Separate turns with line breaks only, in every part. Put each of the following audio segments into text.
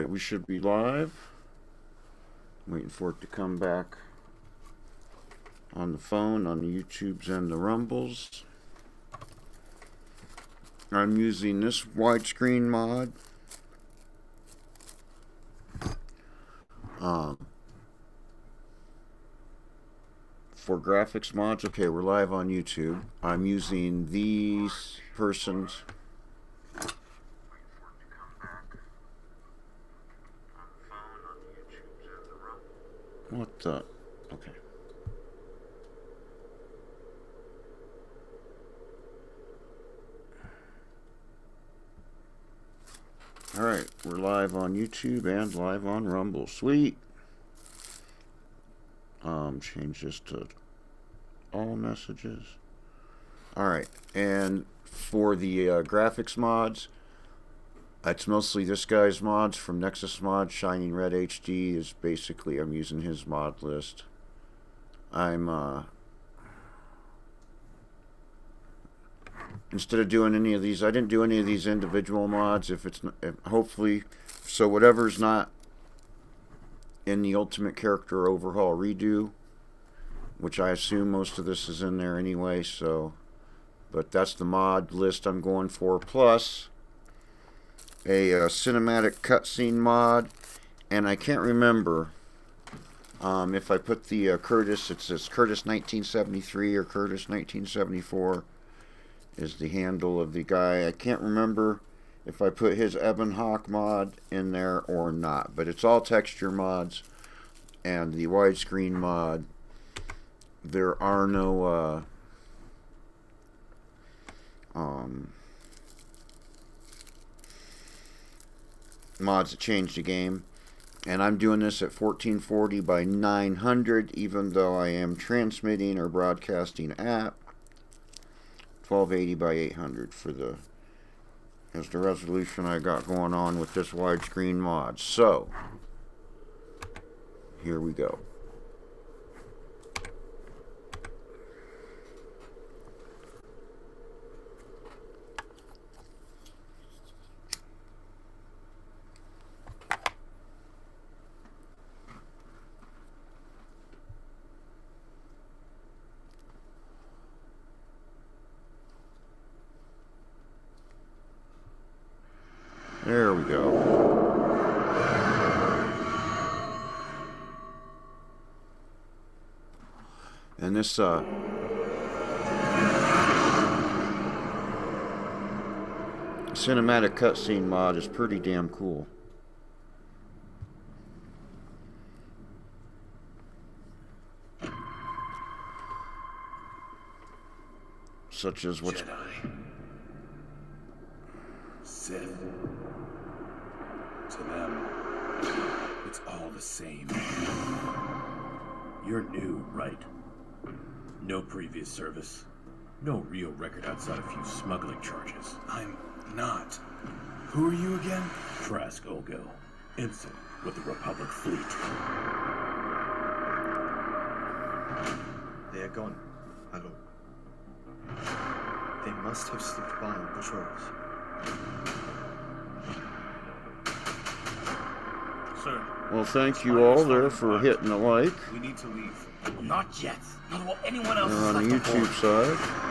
Alright, we should be live. Waiting for it to come back on the phone, on the YouTubes and the Rumbles. I'm using this widescreen mod. For graphics mods, okay, we're live on YouTube. I'm using these persons. What the? Okay. Alright, we're live on YouTube and live on Rumble. Sweet. Change this to all messages. Alright, and for the graphics mods, it's mostly this guy's mods from Nexus Mod. Shining Red HD is basically, I'm using his mod list. Instead of doing any of these, I didn't do any of these individual mods. Hopefully, so whatever's not in the Ultimate Character Overhaul Redo, which I assume most of this is in there anyway, so, but that's the mod list I'm going for, plus a cinematic cutscene mod, and I can't remember if I put the Curtis, it says Curtis 1973 or Curtis 1974 is the handle of the guy. I can't remember if I put his Ebon Hawk mod in there or not, but it's all texture mods, and the widescreen mod, there are no mods that change the game. And I'm doing this at 1440 by 900, even though I am transmitting or broadcasting at 1280 by 800 for the is the resolution I got going on with this widescreen mod. So here we go. There we go. And this cinematic cutscene mod is pretty damn cool. Such as what's
Jedi. Sith. To them, it's all the same. You're new, right? No previous service. No real record outside a few smuggling charges.
I'm not. Who are you again?
Trask Olgo. Ensign with the Republic fleet.
They are gone. Hello. They must have slipped by on patrols.
Sir.
well, thank you all there for hitting the like.
We need to leave.
Not yet. Not while anyone else
They're
is
on the
left aboard.
YouTube side.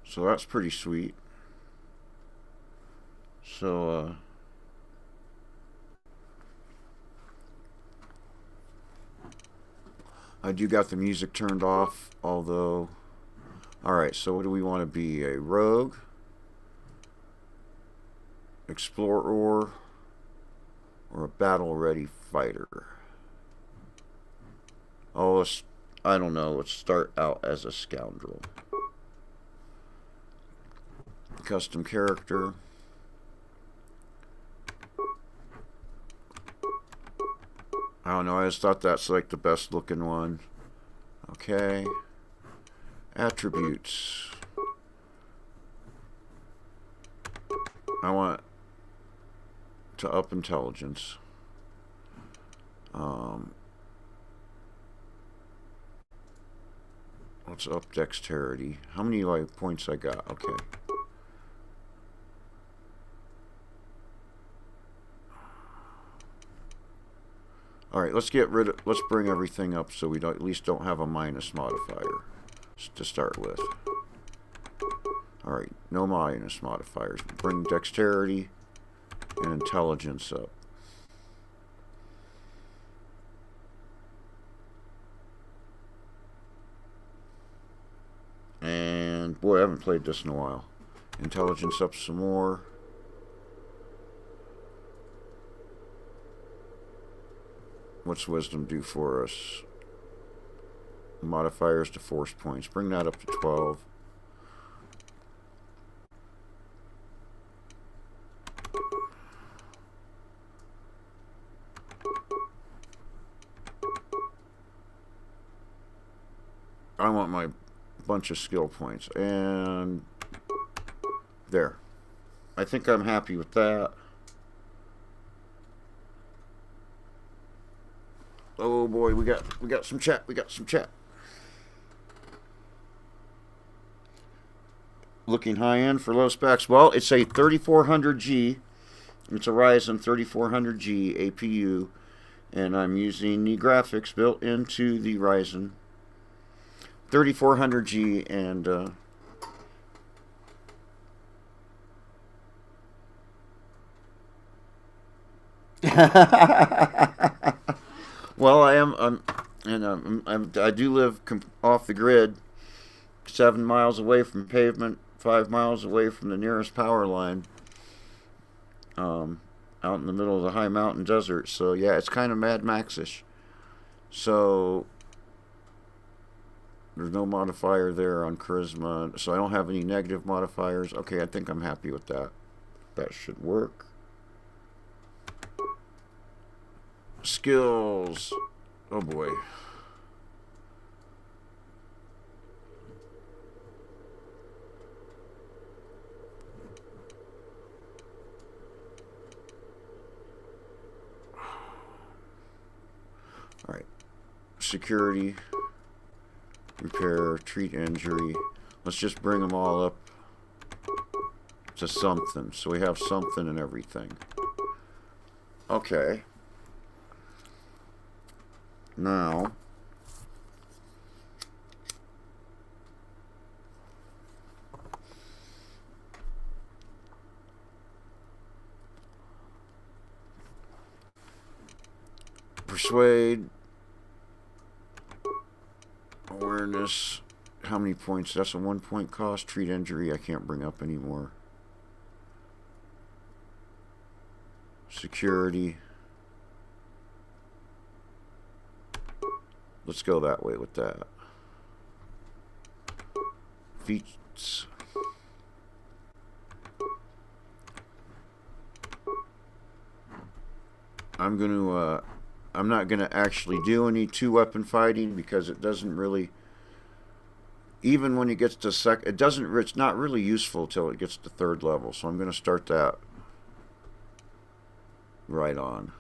So that's pretty sweet. So, I do got the music turned off, although, alright, so what do we want to be? A rogue? Explorer? Or a battle-ready fighter? Oh, I don't know, let's start out as a scoundrel. Custom character. I don't know, I just thought that's like the best looking one. Okay. Attributes. I want to up intelligence. Let's up dexterity. How many points I got? Okay. Alright, let's bring everything up so we at least don't have a minus modifier to start with. Alright, no minus modifiers. Bring dexterity and intelligence up. And boy, I haven't played this in a while. Intelligence up some more. What's wisdom do for us? Modifiers to force points. Bring that up to 12. I want my bunch of skill points. And there. I think I'm happy with that. Oh boy, we got some chat. We got some chat. Looking high end for low specs. Well, it's a 3400G. It's a Ryzen 3400G APU, and I'm using the graphics built into the Ryzen 3400G, and well, I do live off the grid, 7 miles away from pavement, 5 miles away from the nearest power line, out in the middle of the high mountain desert. So yeah, it's kind of Mad Max-ish. So there's no modifier there on charisma, so I don't have any negative modifiers. Okay, I think I'm happy with that. That should work. Skills. Oh boy. All right. Security, repair, treat injury. Let's just bring them all up to something. So we have something and everything. Okay. Now, persuade, awareness, how many points? That's a 1 point cost. Treat injury, I can't bring up anymore. Security. Let's go that way with that. Feats. I'm not gonna actually do any 2-weapon fighting because it doesn't really, even when it gets to it's not really useful till it gets to 3rd level. So I'm gonna start that right on.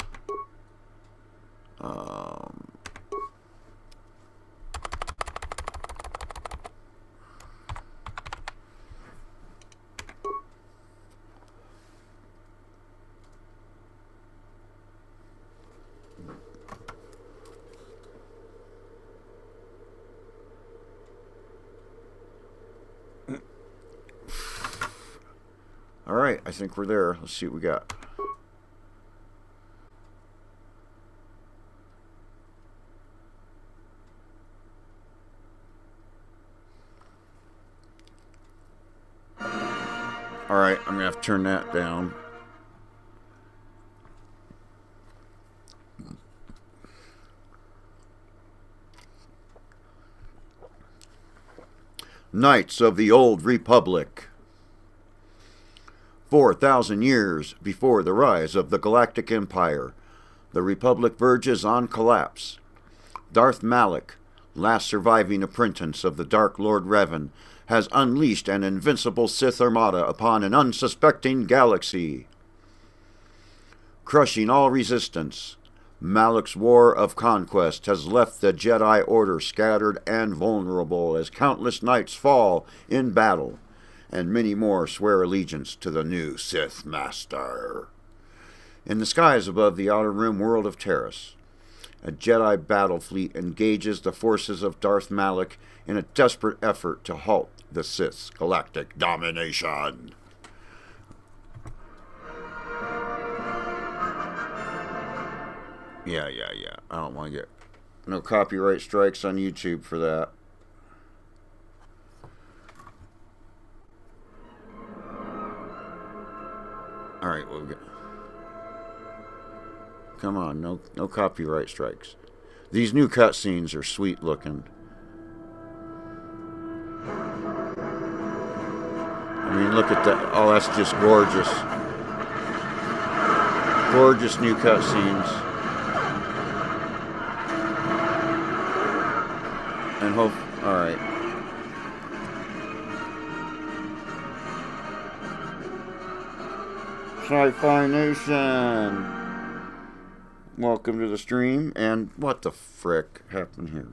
Alright, I think we're there. Let's see what we got. Alright, I'm going to have to turn that down. Knights of the Old Republic. 4,000 years before the rise of the Galactic Empire, the Republic verges on collapse. Darth Malak, last surviving apprentice of the Dark Lord Revan, has unleashed an invincible Sith armada upon an unsuspecting galaxy. Crushing all resistance, Malak's war of conquest has left the Jedi Order scattered and vulnerable as countless knights fall in battle, and many more swear allegiance to the new Sith Master. In the skies above the Outer Rim world of Terrace, a Jedi battle fleet engages the forces of Darth Malak in a desperate effort to halt the Sith's galactic domination. Yeah. I don't want to get no copyright strikes on YouTube for that. Alright, we'll get... Come on, no copyright strikes. These new cutscenes are sweet looking. I mean, look at that. Oh, that's just gorgeous. Gorgeous new cutscenes. And hope... Alright. Sci-Fi Nation! Welcome to the stream. And what the frick happened here?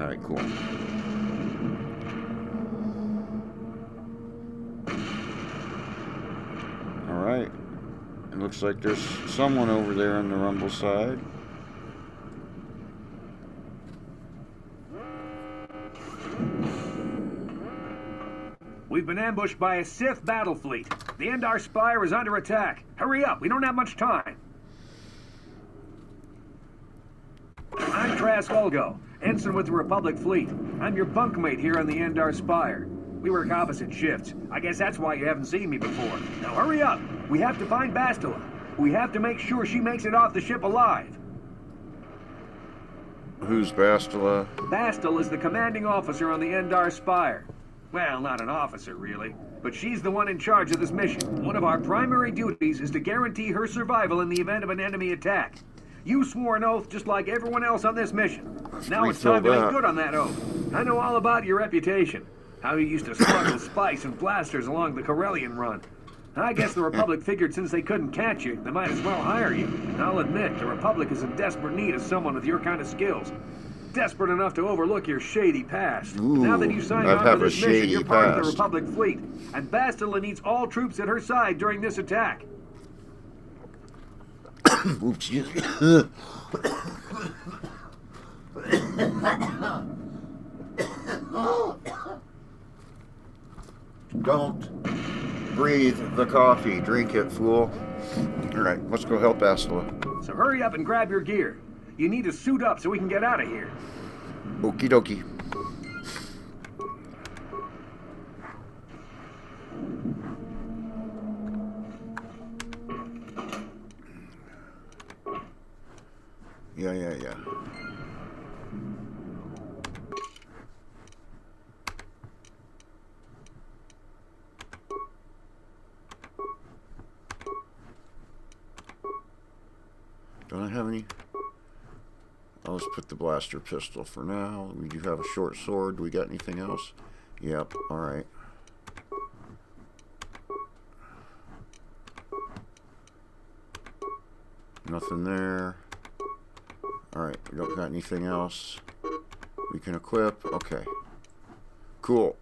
Alright, cool. Alright. It looks like there's someone over there on the Rumble side.
We've been ambushed by a Sith battle fleet. The Endar Spire is under attack. Hurry up, we don't have much time. I'm Trask Olgo, ensign with the Republic fleet. I'm your bunkmate here on the Endar Spire. We work opposite shifts. I guess that's why you haven't seen me before. Now hurry up. We have to find Bastila. We have to make sure she makes it off the ship alive.
Who's Bastila?
Bastila is the commanding officer on the Endar Spire. Well, not an officer, really. But she's the one in charge of this mission. One of our primary duties is to guarantee her survival in the event of an enemy attack. You swore an oath just like everyone else on this mission. Now it's time to make good on that oath. I know all about your reputation. How you used to smuggle spice and blasters along the Corellian run. I guess the Republic figured since they couldn't catch you, they might as well hire you. I'll admit, the Republic is in desperate need of someone with your kind of skills. Desperate enough to overlook your shady past.
Ooh,
now that you signed
I
on
have
for
a
this mission,
shady
you're part of the
past.
Republic fleet. And Bastila needs all troops at her side during this attack.
Oops, excuse me. Don't breathe the coffee. Drink it, fool. Alright, let's go help Bastila.
So hurry up and grab your gear. You need to suit up so we can get out of here.
Okie dokie. Yeah. Don't I have any? I'll just put the blaster pistol for now. We do have a short sword. Do we got anything else? Yep, alright. Nothing there. Alright, we don't got anything else we can equip. Okay. Cool.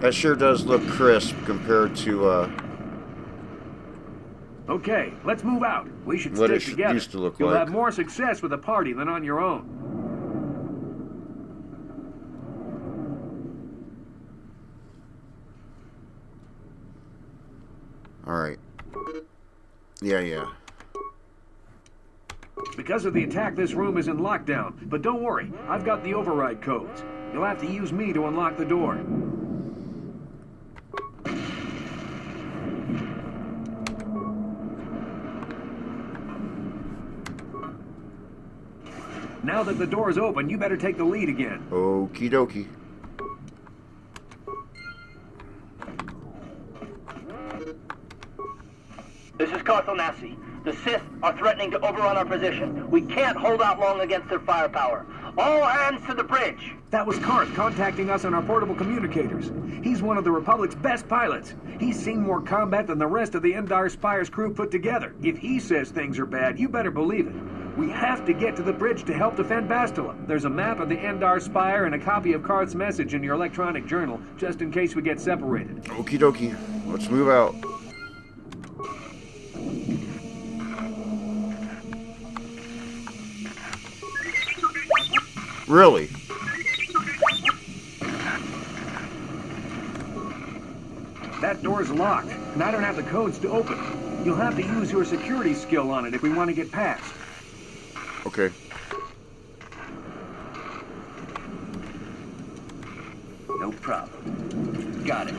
That sure does look crisp compared to
Okay, let's move out. We should
what
stick
it
together.
used to look
You'll
like.
have more success with a party than on your own.
Alright. Yeah.
Because of the attack, this room is in lockdown. But don't worry, I've got the override codes. You'll have to use me to unlock the door. Now that the door's open, you better take the lead again.
Okie dokie.
This is Carthel Nassi. The Sith are threatening to overrun our position. We can't hold out long against their firepower. All hands to the bridge!
That was Karth contacting us on our portable communicators. He's one of the Republic's best pilots. He's seen more combat than the rest of the Endar Spire's crew put together. If he says things are bad, you better believe it. We have to get to the bridge to help defend Bastila. There's a map of the Endar Spire and a copy of Karth's message in your electronic journal, just in case we get separated.
Okie dokie. Let's move out. Really?
That door's locked, and I don't have the codes to open it. You'll have to use your security skill on it if we want to get past.
Okay.
No problem. Got it.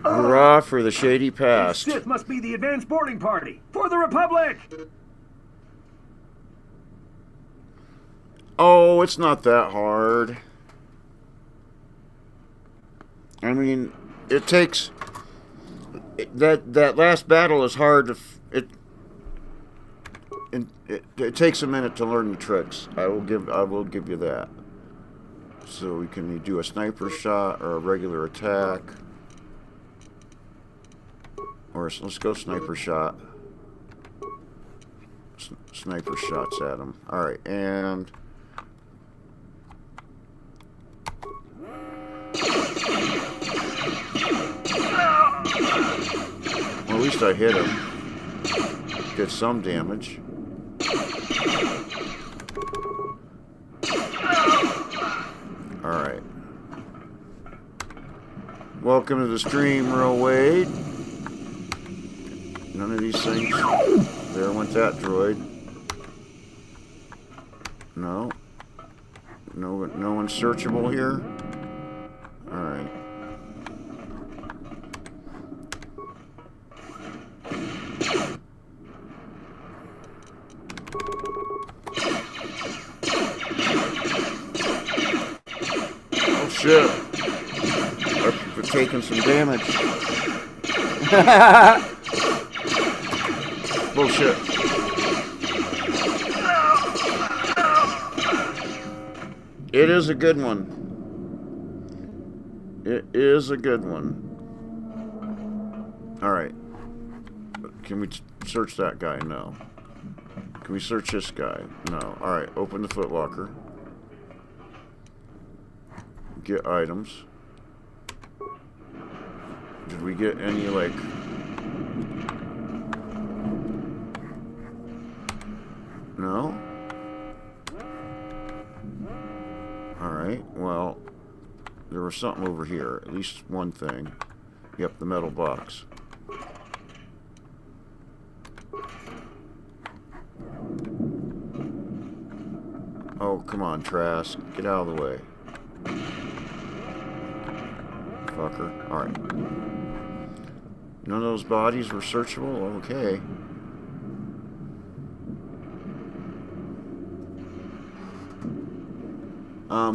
Hurrah for the shady past.
Sith must be the advanced boarding party for the Republic!
Oh, it's not that hard. I mean, it takes... That last battle is hard to... It takes a minute to learn the tricks. I will give you that. So we can do a sniper shot or a regular attack. Or let's go sniper shot. Sniper shots at him. Alright, and... Well, at least I hit him. Did some damage. Alright. Welcome to the stream, Real Wade. None of these things. There went that droid. No. No one's searchable here. Alright. Oh shit. We're taking some damage. Bullshit. It is a good one. It is a good one. Alright. Can we search that guy? No. Can we search this guy? No. Alright, open the footlocker. Get items. Did we get any, like... No? Alright, well, there was something over here. At least one thing. Yep, the metal box. Oh, come on, Trask. Get out of the way. Fucker. Alright. None of those bodies were searchable? Okay.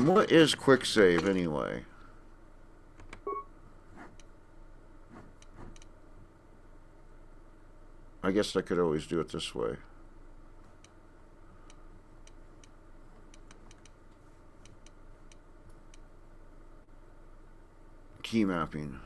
What is quick save anyway? I guess I could always do it this way. Key mapping.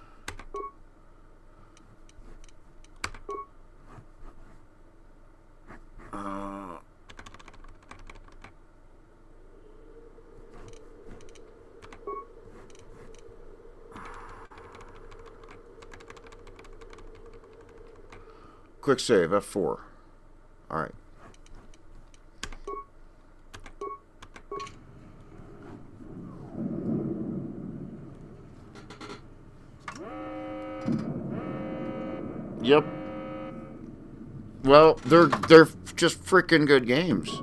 Quick save, F4. Alright. Yep. Well, they're just freaking good games.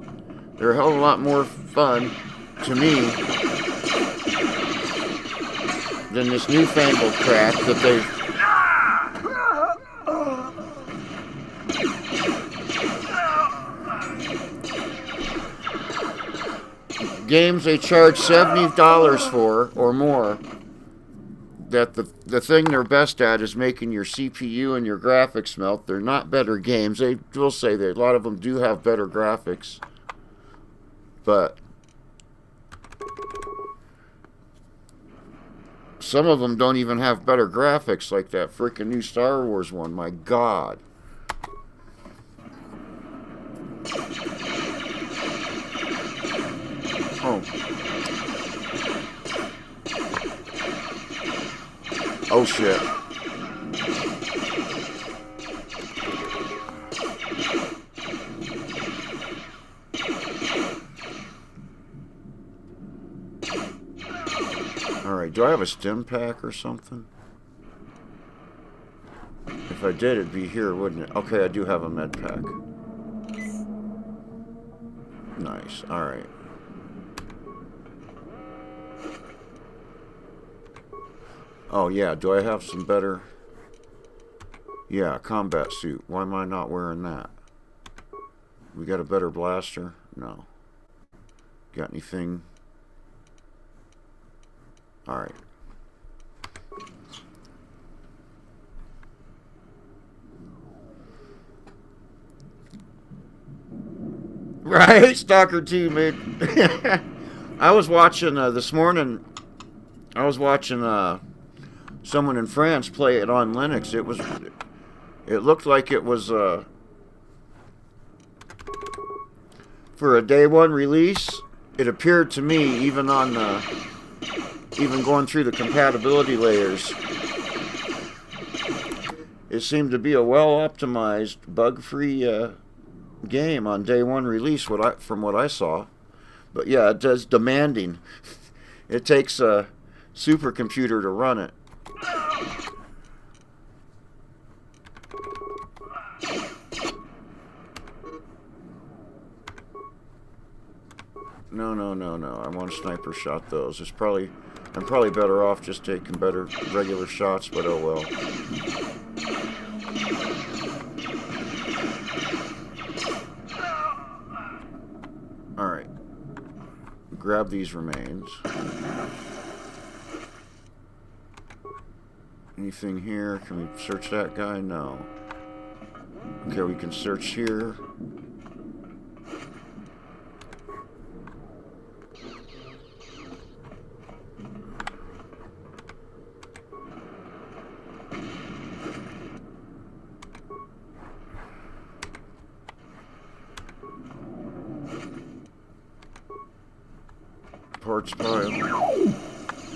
They're a hell of a lot more fun to me than this newfangled crap that they've... Games they charge $70 for or more that the thing they're best at is making your CPU and your graphics melt. They're not better games. They will say that a lot of them do have better graphics, but some of them don't even have better graphics, like that freaking new Star Wars one. My God. Oh. Oh shit. Alright, do I have a stim pack or something? If I did, it'd be here, wouldn't it? Okay, I do have a med pack. Nice, alright. Oh yeah, do I have some better... Yeah, combat suit. Why am I not wearing that? We got a better blaster? No. Got anything? Alright. Right, Stalker 2, man. I was watching this morning. I was watching someone in France play it on Linux. It looked like it was for a day one release. It appeared to me, even on even going through the compatibility layers, it seemed to be a well optimized, bug-free game on day one release. From what I saw, but yeah, it does demanding. It takes a supercomputer to run it. No. I want to sniper shot those. I'm probably better off just taking better regular shots, but oh well. Alright. Grab these remains. Anything here? Can we search that guy? No. Okay, we can search here. Parts pile.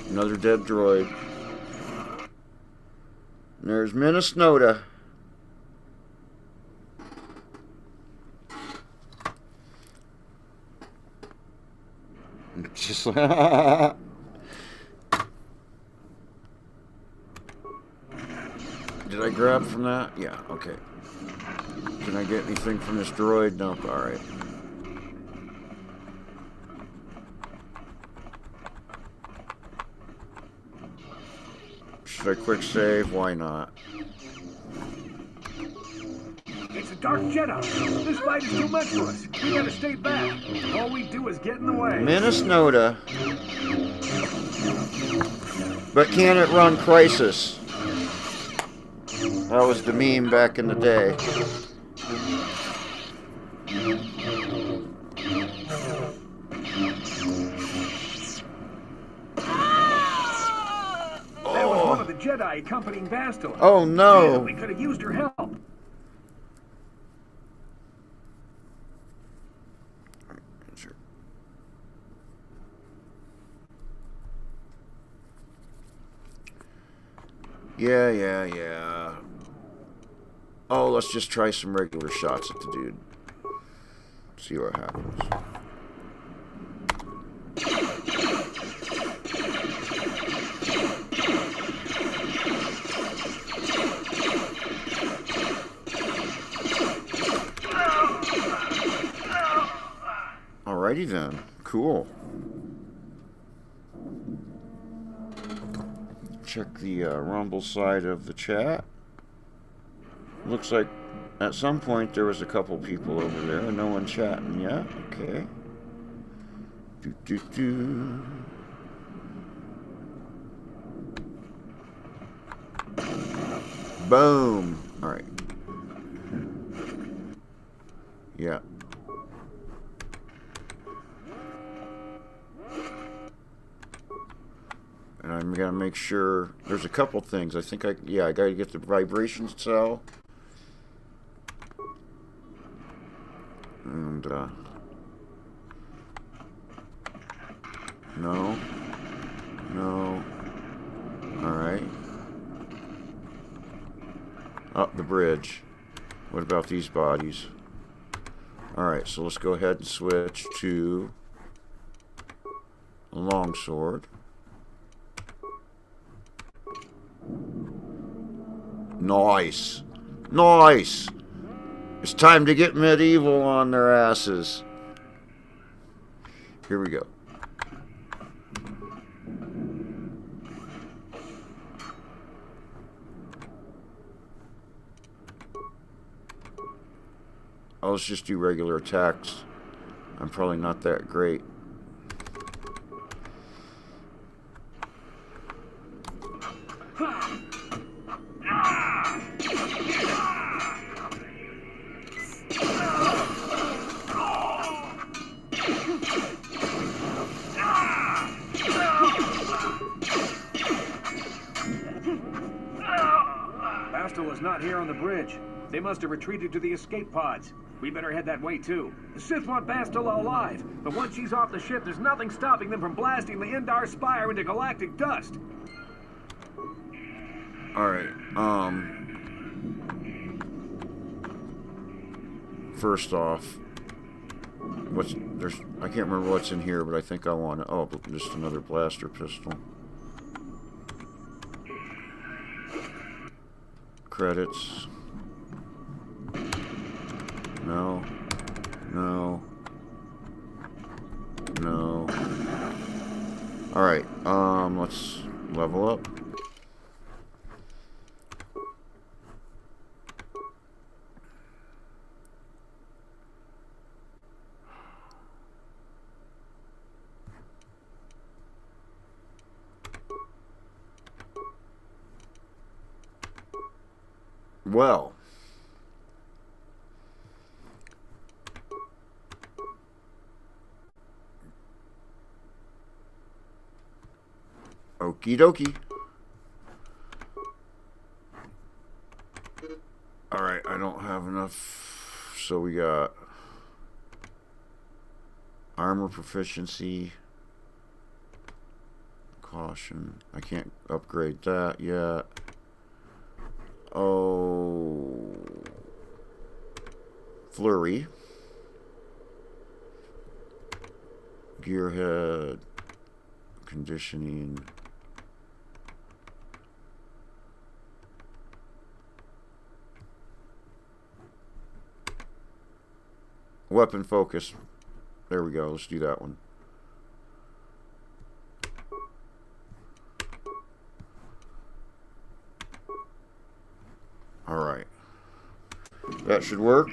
Another dead droid. And there's Minnesota. Just did I grab from that? Yeah, okay. Can I get anything from this droid? Nope, alright. Should I quick save? Why not?
It's a dark Jedi. This fight is too much for us. We gotta stay back. All we do is get in the way.
Minnesota. But can it run Crisis? That was the meme back in the day.
That was one of the Jedi accompanying Bastila.
Oh no!
Yeah, we could have used her help. Yeah. Oh, let's just try some regular shots at the dude. See what happens. Alrighty then. Cool. Check the Rumble side of the chat. Looks like at some point there was a couple people over there and no one chatting yet. Okay.
Boom. All right. Yeah. And I'm gonna make sure there's a couple things. I think I gotta get the vibration cell. And no. Alright. Up the bridge. What about these bodies? Alright, so let's go ahead and switch to a longsword. Nice. Nice. It's time to get medieval on their asses. Here we go. Oh, let's just do regular attacks. I'm probably not that great.
Bastel is not here on the bridge. They must have retreated to the escape pods. We better head that way, too. The Sith want Bastel alive, but once she's off the ship, there's nothing stopping them from blasting the Endar Spire into galactic dust.
Alright, first off, I can't remember what's in here, but I think I want to, oh, just another blaster pistol. Credits. No. Alright, let's level up. Well. Okie dokie. Alright, I don't have enough. So we got armor proficiency. Caution. I can't upgrade that yet. Oh. Flurry. Gearhead. Conditioning. Weapon focus. There we go. Let's do that one. Alright. That should work.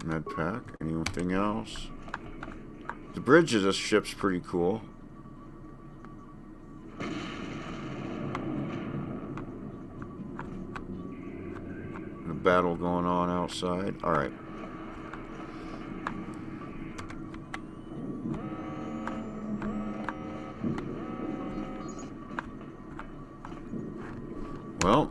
Med pack. Anything else? The bridge of this ship's pretty cool. A battle going on outside. Alright. Well.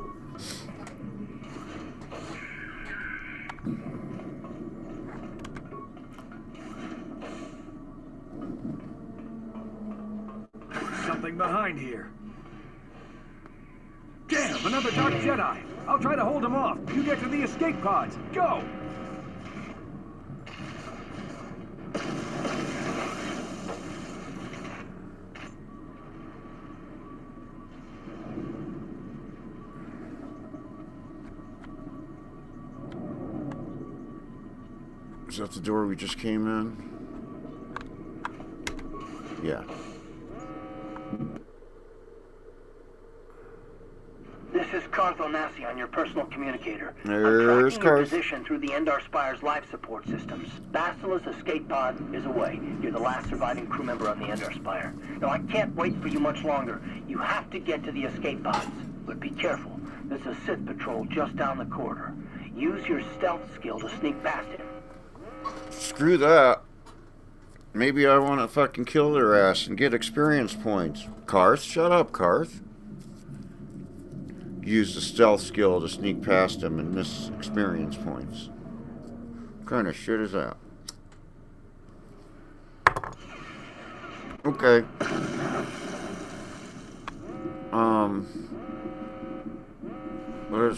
Something behind here. Damn, another Dark Jedi. I'll try to hold him off. You get to the escape pods. Go!
Is that the door we just came in? Yeah.
This is Karth Onassi on your personal communicator.
There's
I'm tracking your
Karth.
position through the Endar Spire's life support systems. Basila's escape pod is away. You're the last surviving crew member on the Endar Spire. Now, I can't wait for you much longer. You have to get to the escape pods. But be careful. There's a Sith patrol just down the corridor. Use your stealth skill to sneak past him.
Screw that. Maybe I want to fucking kill their ass and get experience points. Karth, shut up, Karth. Use the stealth skill to sneak past him and miss experience points. What kind of shit is that? Okay.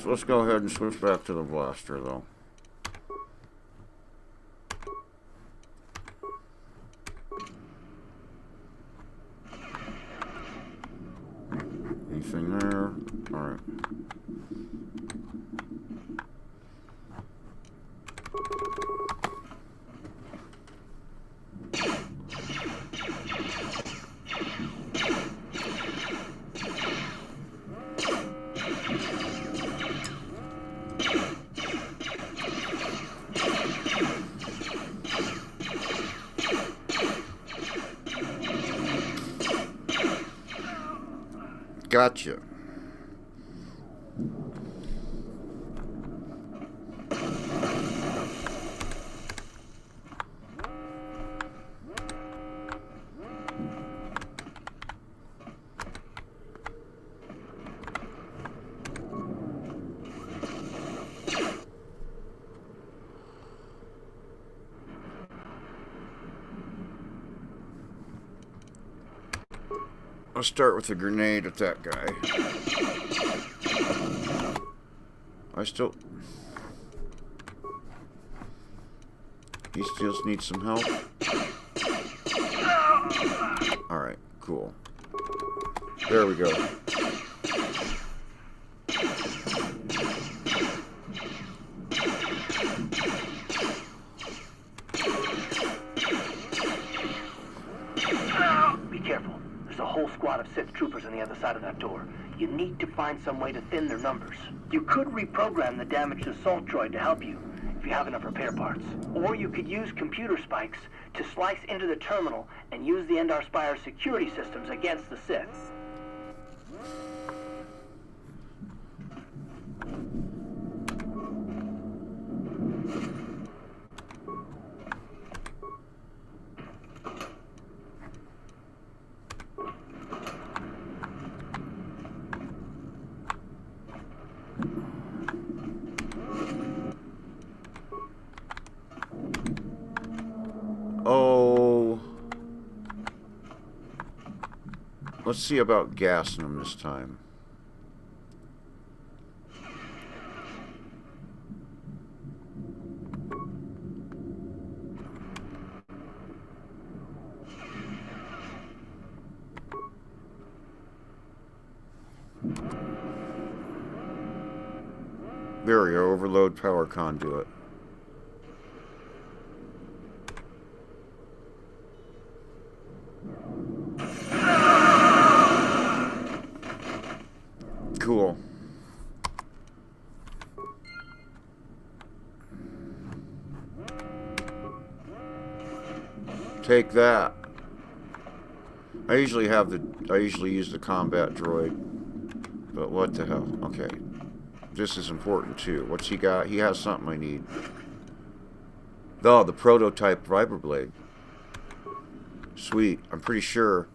Let's go ahead and switch back to the blaster, though. Anything there? Alright. Gotcha. I'll start with a grenade at that guy. He still needs some help. Alright, cool. There we go.
Be careful. There's a whole squad of Sith troopers on the other side of that door. You need to find some way to thin their numbers. You could reprogram the damaged assault droid to help you, if you have enough repair parts. Or you could use computer spikes to slice into the terminal and use the Endar Spire's security systems against the Sith.
Oh. Let's see about gassing them this time. There we go, overload power conduit. Cool. Take that. I usually use the combat droid. But what the hell? Okay. This is important too. What's he got? He has something I need. Oh, the prototype vibroblade. Sweet. I'm pretty sure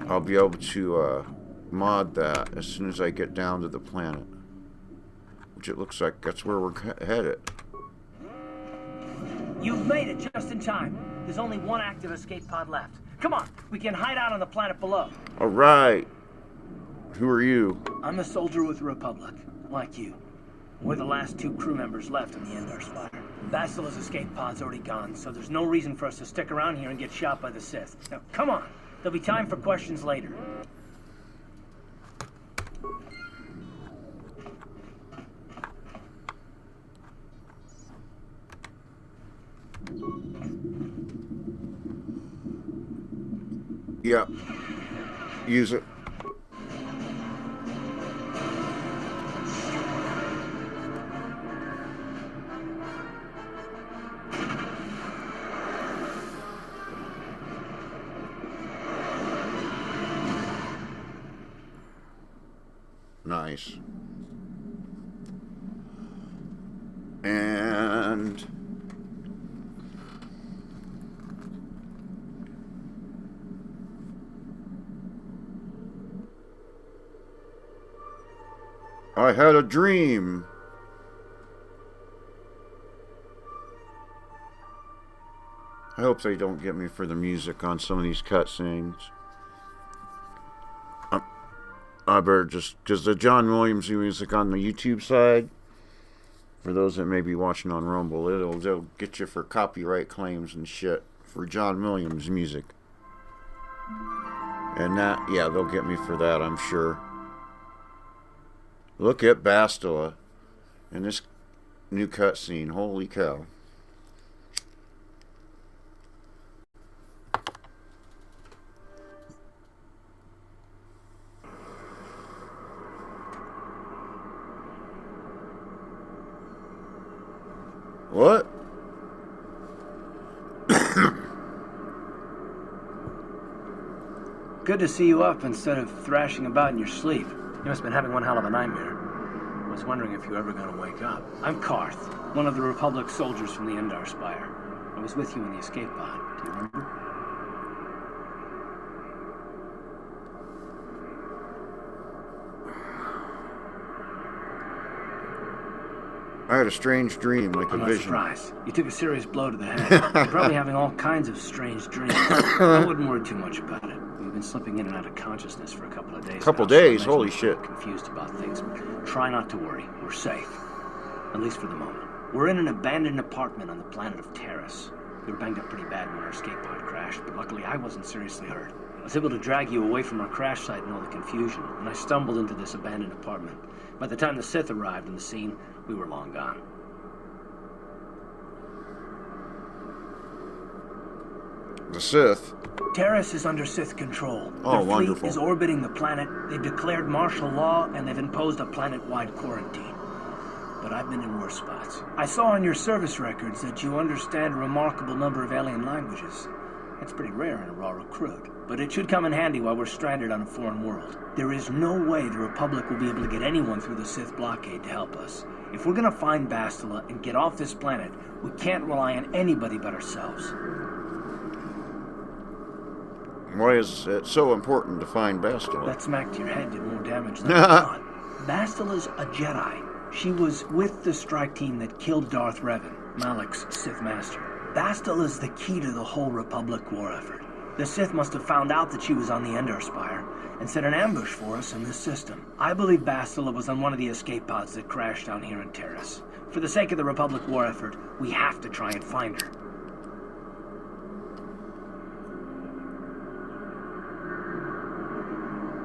I'll be able to mod that as soon as I get down to the planet. Which it looks like that's where we're headed.
You've made it just in time. There's only one active escape pod left. Come on, we can hide out on the planet below.
Alright. Who are you?
I'm a soldier with the Republic, like you. We're the last two crew members left on the Endar Spire. Basila's escape pod's already gone, so there's no reason for us to stick around here and get shot by the Sith. Now, come on. There'll be time for questions later.
Yep. Use it. Nice. And I had a dream. I hope they don't get me for the music on some of these cutscenes. I better just, because the John Williams music on the YouTube side, for those that may be watching on Rumble, they'll get you for copyright claims and shit for John Williams music. And that, yeah, they'll get me for that, I'm sure. Look at Bastila in this new cutscene. Holy cow. What?
Good to see you up instead of thrashing about in your sleep. You must have been having one hell of a nightmare. I was wondering if you were ever going to wake up. I'm Karth, one of the Republic soldiers from the Endar Spire. I was with you in the escape pod. Do you remember?
I had a strange dream, like a
I'm not
vision.
surprised. You took a serious blow to the head. You're probably having all kinds of strange dreams. I wouldn't worry too much about it. We've been slipping in and out of consciousness for a couple of days.
Couple
now, so I
days?
imagine
Holy
we're
shit.
Confused about things. But try not to worry. We're safe. At least for the moment. We're in an abandoned apartment on the planet of Terrace. We were banged up pretty bad when our escape pod crashed, but luckily I wasn't seriously hurt. I was able to drag you away from our crash site and all the confusion, and I stumbled into this abandoned apartment. By the time the Sith arrived on the scene, we were long gone.
The Sith.
Terrace is under Sith control.
Oh,
Their fleet
wonderful.
is orbiting the planet. They've declared martial law, and they've imposed a planet-wide quarantine. But I've been in worse spots. I saw on your service records that you understand a remarkable number of alien languages. That's pretty rare in a raw recruit. But it should come in handy while we're stranded on a foreign world. There is no way the Republic will be able to get anyone through the Sith blockade to help us. If we're gonna find Bastila and get off this planet, we can't rely on anybody but ourselves.
Why is it so important to find Bastila?
That smack to your head did more damage than I thought. Bastila's a Jedi. She was with the strike team that killed Darth Revan, Malak's Sith master. Bastila's the key to the whole Republic war effort. The Sith must have found out that she was on the Endar Spire and set an ambush for us in this system. I believe Bastila was on one of the escape pods that crashed down here in Terrace. For the sake of the Republic war effort, we have to try and find her.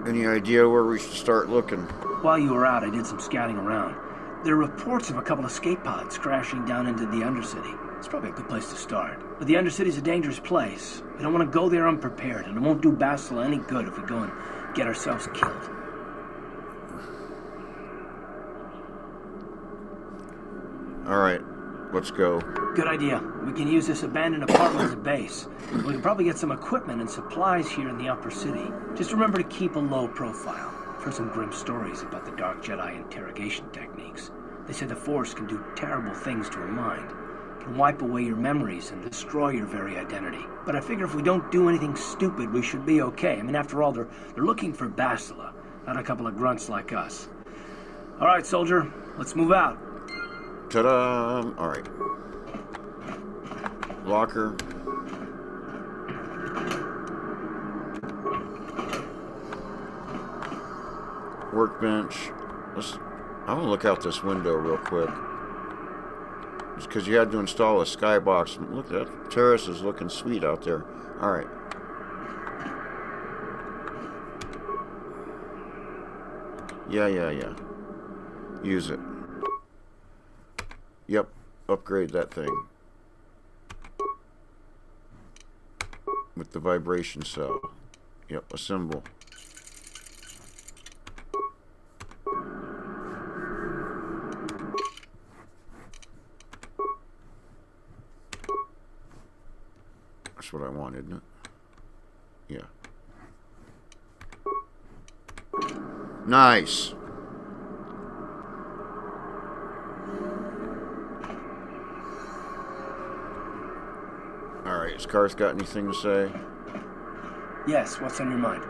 Any idea where we should start looking?
While you were out, I did some scouting around. There are reports of a couple of escape pods crashing down into the Undercity. It's probably a good place to start. But the Undercity's a dangerous place. We don't want to go there unprepared, and it won't do Bastila any good if we go and get ourselves killed.
Alright, let's go.
Good idea. We can use this abandoned apartment as a base. We can probably get some equipment and supplies here in the upper city. Just remember to keep a low profile. I've heard some grim stories about the Dark Jedi interrogation techniques. They say the Force can do terrible things to a mind. It can wipe away your memories and destroy your very identity. But I figure if we don't do anything stupid, we should be okay. I mean, after all, they're looking for Bastila, not a couple of grunts like us. All right, soldier, let's move out.
Ta-da! Alright. Locker. Workbench. I want to look out this window real quick. Just because you had to install a skybox. Look, that terrace is looking sweet out there. Alright. Yeah. Use it. Yep. Upgrade that thing. With the vibration cell. Yep, assemble. That's what I want, isn't it? Yeah. Nice. Karth got anything to say?
Yes, what's on your mind?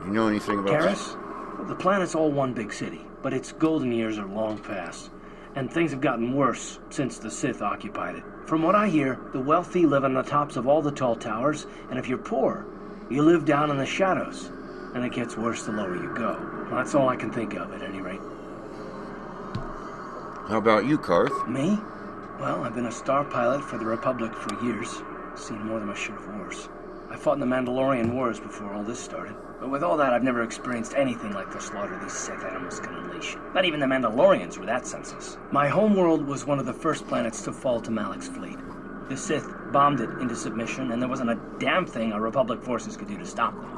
You know anything about
Karis? Well, the planet's all one big city, but its golden years are long past. And things have gotten worse since the Sith occupied it. From what I hear, the wealthy live on the tops of all the tall towers, and if you're poor, you live down in the shadows. And it gets worse the lower you go. Well, that's all I can think of, at any rate.
How about you, Karth?
Me? Well, I've been a star pilot for the Republic for years. Seen more than my share of wars. I fought in the Mandalorian Wars before all this started. But with all that, I've never experienced anything like the slaughter these Sith animals can unleash. Not even the Mandalorians were that senseless. My homeworld was one of the first planets to fall to Malik's fleet. The Sith bombed it into submission, and there wasn't a damn thing our Republic forces could do to stop them.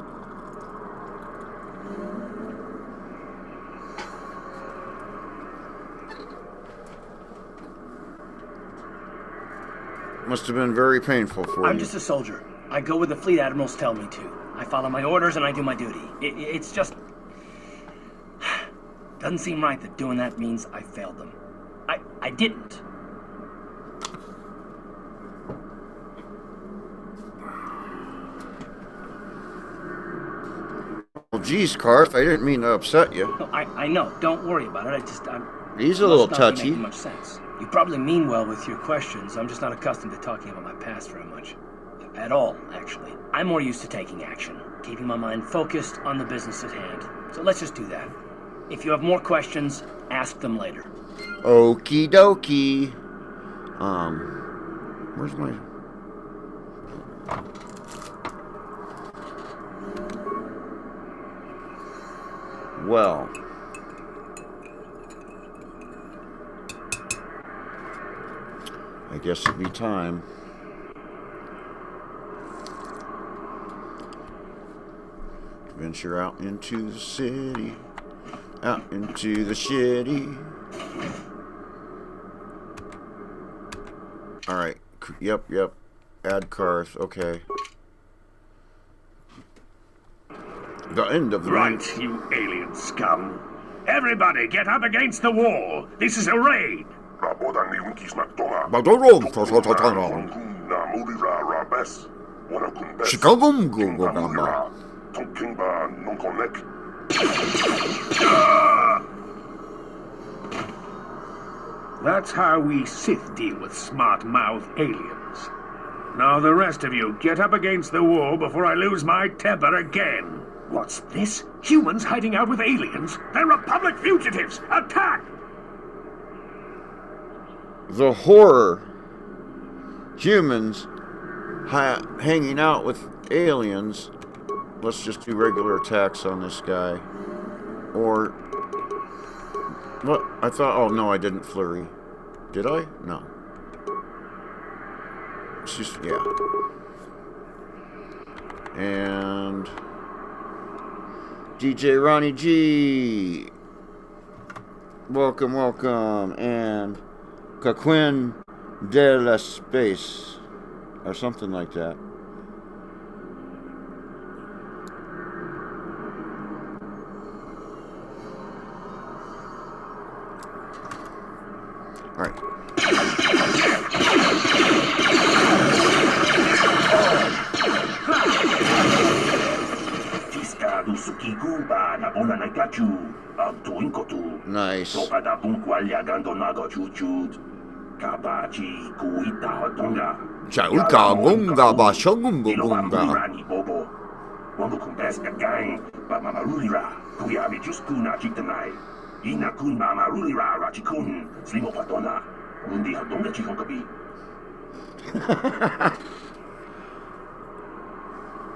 Must have been very painful for you.
I'm just a soldier. I go where the fleet admirals tell me to. I follow my orders and I do my duty. It's just... Doesn't seem right that doing that means I failed them. I didn't.
Well, geez, Karth, I didn't mean to upset you.
No, I know. Don't worry about it.
He's a little
must not be
touchy.
making much sense. You probably mean well with your questions. I'm just not accustomed to talking about my past very much. At all, actually. I'm more used to taking action, keeping my mind focused on the business at hand. So let's just do that. If you have more questions, ask them later.
Okie dokie. Where's my... Well... I guess it'd be time. To venture out into the city. Out into the shitty. Alright. Yep. Add Karth. Okay. The end of the
Right, you alien scum. Everybody, get up against the wall. This is a raid. That's how we Sith deal with smart-mouth aliens. Now the rest of you, get up against the wall before I lose my temper again. What's this? Humans hiding out with aliens? They're Republic fugitives! Attack!
The horror. Humans hanging out with aliens. Let's just do regular attacks on this guy. Or... What? I thought... Oh, no, I didn't flurry. Did I? No. It's just... Yeah. And... DJ Ronnie G. Welcome. And... Caquin de la Space. Or something like that. Alright. Nice. Chauka gunga ba shogumbu gunga.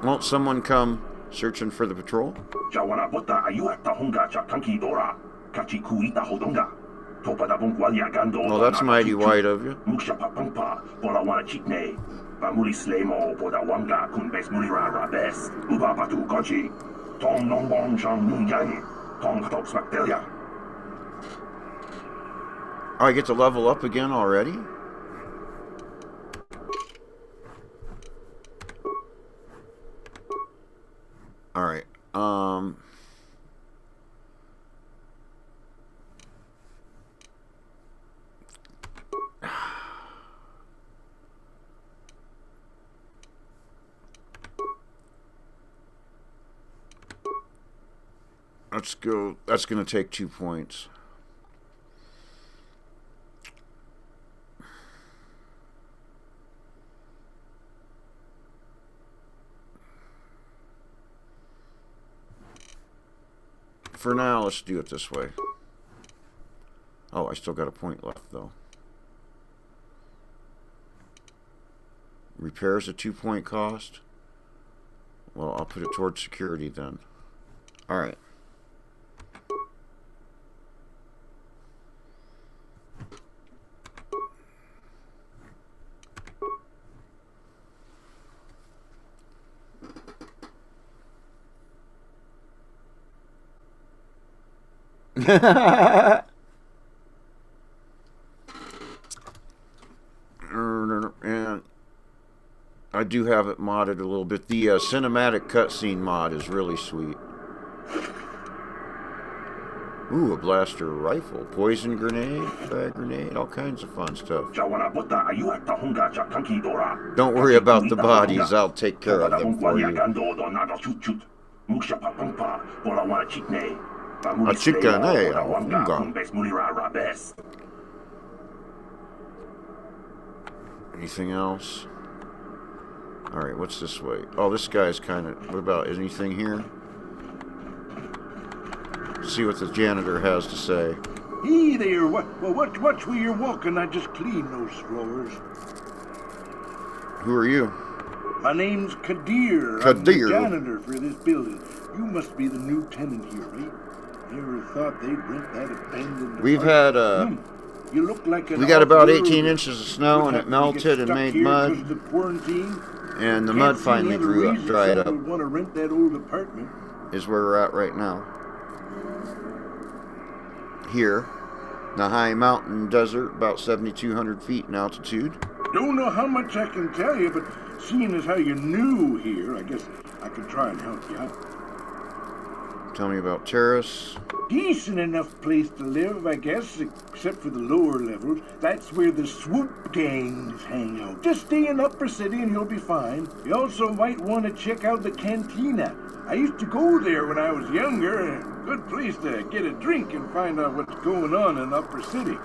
Won't someone come searching for the patrol? Well, that's mighty wide of you. Oh, I get to level up again already? Alright, Let's go. That's going to take 2 points. For now, let's do it this way. Oh, I still got a point left, though. Repairs a 2-point cost? Well, I'll put it towards security then. Alright. And I do have it modded a little bit. The cinematic cutscene mod is really sweet. Ooh, a blaster rifle, poison grenade, frag grenade, all kinds of fun stuff. Don't worry about the bodies, I'll take care of them for you. A chicken, eh? Anything else? Alright, what's this way? Oh, this guy's kind of... What about anything here? See what the janitor has to say.
Hey there, watch where you're walking. I just cleaned those floors.
Who are you?
My name's Kadir. I'm the janitor for this building. You must be the new tenant here, right? Never thought they'd rent that abandoned...
We've had,
You look like
we got about 18 inches of snow and it melted and made mud. And the mud finally dried up.
Want to rent that old apartment.
Is where we're at right now. Here, in the high mountain desert, about 7,200 feet in altitude.
Don't know how much I can tell you, but seeing as how you're new here, I guess I could try and help you out.
Tell me about terrace.
Decent enough place to live, I guess, except for the lower levels. That's where the swoop gangs hang out. Just stay in Upper City and you'll be fine. You also might want to check out the cantina. I used to go there when I was younger. A good place to get a drink and find out what's going on in Upper City.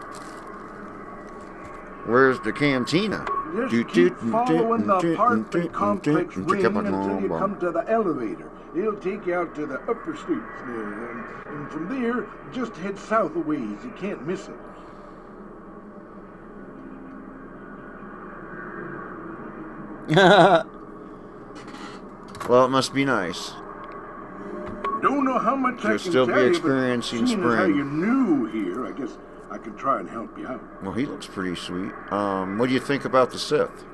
Where's the cantina?
Just keep following the apartment complex ring until you come to the elevator. It'll take you out to the upper streets there. And from there, just head south a ways. You can't miss it.
Well, it must be nice.
Don't know how much I can
still
tell
be
you,
experiencing
but seeing as how
spring.
you're new here, I guess I can try and help you out.
Well, he looks pretty sweet. What do you think about the Sith?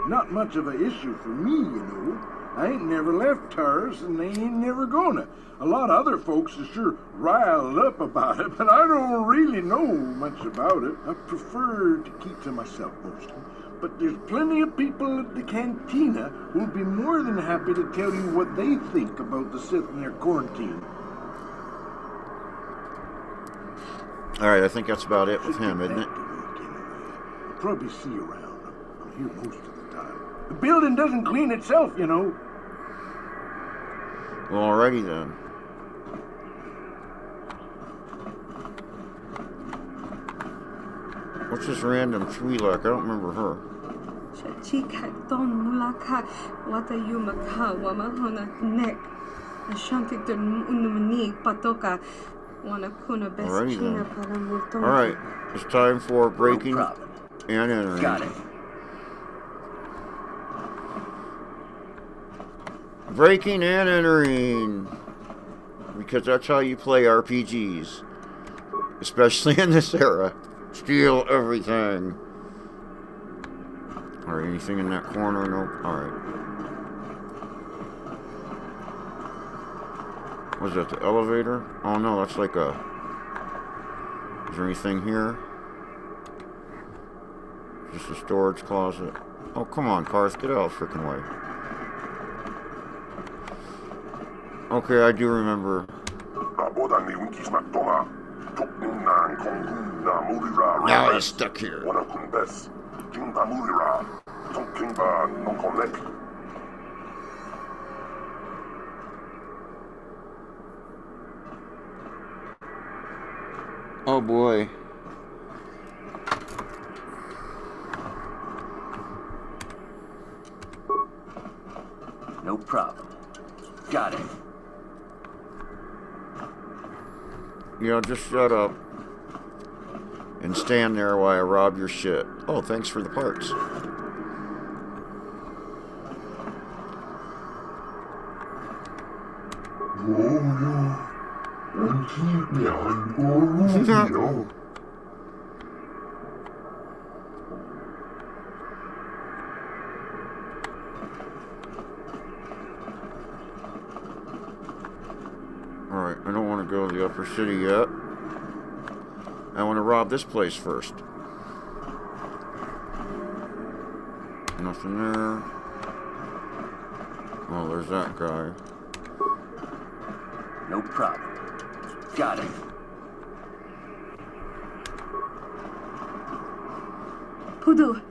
Not much of an issue for me, you know. I ain't never left Taurus, and they ain't never gonna. A lot of other folks are sure riled up about it, but I don't really know much about it. I prefer to keep to myself mostly. But there's plenty of people at the cantina who'll be more than happy to tell you what they think about the Sith and their quarantine.
Alright, I think that's about it with him, isn't it?
I'll probably see you around. I'm here most of the time. The building doesn't clean itself, you know.
Well, alrighty then. What's this random Twi'lek? I don't remember her. Alrighty then. Alright, it's time for breaking and entering.
Got it.
Breaking and entering. Because that's how you play RPGs. Especially in this era. Steal everything. Alright, anything in that corner? Nope. Alright. Was that the elevator? Oh no, that's like a... Is there anything here? Just a storage closet. Oh, come on, cars. Get out of the frickin' way. Okay, I do remember. Now he's stuck here. Oh boy.
No problem. Got it.
Just shut up. And stand there while I rob your shit. Oh, thanks for the parts. Alright, I don't want to go to the upper city yet. I want to rob this place first. Nothing there. Oh, there's that guy.
No problem. Got it.
Pudu,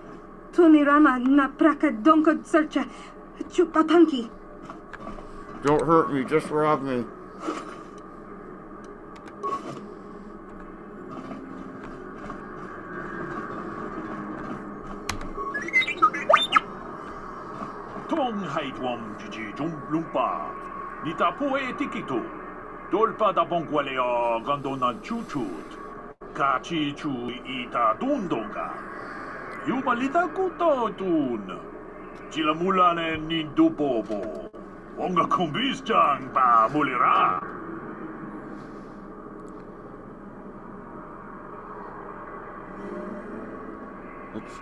Tunirama na praka donko searcha chupapanki.
Don't hurt me, just rob me.
Tong haitwam jiji lumpa. Nita poe tikito. Dolpa da bonqualeo gandona chuchut. Kachi chu ita dundonga. Yumalita kuto tun. Chilamulane nindupopo. Wonga kumbistan ba mulira.
Oops.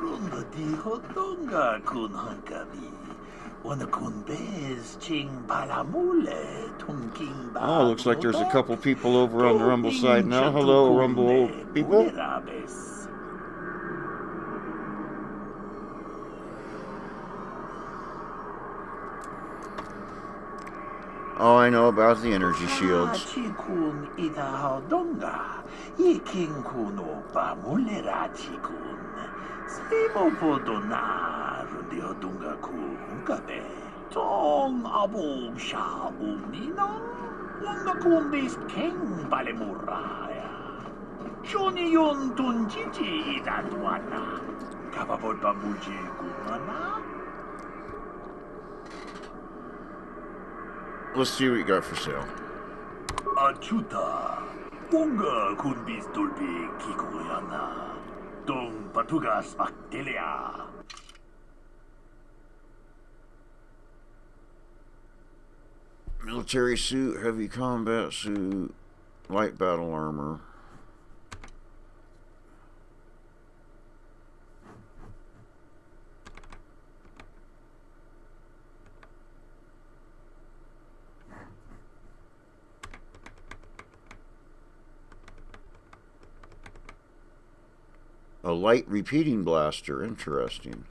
Rumba di hotonga kun hankabi. Wana kun bez ching palamule tunking ba.
Oh, looks like there's a couple people over on the Rumble side now. Hello, Rumble people. Oh, I know about the energy shields.
Chikun ita hodonga. Iking kuno pa mulera chikun. Spimo podona rundi hodunga kunkabe. Tong abu sha umina. Wanga kumbis king balemuraya. Shoni yun tunjiji ita tuana. Kapapod pa muji kumana.
Let's see what you got for sale.
Achuta. Unga kunbis tulpi kikuyana. Dong patugas aktelia.
Military suit, heavy combat suit, light battle armor. A light repeating blaster, interesting.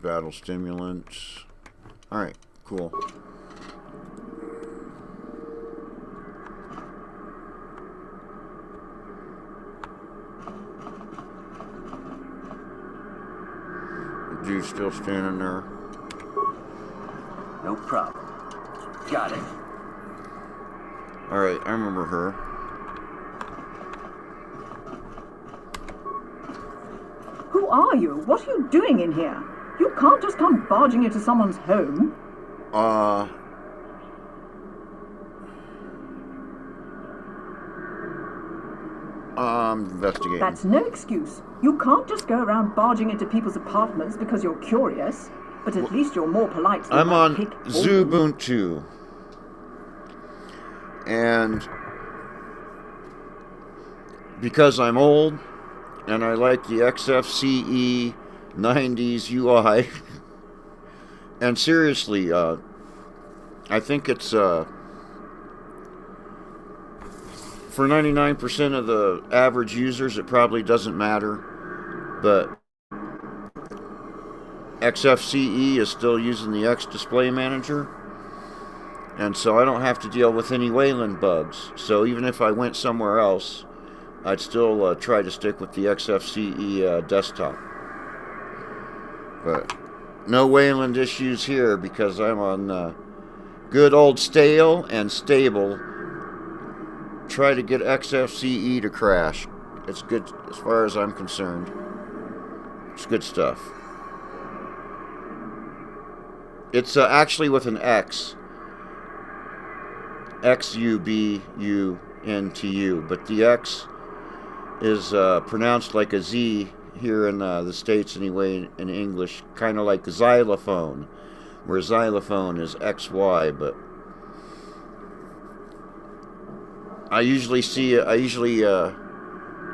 Battle stimulants. Alright, cool. The dude's still standing there.
No problem. Got it.
Alright, I remember her.
Who are you? What are you doing in here? You can't just come barging into someone's home.
Investigating.
That's no excuse. You can't just go around barging into people's apartments because you're curious. But at least you're more polite than
I'm on
pick
Zubuntu. And because I'm old and I like the XFCE 90s UI, and seriously, I think it's for 99% of the average users, it probably doesn't matter, but XFCE is still using the X Display Manager, and so I don't have to deal with any Wayland bugs. So even if I went somewhere else, I'd still try to stick with the XFCE desktop. But no Wayland issues here because I'm on good old stale and stable. Try to get XFCE to crash. It's good as far as I'm concerned. It's good stuff. It's actually with an X. XUBUNTU. But the X is pronounced like a Z here in the States anyway, in English. Kind of like xylophone, where xylophone is XY, but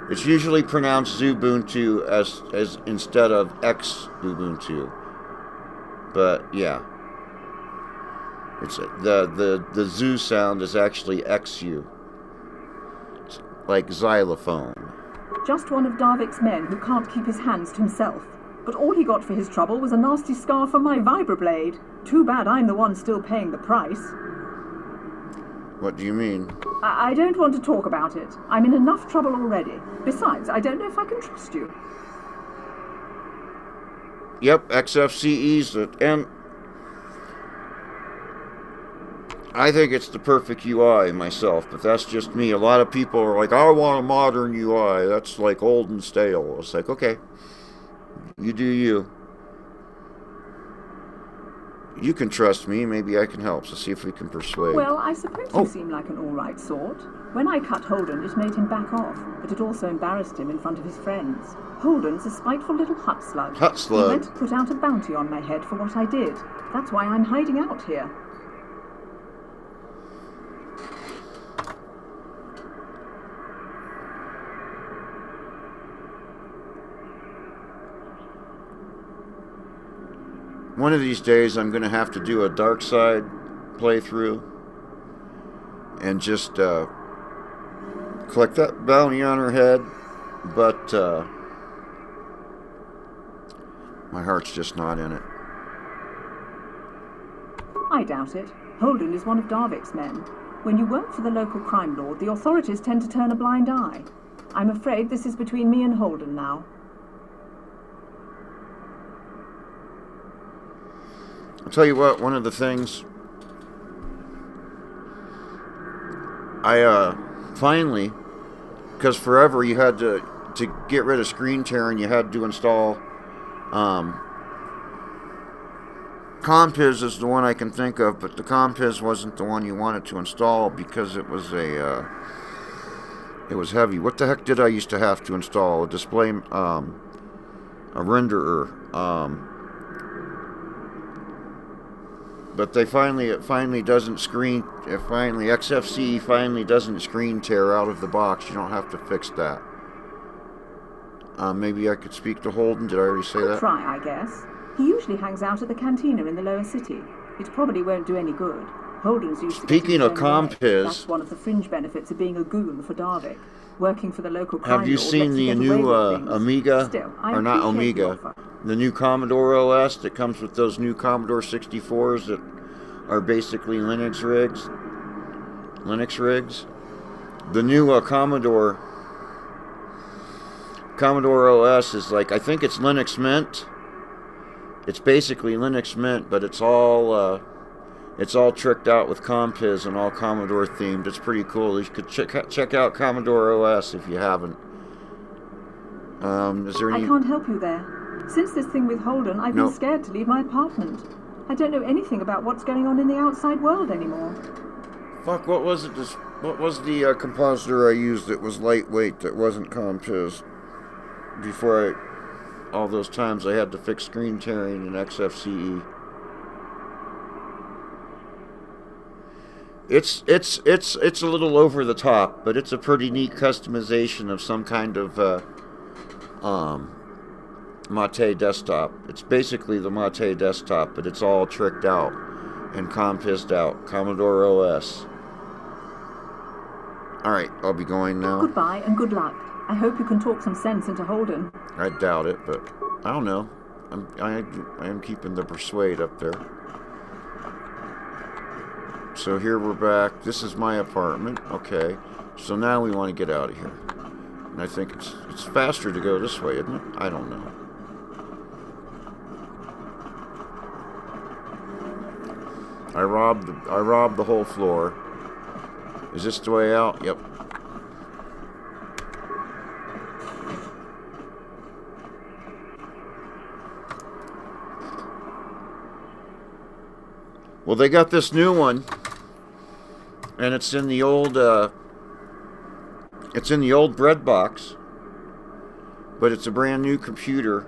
it's usually pronounced Ubuntu as instead of X Ubuntu. But yeah, it's the zoo sound is actually XU, it's like xylophone.
Just one of Darvik's men who can't keep his hands to himself. But all he got for his trouble was a nasty scar from my vibroblade. Too bad I'm the one still paying the price.
What do you mean?
I don't want to talk about it. I'm in enough trouble already. Besides, I don't know if I can trust you.
Yep, XFCE's it, and I think it's the perfect UI myself, but that's just me. A lot of people are like, I want a modern UI. That's like old and stale. It's like, okay, you do you. You can trust me. Maybe I can help. So see if we can persuade.
Well, I suppose you seem like an all-right sort. When I cut Holden, it made him back off, but it also embarrassed him in front of his friends. Holden's a spiteful little hut slug.
Hut slug.
He meant to put out a bounty on my head for what I did. That's why I'm hiding out here.
One of these days, I'm going to have to do a dark side playthrough and just collect that bounty on her head, but my heart's just not in it.
I doubt it. Holden is one of Darvik's men. When you work for the local crime lord, the authorities tend to turn a blind eye. I'm afraid this is between me and Holden now.
I'll tell you what, one of the things I finally, because forever you had to get rid of screen tearing, you had to install Compiz is the one I can think of, but the Compiz wasn't the one you wanted to install because it was it was heavy. What the heck did I used to have to install? A display, a renderer, but it finally doesn't screen. XFCE finally doesn't screen tear out of the box. You don't have to fix that. Maybe I could speak to Holden. Did I already say that?
Try, I guess. He usually hangs out at the cantina in the lower city. It probably won't do any good. Holden's used to
Speaking of Compiz,
that's one of the fringe benefits of being a goon for Darvik. Working for the local crime
have you
lord
seen the new Amiga,
Still,
or not Amiga, the new Commodore OS that comes with those new Commodore 64s that are basically Linux rigs? The new Commodore OS is like, I think it's Linux Mint. It's basically Linux Mint, but it's all tricked out with Compiz and all Commodore themed. It's pretty cool. You could check out Commodore OS if you haven't. Is there any...
I can't help you there. Since this thing with Holden, I've been scared to leave my apartment. I don't know anything about what's going on in the outside world anymore.
Fuck, what was it? What was the compositor I used that was lightweight, that wasn't Compiz? Before all those times I had to fix screen tearing in XFCE. It's a little over the top, but it's a pretty neat customization of some kind of Mate desktop. It's basically the Mate desktop, but it's all tricked out and Compized out. Commodore OS. Alright, I'll be going now.
Goodbye and good luck. I hope you can talk some sense into Holden.
I doubt it, but I don't know. I am keeping the persuade up there. So here we're back. This is my apartment. Okay. So now we want to get out of here. And I think it's faster to go this way, isn't it? I don't know. I robbed the whole floor. Is this the way out? Yep. Well, they got this new one, and it's in the old bread box, but it's a brand new computer,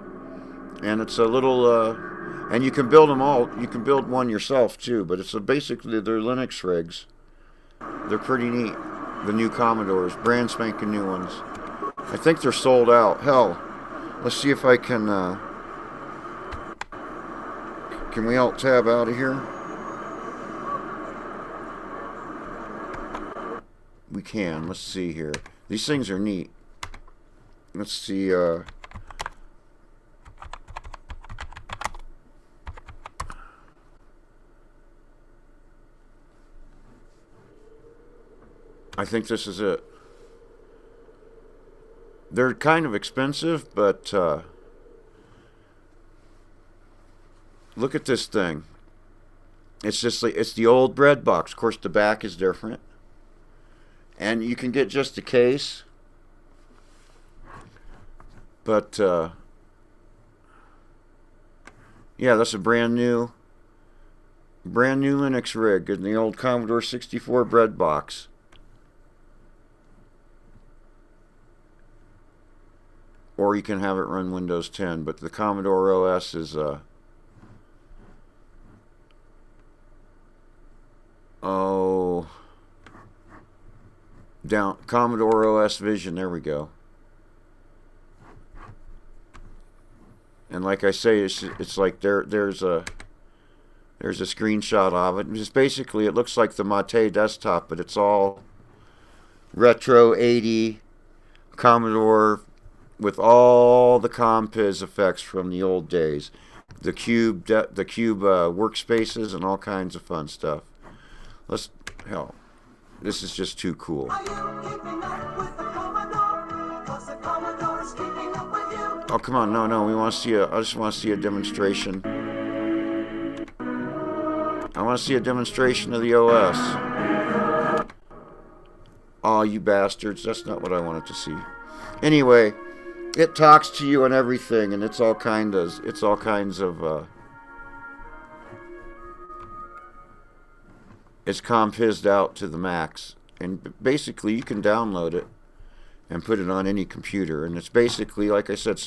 and it's a little and you can build them all. You can build one yourself too, but it's basically they're Linux rigs. They're pretty neat. The new Commodores, brand spanking new ones. I think they're sold out. Hell, let's see if I can we alt tab out of here? We can. Let's see here. These things are neat. Let's see. I think this is it. They're kind of expensive, but look at this thing. It's just like it's the old bread box. Of course, the back is different. And you can get just the case, but yeah, that's a brand new Linux rig in the old Commodore 64 bread box. Or you can have it run Windows 10, but the Commodore OS is down Commodore OS Vision. There we go. And like I say, it's like there's a screenshot of it. Just basically, it looks like the Mate desktop, but it's all retro 80 Commodore with all the Compiz effects from the old days, the cube workspaces and all kinds of fun stuff. Hell, this is just too cool. Oh, come on, no, we want to see I just want to see a demonstration. I want to see a demonstration of the OS. Oh, you bastards, that's not what I wanted to see. Anyway, it talks to you and everything, and it's all kinds of it's compized out to the max, and basically you can download it and put it on any computer, and it's basically, like I said,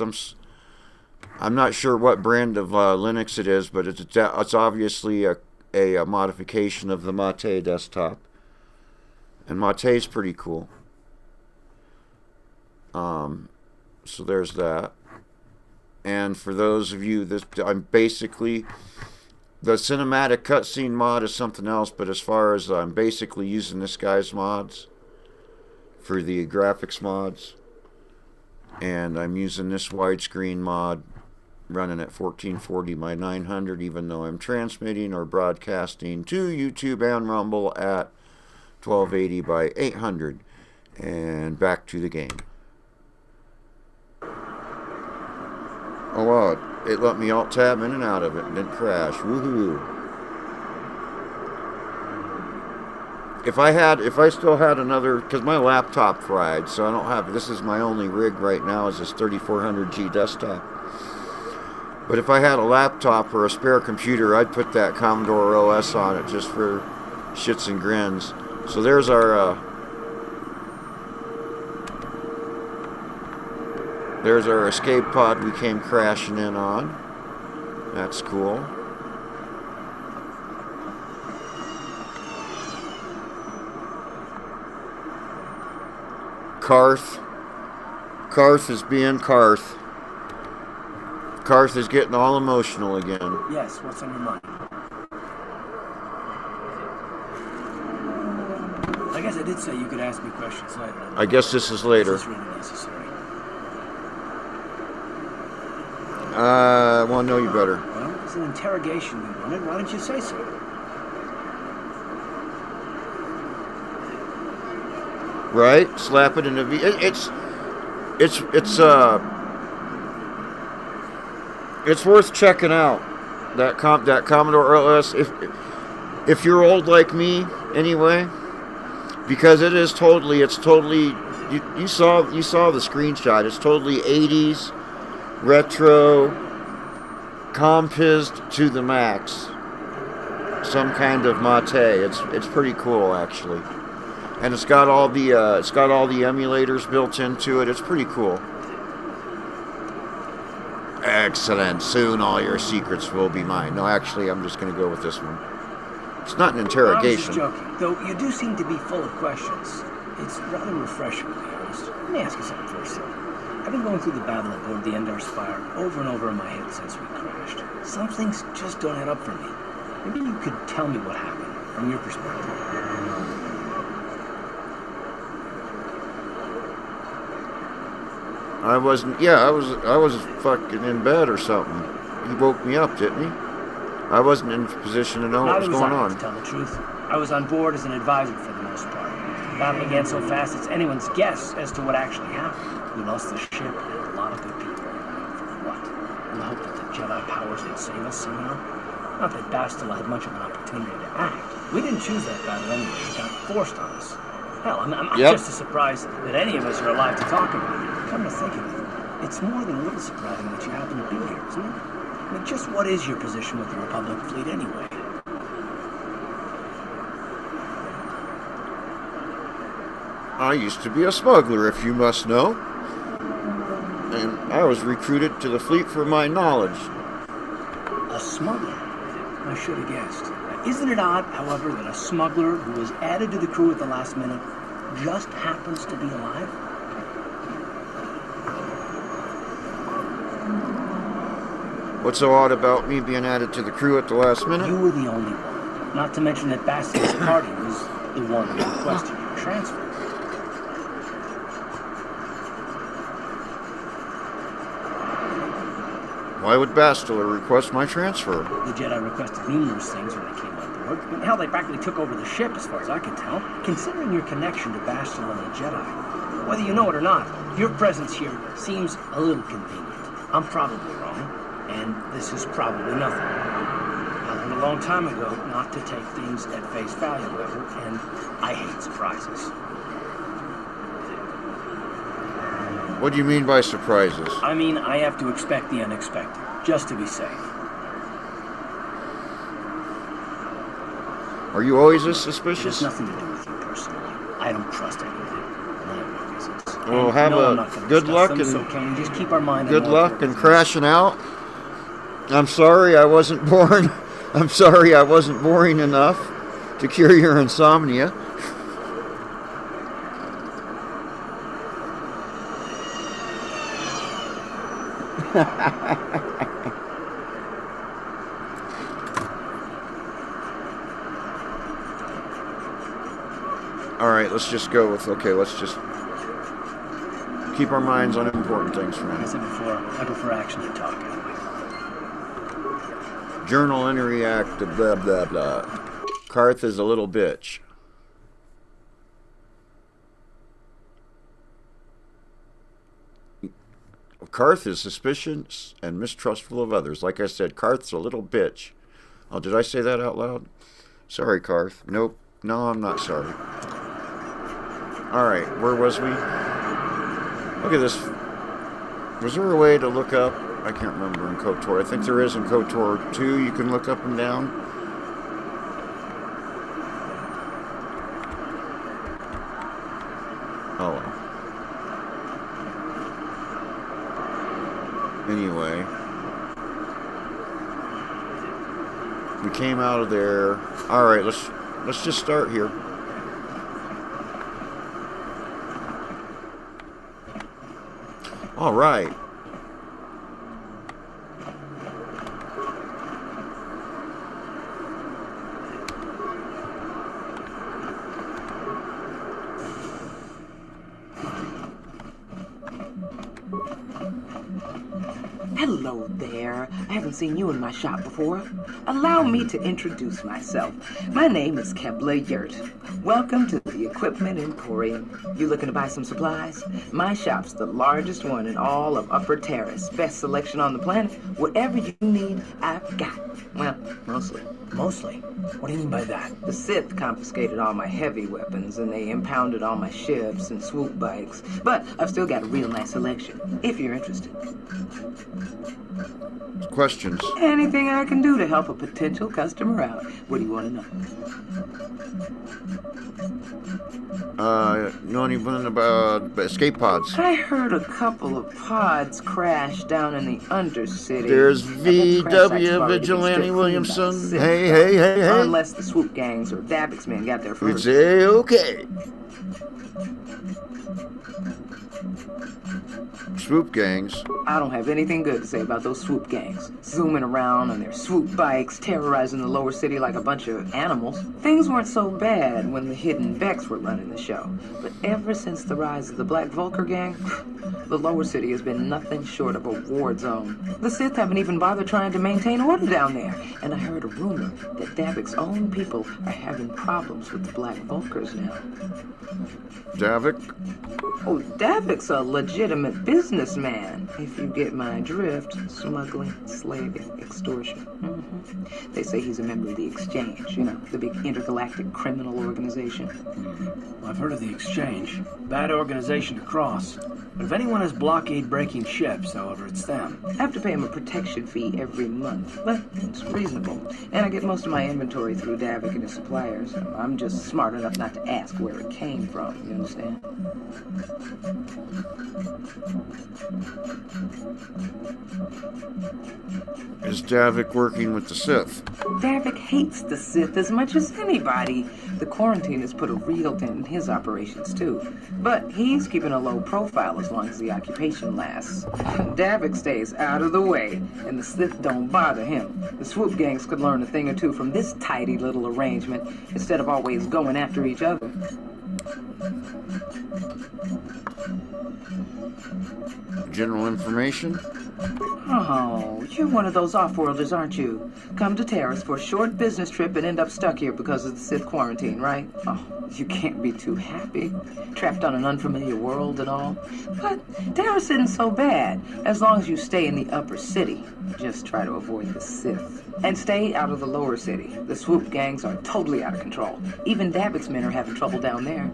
I'm not sure what brand of Linux it is, but it's obviously a modification of the Mate desktop, and Mate's pretty cool. So there's that. And for those of you that I'm basically, the cinematic cutscene mod is something else, but as far as I'm basically using this guy's mods for the graphics mods, and I'm using this widescreen mod running at 1440 by 900, even though I'm transmitting or broadcasting to YouTube and Rumble at 1280 by 800. And back to the game. Oh wow, it let me alt tab in and out of it and didn't crash. Woohoo. If I still had another, because my laptop fried, so I don't have, this is my only rig right now is this 3400G desktop. But if I had a laptop or a spare computer, I'd put that Commodore OS on it just for shits and grins. So there's our escape pod we came crashing in on. That's cool. Karth is being Karth. Karth is getting all emotional again.
Yes, what's on your mind? I guess I did say you could ask me questions later.
I guess this is later.
Is this really necessary?
Well, no, you better.
Well, it's an interrogation we wanted. Why don't you say so?
Right? Slap it in a V. it's worth checking out that Commodore OS if you're old like me anyway, because it's totally you saw the screenshot. It's totally 80s retro, compizzed to the max. Some kind of mate. It's pretty cool actually, and it's got all the emulators built into it. It's pretty cool. Excellent. Soon all your secrets will be mine. No, actually, I'm just going to go with this one. It's not an interrogation.
I was just joking, though you do seem to be full of questions. It's rather refreshing, to be honest. Let me ask you something first, though. I've been going through the battle aboard the Endar Spire over and over in my head since we crashed. Some things just don't add up for me. Maybe you could tell me what happened, from your perspective.
I was fucking in bed or something. He woke me up, didn't he? I wasn't in a position to know what was going on.
To tell the truth, I was on board as an advisor for the most part. The battle began so fast it's anyone's guess as to what actually happened. We lost the ship and a lot of good people. For what? In the hope that the Jedi powers would save us somehow? Not that Bastila had much of an opportunity to act. We didn't choose that battle anyway. It got forced on us. Hell, I'm just as surprised that any of us are alive to talk about it. Come to think of it, it's more than a little surprising that you happen to be here, isn't it? I mean, just what is your position with the Republic fleet anyway?
I used to be a smuggler, if you must know. And I was recruited to the fleet for my knowledge.
A smuggler? I should have guessed. Now, isn't it odd, however, that a smuggler who was added to the crew at the last minute just happens to be alive?
What's so odd about me being added to the crew at the last minute?
You were the only one. Not to mention that Bastila's party was the one who requested your transfer.
Why would Bastila request my transfer?
The Jedi requested numerous things when they came on board. I mean, hell, they practically took over the ship, as far as I can tell. Considering your connection to Bastila and the Jedi, whether you know it or not, your presence here seems a little convenient. I'm probably wrong. And this is probably nothing. I learned a long time ago not to take things at face value, however, and I hate surprises.
What do you mean by surprises?
I mean, I have to expect the unexpected, just to be safe.
Are you always this suspicious?
It has nothing to do with you personally. I don't trust anything.
Well, have a good luck and
so can we just keep our mind
good luck and crashing out. I'm sorry I wasn't born. I'm sorry I wasn't boring enough to cure your insomnia. All right, let's just go with, let's just keep our minds on important things for now.
As I said before, I prefer action to talk anyway.
Journal entry act, blah, blah, blah. Karth is a little bitch. Karth is suspicious and mistrustful of others. Like I said, Karth's a little bitch. Oh, did I say that out loud? Sorry, Karth. Nope. No, I'm not sorry. Alright, where was we? Look at this. Was there a way to look up? I can't remember in KOTOR. I think there is in KOTOR 2. You can look up and down. Oh well. Anyway. We came out of there. Alright, let's just start here. Alright.
Hello there. I haven't seen you in my shop before. Allow me to introduce myself. My name is Kebler Yurt. Welcome to the Equipment Emporium. You looking to buy some supplies? My shop's the largest one in all of Upper Terrace. Best selection on the planet. Whatever you need, I've got. Well, mostly.
Mostly? What do you mean by that?
The Sith confiscated all my heavy weapons, and they impounded all my ships and swoop bikes. But I've still got a real nice selection, if you're interested.
Questions?
Anything I can do to help a potential customer out. What do you want to know?
Know anything about escape pods?
I heard a couple of pods crash down in the Undercity.
There's
I bet the crash site's
VW
already been
Vigilante
stripped clean by
Williamson.
the Sith,
Hey,
though.
hey, hey, hey.
Unless the swoop gangs or Davix men got there first.
It's okay. Swoop gangs.
I don't have anything good to say about those swoop gangs. Zooming around on their swoop bikes, terrorizing the lower city like a bunch of animals. Things weren't so bad when the hidden Becks were running the show. But ever since the rise of the Black Vulcar gang, the lower city has been nothing short of a war zone. The Sith haven't even bothered trying to maintain order down there. And I heard a rumor that Davic's own people are having problems with the Black Vulcars now.
Davik?
Oh, Davic's a legitimate businessman, if you get my drift. Smuggling, slaving, extortion. They say he's a member of the Exchange, you know, the big intergalactic criminal organization.
I've heard of the Exchange. Bad organization to cross. But if anyone has blockade-breaking ships, however, it's them.
I have to pay him a protection fee every month, but it's reasonable. And I get most of my inventory through Davik and his suppliers. I'm just smart enough not to ask where it came from, you understand?
Is Davik working with the Sith?
Davik hates the Sith as much as anybody. The quarantine has put a real dent in his operations, too. But he's keeping a low profile as long as the occupation lasts. Davik stays out of the way, and the Sith don't bother him. The swoop gangs could learn a thing or two from this tidy little arrangement, instead of always going after each other.
General information?
Oh, you're one of those off-worlders, aren't you? Come to Terrace for a short business trip and end up stuck here because of the Sith quarantine, right? Oh, you can't be too happy. Trapped on an unfamiliar world and all. But Terrace isn't so bad, as long as you stay in the upper city. Just try to avoid the Sith. And stay out of the lower city. The swoop gangs are totally out of control. Even Davix men are having trouble down there.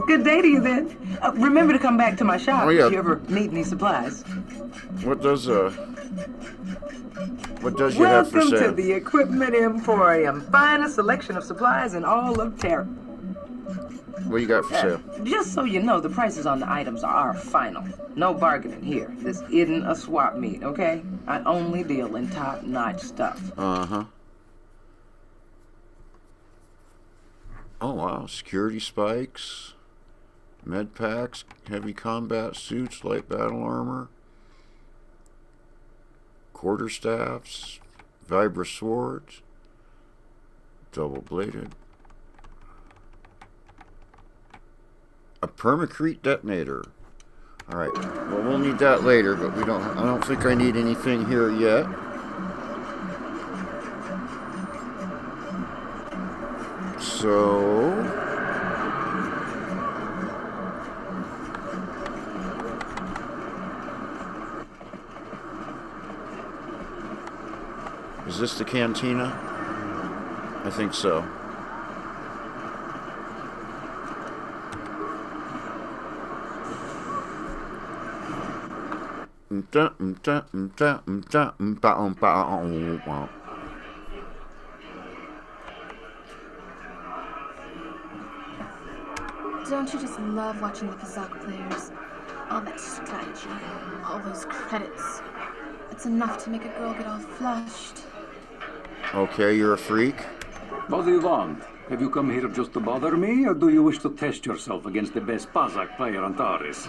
Good day to you, then. Remember to come back to my shop if you ever need any supplies.
What does you have for
Welcome
sale?
to the Equipment Emporium. Finest selection of supplies in all of Terra.
What you got for sale?
Just so you know, the prices on the items are final. No bargaining here. This isn't a swap meet, okay? I only deal in top-notch stuff.
Uh-huh. Oh, wow. Security spikes, med packs, heavy combat suits, light battle armor, quarterstaffs, vibra swords, double-bladed. A permacrete detonator. All right. Well, we'll need that later, but we don't. I don't think I need anything here yet. So. Is this the cantina? I think so.
Don't you just love watching the Kazakh players? All that strategy, all those credits. It's enough to make a girl get all flushed.
Okay, you're a freak.
What do you want? Have you come here just to bother me, or do you wish to test yourself against the best Kazakh player on Taris?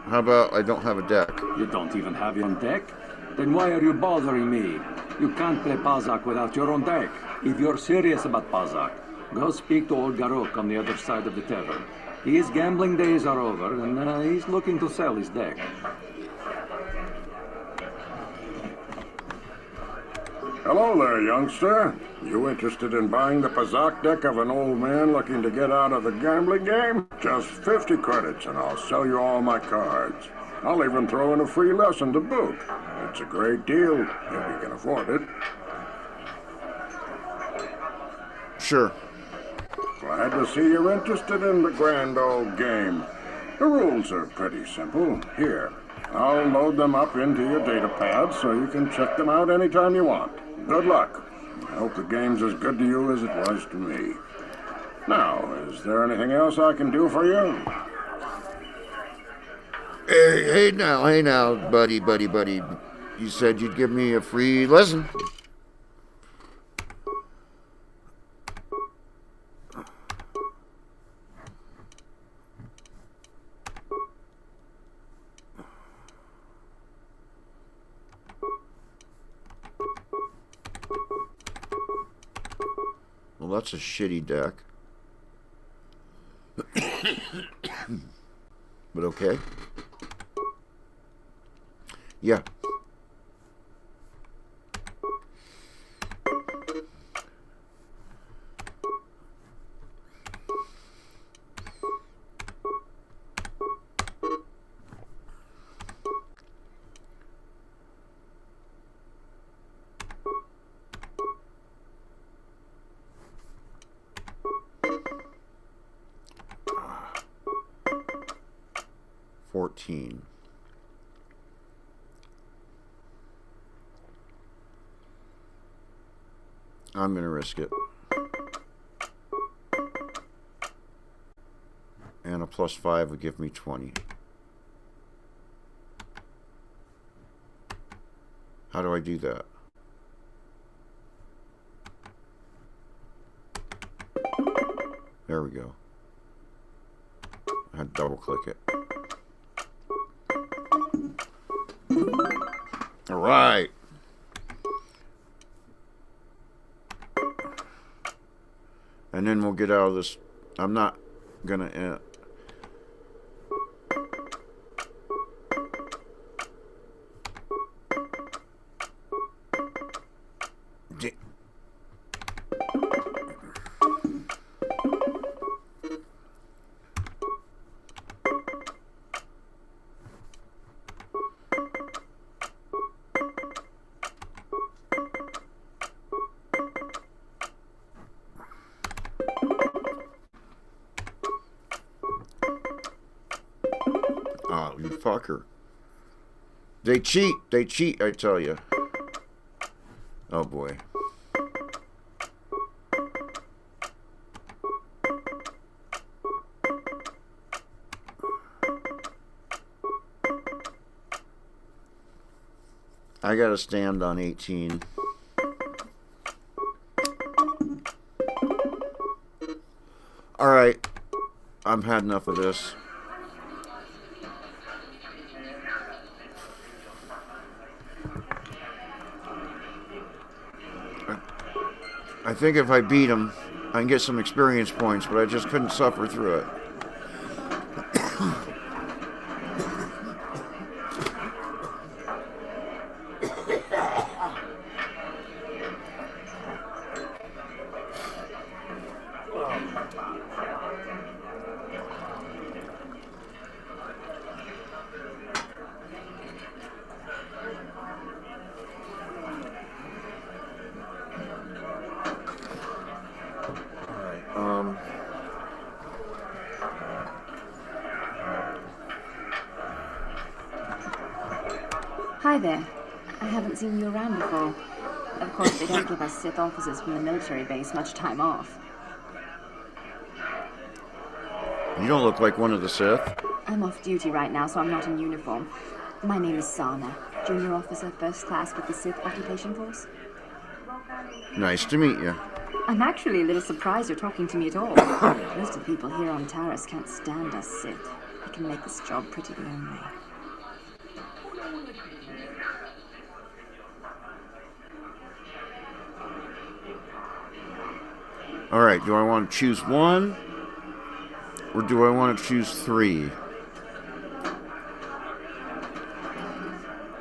How about I don't have a deck?
You don't even have your own deck? Then why are you bothering me? You can't play Pazak without your own deck. If you're serious about Pazak, go speak to old Garok on the other side of the tavern. His gambling days are over, and he's looking to sell his deck.
Hello there, youngster. You interested in buying the Pazak deck of an old man looking to get out of the gambling game? Just 50 credits and I'll sell you all my cards. I'll even throw in a free lesson to boot. It's a great deal, if you can afford it.
Sure.
Glad to see you're interested in the grand old game. The rules are pretty simple. Here, I'll load them up into your data pad so you can check them out anytime you want. Good luck. I hope the game's as good to you as it was to me. Now, is there anything else I can do for you?
Hey now, buddy. You said you'd give me a free lesson. Well, that's a shitty deck. But okay. Yeah. $14. I'm going to risk it. And a +5 would give me 20. How do I do that? There we go. I had to double click it. All right. And then we'll get out of this. I'm not gonna oh, you fucker. They cheat, I tell you. Oh boy. I gotta stand on 18. Alright. I've had enough of this. I think if I beat him, I can get some experience points, but I just couldn't suffer through it.
Hi there. I haven't seen you around before. Of course, they don't give us Sith officers from the military base much time off.
You don't look like one of the Sith.
I'm off duty right now, so I'm not in uniform. My name is Sana, junior officer, first class with the Sith Occupation Force.
Nice to meet you.
I'm actually a little surprised you're talking to me at all. Most of the people here on Taris can't stand us Sith. It can make this job pretty lonely.
Alright, do I want to choose 1? Or do I want to choose 3?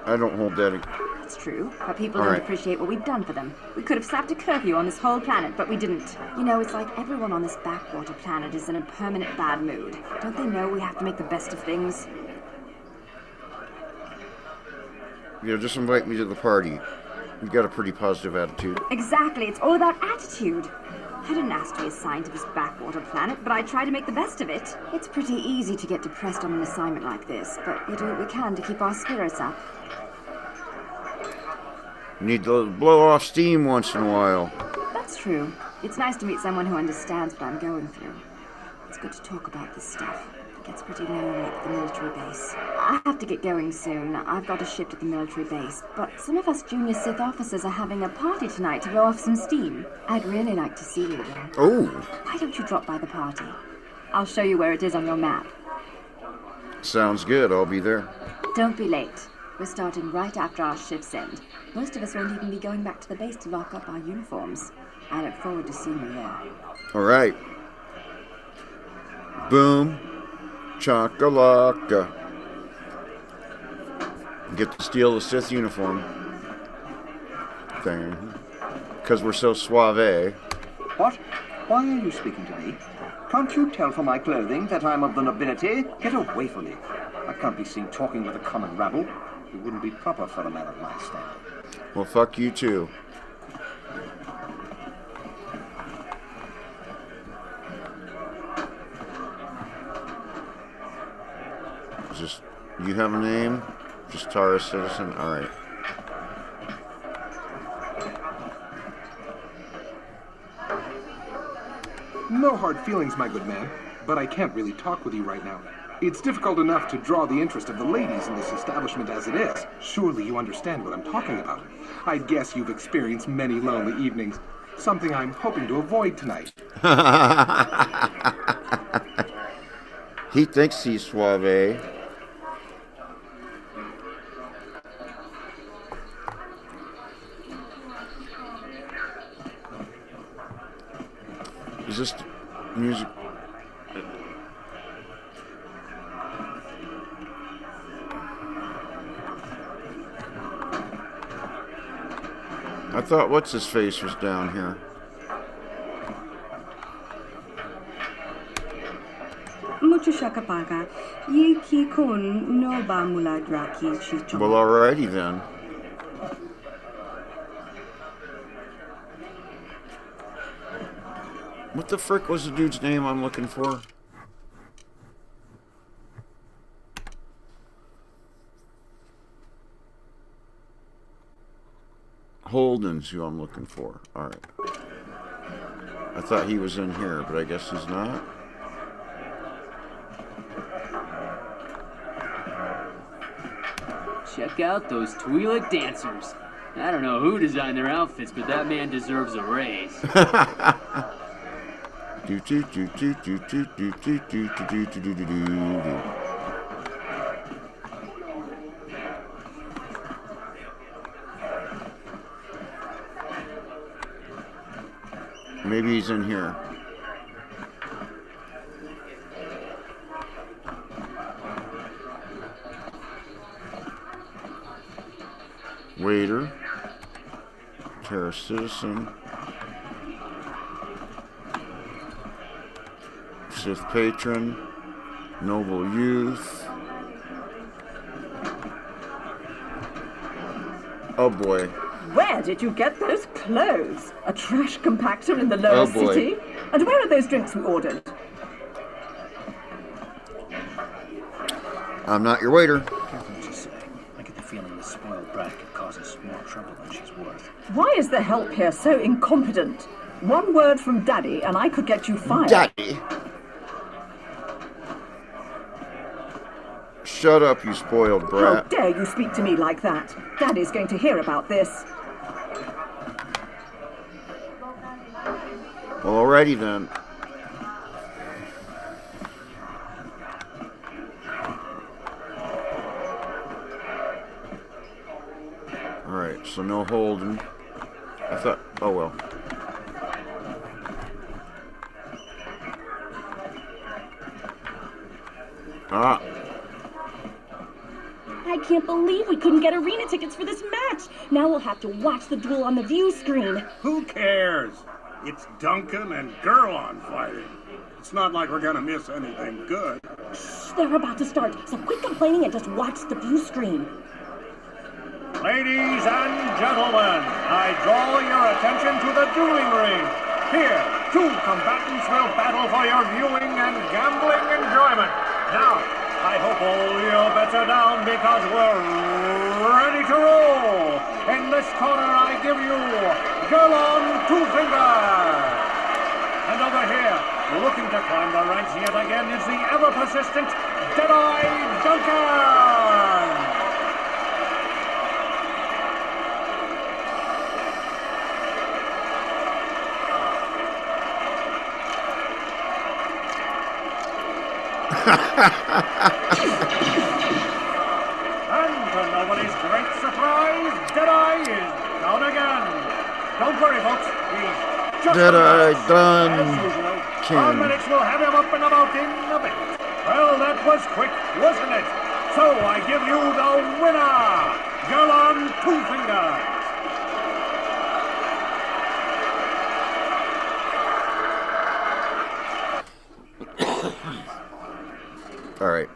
I don't hold that.
It's true, but people don't appreciate what we've done for them. We could have slapped a curfew on this whole planet, but we didn't. You know, it's like everyone on this backwater planet is in a permanent bad mood. Don't they know we have to make the best of things?
You know, just invite me to the party. You've got a pretty positive attitude.
Exactly, it's all about attitude. I didn't ask to be assigned to this backwater planet, but I try to make the best of it. It's pretty easy to get depressed on an assignment like this, but we do what we can to keep our spirits up.
Need to blow off steam once in a while.
That's true. It's nice to meet someone who understands what I'm going through. It's good to talk about this stuff. It gets pretty lonely at the military base. I have to get going soon. I've got a shift at the military base, but some of us junior Sith officers are having a party tonight to blow off some steam. I'd really like to see you again.
Oh.
Why don't you drop by the party? I'll show you where it is on your map.
Sounds good. I'll be there.
Don't be late. We're starting right after our shifts end. Most of us won't even be going back to the base to lock up our uniforms. I look forward to seeing you there.
All right. Boom. Chakalaka. Get to steal the Sith uniform thing. Because we're so suave.
What? Why are you speaking to me? Can't you tell from my clothing that I'm of the nobility? Get away from me. I can't be seen talking with a common rabble. It wouldn't be proper for a man of my standing.
Well, fuck you too. Just, you have a name? Just Tara Citizen? Alright.
No hard feelings, my good man, but I can't really talk with you right now. It's difficult enough to draw the interest of the ladies in this establishment as it is. Surely you understand what I'm talking about. I guess you've experienced many lonely evenings, something I'm hoping to avoid tonight.
He thinks he's suave. Is this music? I thought what's-his-face was down here.
Mucho shakapaga. Ye ki kun no ba mula draki chicho.
Well, alrighty then. What the frick was the dude's name I'm looking for? Holden's who I'm looking for. Alright. I thought he was in here, but I guess he's not.
Check out those Twi'lek dancers. I don't know who designed their outfits, but that man deserves a raise.
Maybe he's in here. Waiter. Terra Citizen. Sith Patron. Noble Youth. Oh boy.
Where did you get those clothes? A trash compactor in the lower
boy.
city? And where are those drinks we ordered?
I'm not your waiter.
Careful what you say. I get the feeling this spoiled brat could cause us more trouble than she's worth.
Why is the help here so incompetent? One word from Daddy and I could get you fired.
Daddy? Shut up, you spoiled
How
brat.
dare you speak to me like that? Daddy's going to hear about this.
Well, alrighty then. Alright, so no Holden. I thought, oh well. Ah.
I can't believe we couldn't get arena tickets for this match. Now we'll have to watch the duel on the view screen.
Who cares? It's Duncan and Gerlon fighting. It's not like we're gonna miss anything good.
Shh, they're about to start, so quit complaining and just watch the view screen.
Ladies and gentlemen, I draw your attention to the dueling ring. Here, two combatants will battle for your viewing and gambling enjoyment. Now, I hope all your bets are down because we're ready to roll. In this corner, I give you Gerlon Two Fingers. And over here, looking to climb the ranks yet again, is the ever-persistent Deadeye Duncan. And to nobody's great surprise, Deadeye is down again. Don't worry, folks. He's just
Deadeye done.
As usual, our medics will have him up and about in a bit. Well, that was quick, wasn't it? So I give you the winner, Gerlon Two Fingers.
All right.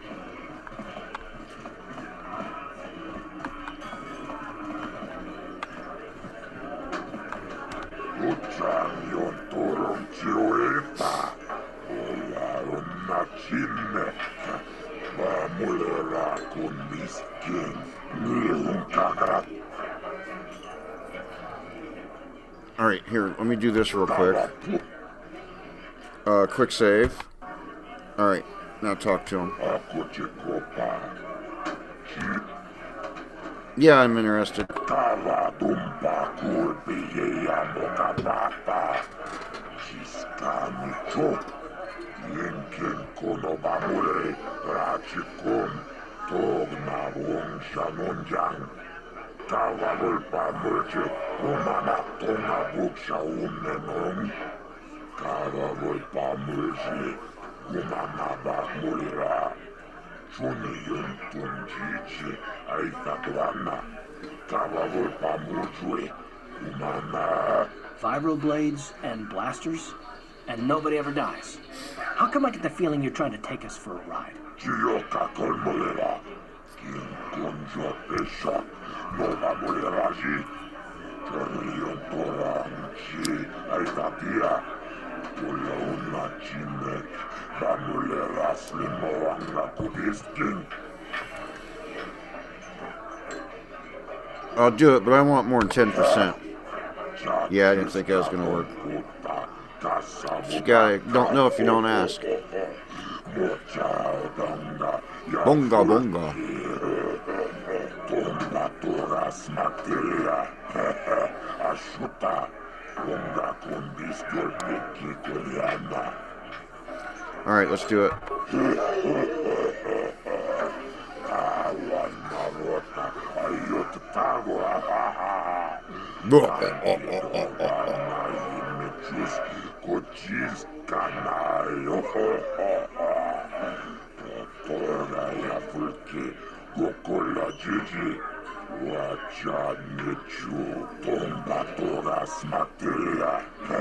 All right, here, let me do this real quick. Quick save. All right, now talk to him. Yeah, I'm interested.
Vibro blades and blasters, and nobody ever dies. How come I get the feeling you're trying to take us for a ride?
I'll do it, but I want more than 10%. Yeah, I didn't think that was going to work. You gotta, don't know if you don't ask. Bonga, bonga. All right, let's do it.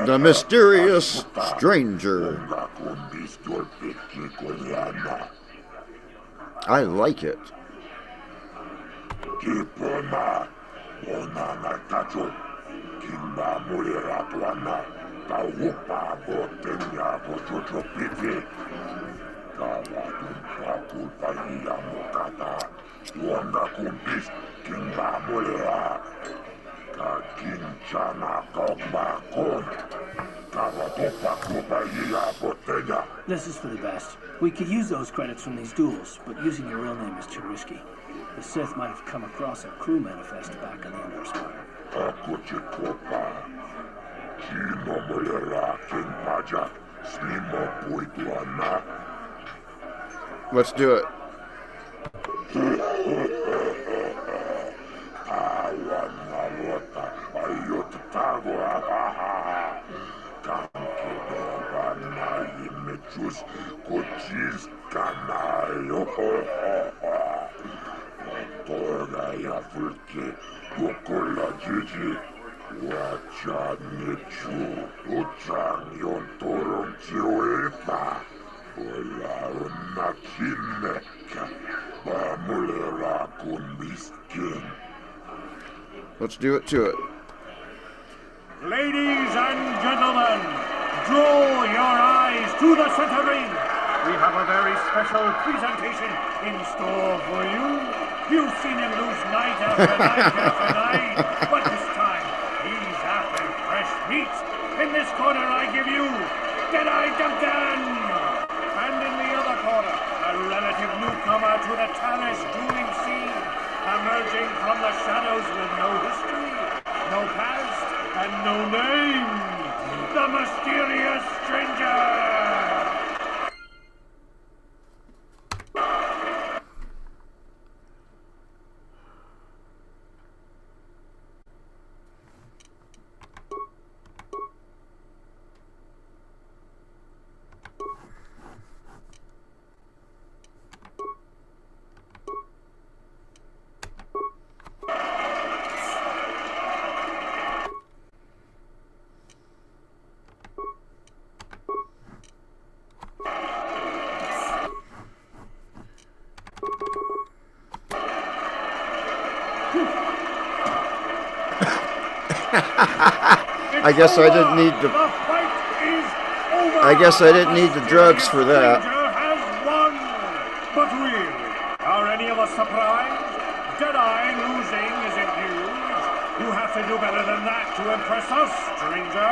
The mysterious stranger. I like it.
This is for the best. We could use those credits from these duels, but using your real name is too risky. The Sith might have come across a crew manifest back on the Endar Spire.
Let's do it.
Raya Fulke, Gokola Gigi, Wachanichu, Uchang Yon Toron Chioepa, Ola Unakineka, Bamulera Kunbiskin.
Let's do it to it.
Ladies and gentlemen, draw your eyes to the center ring. We have a very special presentation in store for you. You've seen him lose night after night after night, but this time he's after fresh meat. In this corner I give you Deadeye Duncan! And in the other corner, a relative newcomer to the Talis dueling scene, emerging from the shadows with no history, no past, and no name, the mysterious stranger!
I guess I didn't need the. I guess I didn't need the drugs for that.
But really, are any of us surprised? Deadeye losing isn't news. You have to do better than that to impress us, stranger.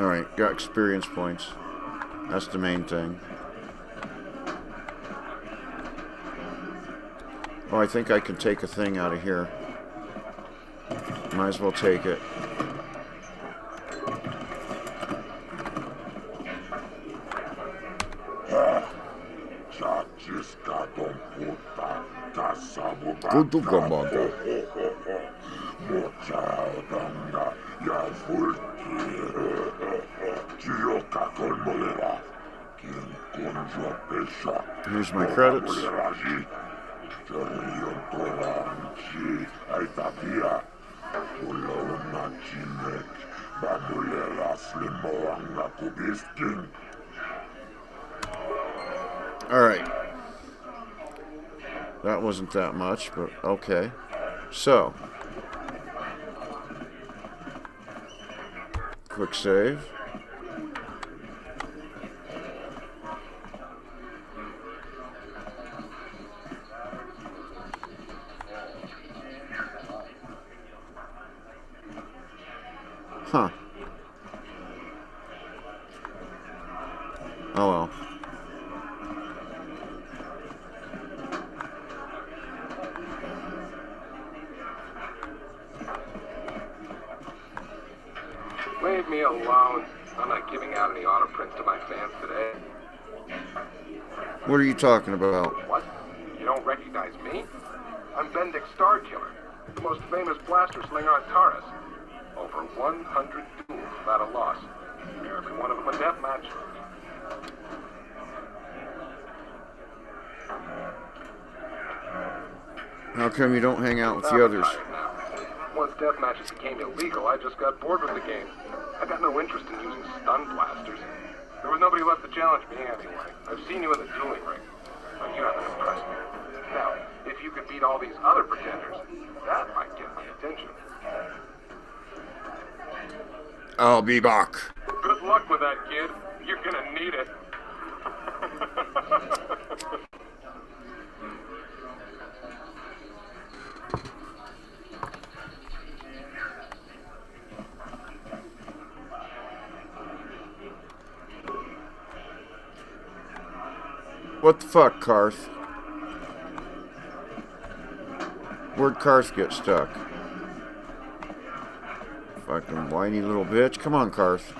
Alright, got experience points. That's the main thing. Oh, I think I can take a thing out of here. Might as well take it. Here's my credits. Alright. That wasn't that much, but okay. So. Quick save. Huh. Oh well.
Leave me alone. I'm not giving out any auto prints to my fans today.
What are you talking about?
What? You don't recognize me? I'm Bendick Starkiller, the most famous blaster slinger on Taurus. Over 100 duels without a loss. Every one of them a death match.
How come you don't hang out with the others?
Once death matches became illegal, I just got bored with the game. I got no interest in using stun blasters. There was nobody left to challenge me anyway. I've seen you in the dueling ring, but you haven't impressed me. Now, if you could beat all these other pretenders, that might get my attention.
I'll be back.
Good luck with that, kid. You're gonna need it.
What the fuck, Karth? Where'd Karth get stuck? Fucking whiny little bitch. Come on, Karth.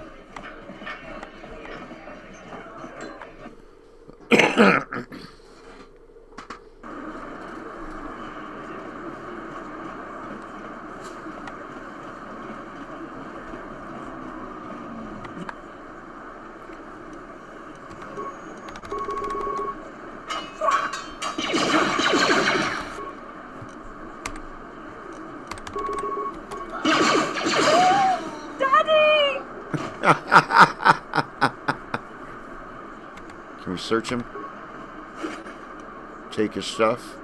Can we search him? Take his stuff?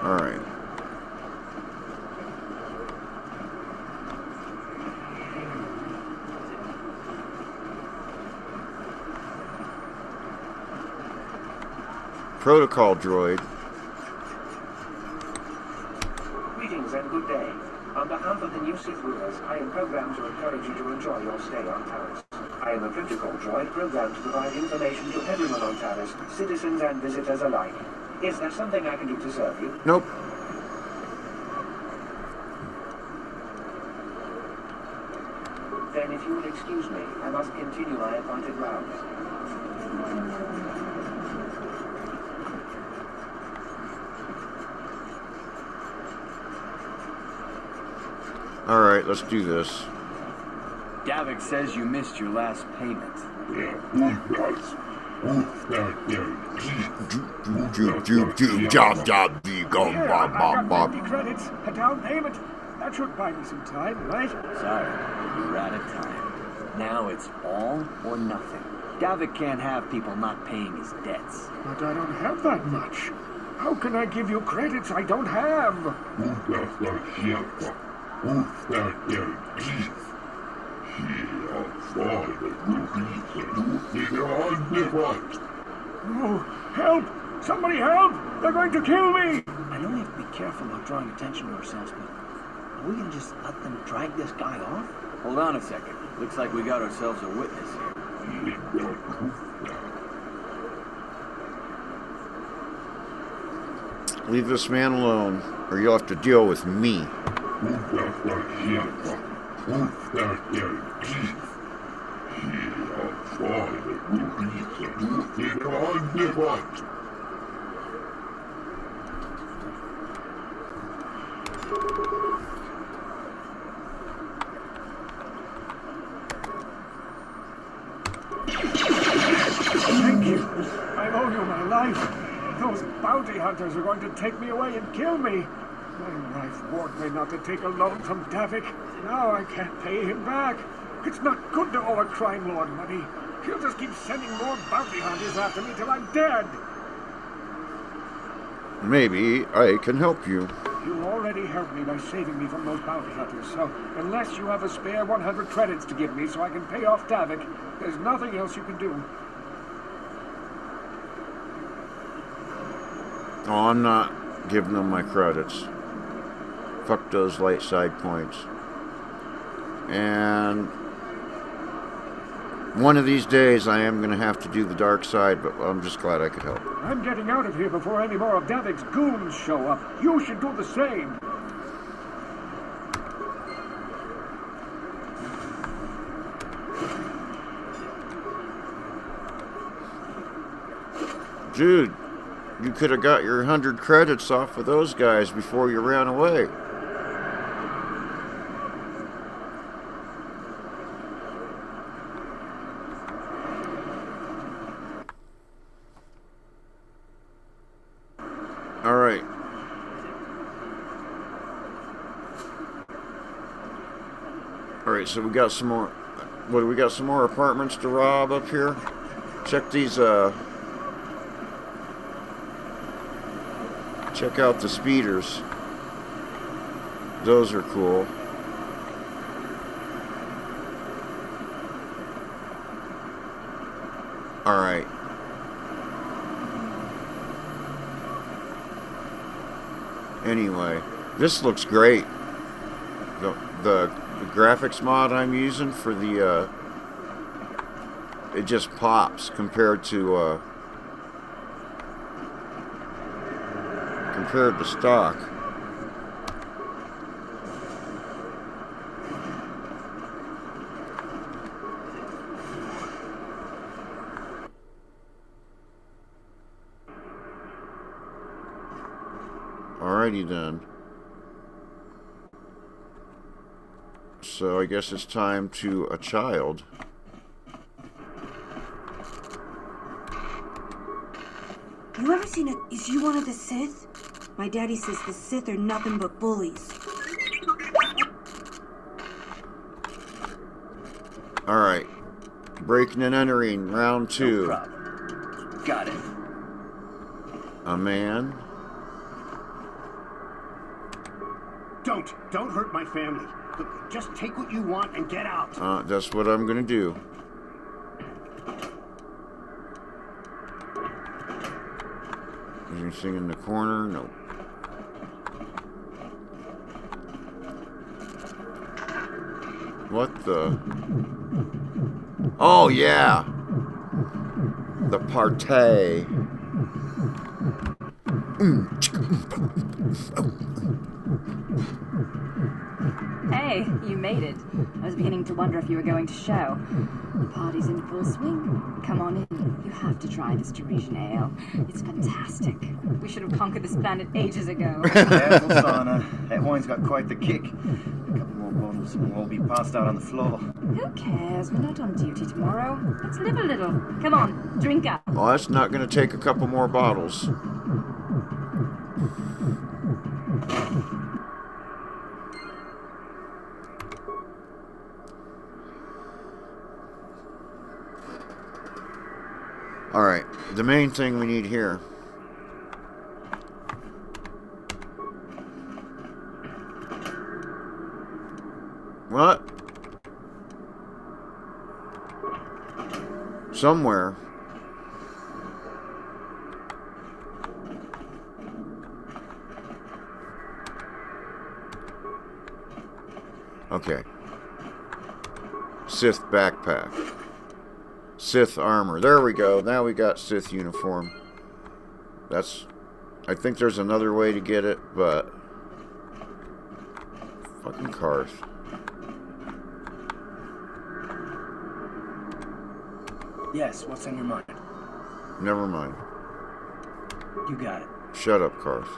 Alright. Protocol droid.
Greetings and good day. On behalf of the new Sith rulers, I am programmed to encourage you to enjoy your stay on Taris. I am a protocol droid programmed to provide information to everyone on Taris, citizens and visitors alike. Is there something I can do to serve you?
Nope.
Then if you will excuse me, I must continue my appointed rounds.
Alright, let's do this.
Davik says you missed your last payment.
Here, I've got 50 credits, a down payment. That should buy me some time, right?
Sorry, you're out of time. Now it's all or nothing. Davik can't have people not paying his debts.
But I don't have that much. How can I give you credits I don't have? Oh, help! Somebody help! They're going to kill me!
I know we have to be careful about drawing attention to ourselves, but are we gonna just let them drag this guy off?
Hold on a second. Looks like we got ourselves a witness here.
Leave this man alone, or you'll have to deal with me.
Thank you. I owe you my life. Those bounty hunters are going to take me away and kill me. My wife warned me not to take a loan from Davik. Now I can't pay him back. It's not good to owe a crime lord money. He'll just keep sending more bounty hunters after me till I'm dead.
Maybe I can help you.
You already helped me by saving me from those bounty hunters, so unless you have a spare 100 credits to give me so I can pay off Davik, there's nothing else you can do.
Oh, I'm not giving them my credits. Fuck those light side points. And one of these days I am going to have to do the dark side, but I'm just glad I could help.
I'm getting out of here before any more of Davik's goons show up. You should do the same.
Dude, you could have got your 100 credits off of those guys before you ran away. Alright. Alright, so we got some more... What, we got some more apartments to rob up here? Check these, check out the speeders. Those are cool. Alright. Anyway, this looks great. The graphics mod I'm using for the, it just pops compared to stock. Alrighty then. So I guess it's time to a child.
You ever seen is you one of the Sith? My daddy says the Sith are nothing but bullies.
Alright. Breaking and entering, round 2.
No problem. Got it.
A man.
Don't hurt my family. Look, just take what you want and get out.
That's what I'm gonna do. Anything in the corner? Nope. What the? Oh, yeah! The partay.
Hey, you made it. I was beginning to wonder if you were going to show. The party's in full swing. Come on in. You have to try this Parisian ale. It's fantastic. We should have conquered this planet ages ago.
Careful, Sana. That wine's got quite the kick. A couple more bottles and we'll all be passed out on the floor.
Who cares? We're not on duty tomorrow. Let's live a little. Come on, drink up.
Well, that's not going to take a couple more bottles. Alright, the main thing we need here. What? Somewhere. Okay. Sith backpack. Sith armor. There we go. Now we got Sith uniform. That's... I think there's another way to get it, but... Fucking cars.
Yes, what's on your mind?
Never mind.
You got it.
Shut up, cars.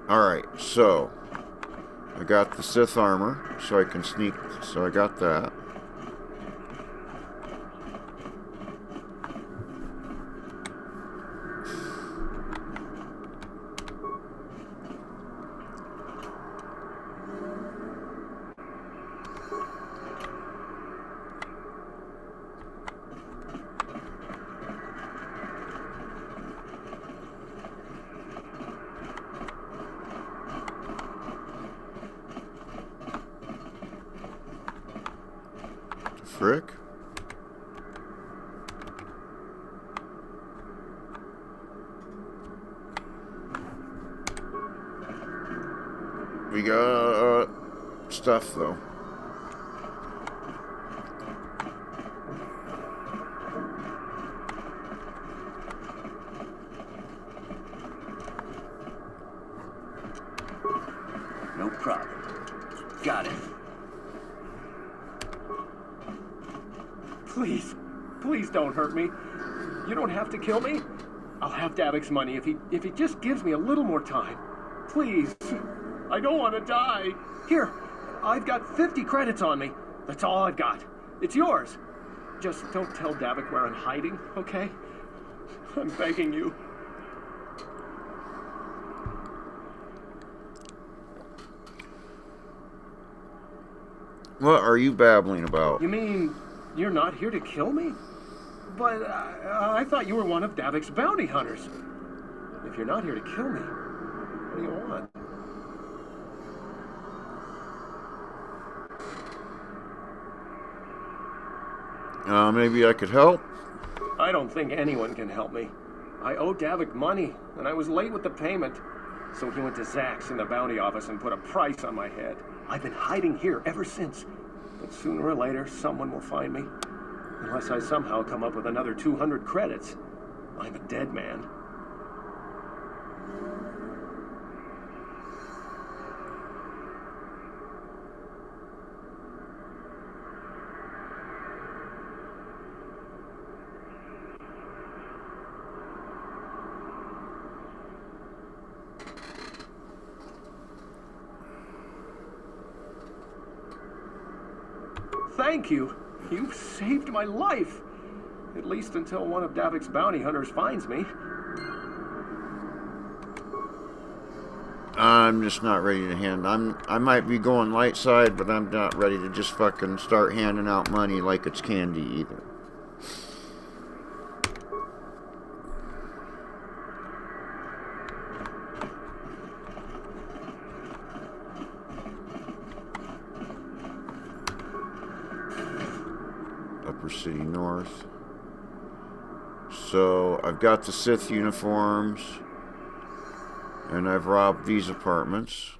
Alright, so... I got the Sith armor, so I can sneak, so I got that. Frick? We got stuff though.
No problem. Got it.
Please don't hurt me. You don't have to kill me. I'll have Davik's money if he just gives me a little more time. Please. I don't want to die. Here, I've got 50 credits on me. That's all I've got. It's yours. Just don't tell Davik where I'm hiding, okay? I'm begging you.
What are you babbling about?
You mean you're not here to kill me? But I thought you were one of Davik's bounty hunters. If you're not here to kill me, what do you want?
Maybe I could help?
I don't think anyone can help me. I owe Davik money, and I was late with the payment. So he went to Zach's in the bounty office and put a price on my head. I've been hiding here ever since. But sooner or later, someone will find me. Unless I somehow come up with another 200 credits. I'm a dead man. Thank you. You saved my life. At least until one of Davik's bounty hunters finds me.
I'm just not ready to hand. I might be going light side, but I'm not ready to just fucking start handing out money like it's candy either. Upper City North. So I've got the Sith uniforms. And I've robbed these apartments.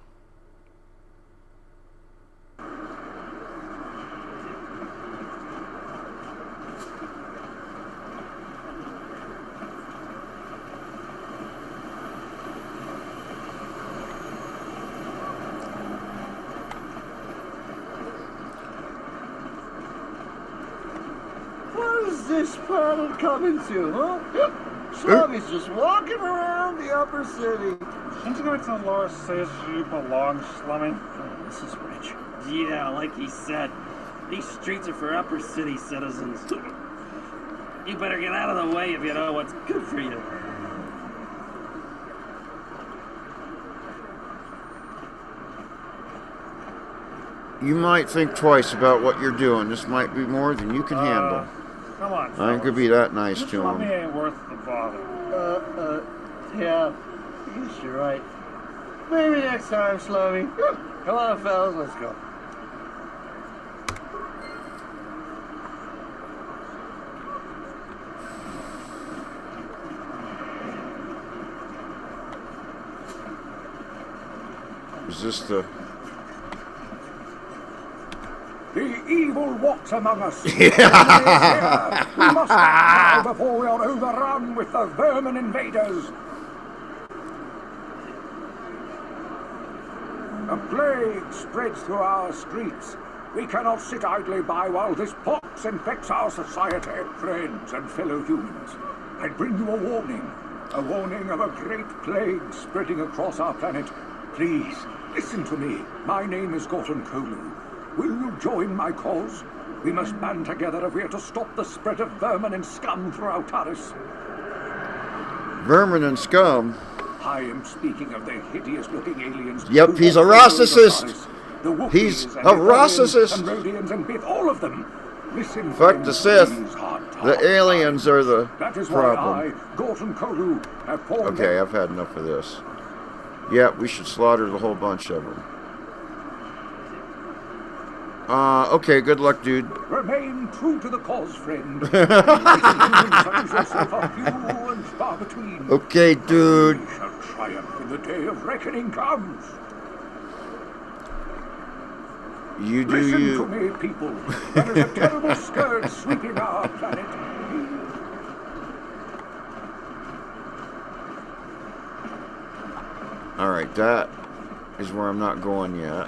What is this planet coming to, huh? Slummies just walking around the upper city.
Integrate the law says you belong, Slummy.
Oh, this is rich.
Yeah, like he said, these streets are for upper city citizens. You better get out of the way if you know what's good for you.
You might think twice about what you're doing. This might be more than you can handle.
Come on,
I ain't gonna be that nice to
Slummy
him.
ain't worth the bother.
Yeah, I guess you're right. Maybe next time, Slummy. Come on, fellas, let's go.
Is this the...
The evil walks among us.
Yeah.
We must act now before we are overrun with the vermin invaders. A plague spreads through our streets. We cannot sit idly by while this pox infects our society, friends and fellow humans. I bring you a warning of a great plague spreading across our planet. Please, listen to me. My name is Gorton Kolu. Will you join my cause? We must band together if we are to stop the spread of vermin and scum throughout Taris.
Vermin and scum?
I am speaking of the hideous-looking aliens.
Yep, he's a racist. He's a racist.
And Rhodians and Bith, all of them. Listen.
Fuck the Sith. The aliens are the
That is why
problem.
I, Gorton Kolu, have formed
Okay, I've had enough of this. Yeah, we should slaughter the whole bunch of them. Okay, good luck, dude.
Remain true to the cause, friend. Humans yourself are few and far between.
Okay, dude.
We shall triumph when the day of reckoning comes.
You do
Listen
you.
to me, people. There is a terrible scourge sweeping our planet.
Alright, that is where I'm not going yet.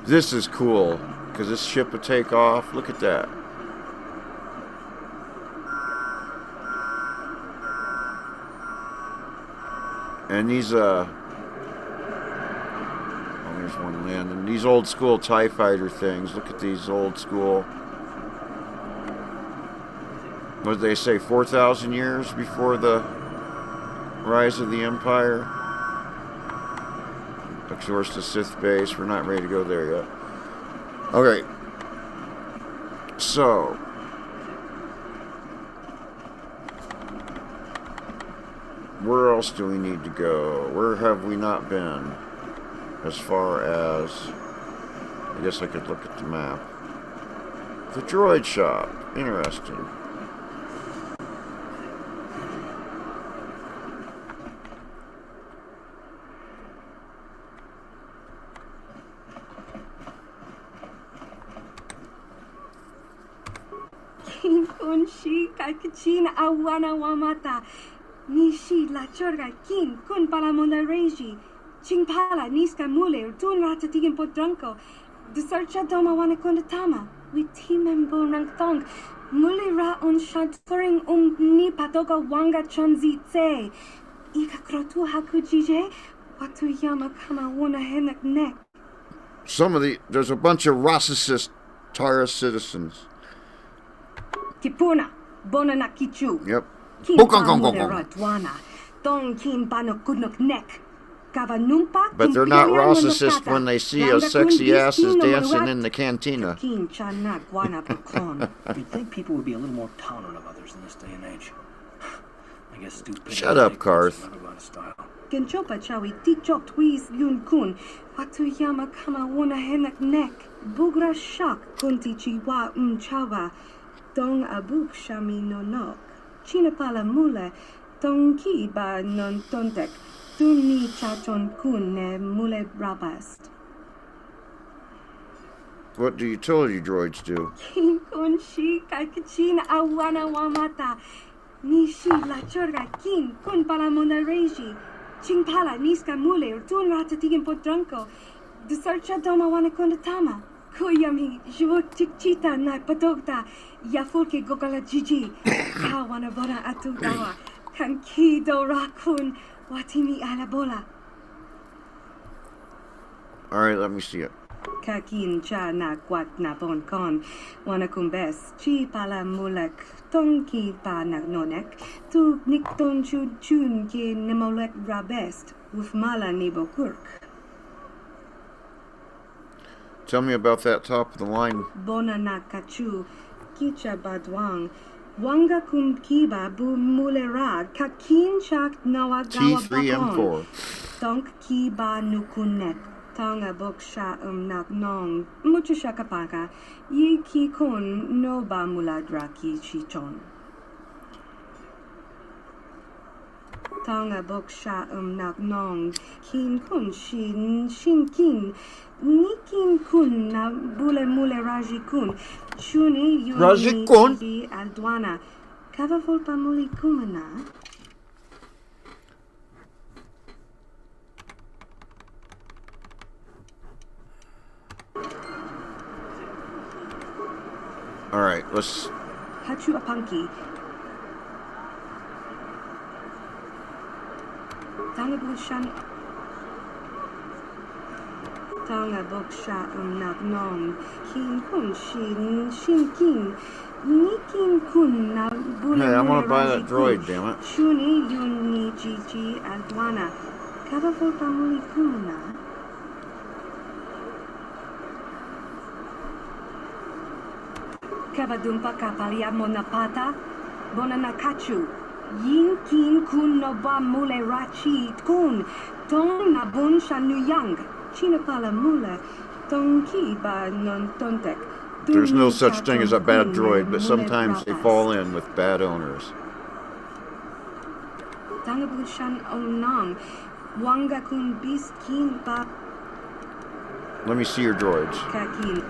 This is cool, because this ship will take off. Look at that. And these, oh, there's one landing. These old school TIE fighter things. Look at these old school. What did they say, 4,000 years before the rise of the Empire? Exhaust the Sith base. We're not ready to go there yet. Okay. So. Where else do we need to go? Where have we not been? As far as... I guess I could look at the map. The droid shop. Interesting.
Kun shi kakachin awana wamata. Nishi la chorga kin kun palamona reji. Chingpala niska mule tun ratatigin podranko. The searcha doma wana kondatama. With timembo rangthong. Mule ra on shadfuring ni patoga wanga chonzi tse. Ika krotu hakujije. Watu yama kama wana henak nek.
There's a bunch of racist Taris citizens.
Tipuna, Bonana Kichu.
Yep.
Kimpa Mulera Dwana, Don Kimpa no Kunuk Neck.
But they're not Rossicist when they see us sexy asses dancing in the cantina.
You'd think people would be a little more tolerant of others in this day and age. I guess stupidity.
Shut up, Karth.
Genchopa chawi tichok twis yun kun. Watuyama kama wona henak neck. Bugra shak kunti chiwa chawa. Dong abuk shami no nok. Chinapala mule. Dong ki ba non tontek. Tuni chachon kun ne mule rabast.
What do utility droids do?
Kin kun shi kakachin awana wamata. Nishi la chorga kin kun pala mona reji. Ching pala niska mule or tun ratatigin potranco. The searcha doma wana kondatama. Kuyami jivok tikchita na patogta. Yafulke gogala jiji. Kawana bona atugawa. Kanki do rakun. Watimi alabola.
Alright, let me see it.
Kakin cha na kwat na bon kon. Wanakumbes. Chi pala mulak. Tonki pa na nonek. Tu nikton chun chun ki nemolek rabest. Ufmala nibo kurk.
Tell me about that top of the line.
Bona na kachu. Kicha badwang. Wanga kum kiba bu mulera kakin chak nawa gawa
T3M4.
Donk kiba nukunek. Tonga bok sha nak nong. Mucho shakapaka. Yi ki kun no ba muladra ki chichon. Tonga bok sha nak nong. Kin kun shin kin. Nikin kun na bule mule raji kun. Shuni yuni tibi aldwana. Kava volpa muli kumana.
Alright, let's...
Hachu apanki. Tanga bushan. Tanga boksha nak nong. Kin kun shin kin. Nikin kun na bule
Hey, I want to buy
mule
that droid, damn it.
Shuni yuni jiji aldwana. Kava volpa muli kumana. Kavadumpa kapalia monapata, bonanakachu, yin kin kun no ba mule rachi kun, tong na bun shanuyang, chinapala mule, tong ki ba non tontek.
There's no such thing as a bad droid, but sometimes they fall in with bad owners.
Tangabushan onang, wanga kun bis kin ba.
Let me see your droids.
Kakin.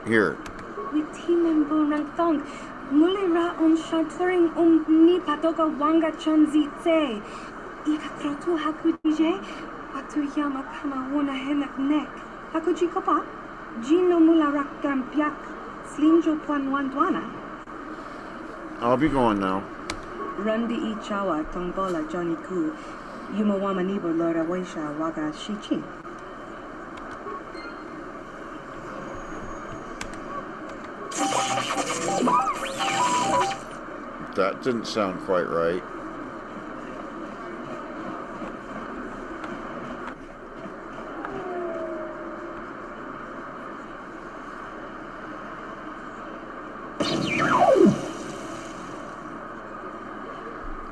Here.
Witimen bonang tong. Mulera on shanturing ni patoga wanga chanzi tse. Ika trotu hakudije. Watuyama kama wona henak nek. Hakuji kopa. Jino mularak gampiak. Slinjo puan wandwana.
I'll be going now.
Rundi I chawa tongbola Johnny Ku. Yumawama nibo lora waisha waga shichin.
That didn't sound quite right.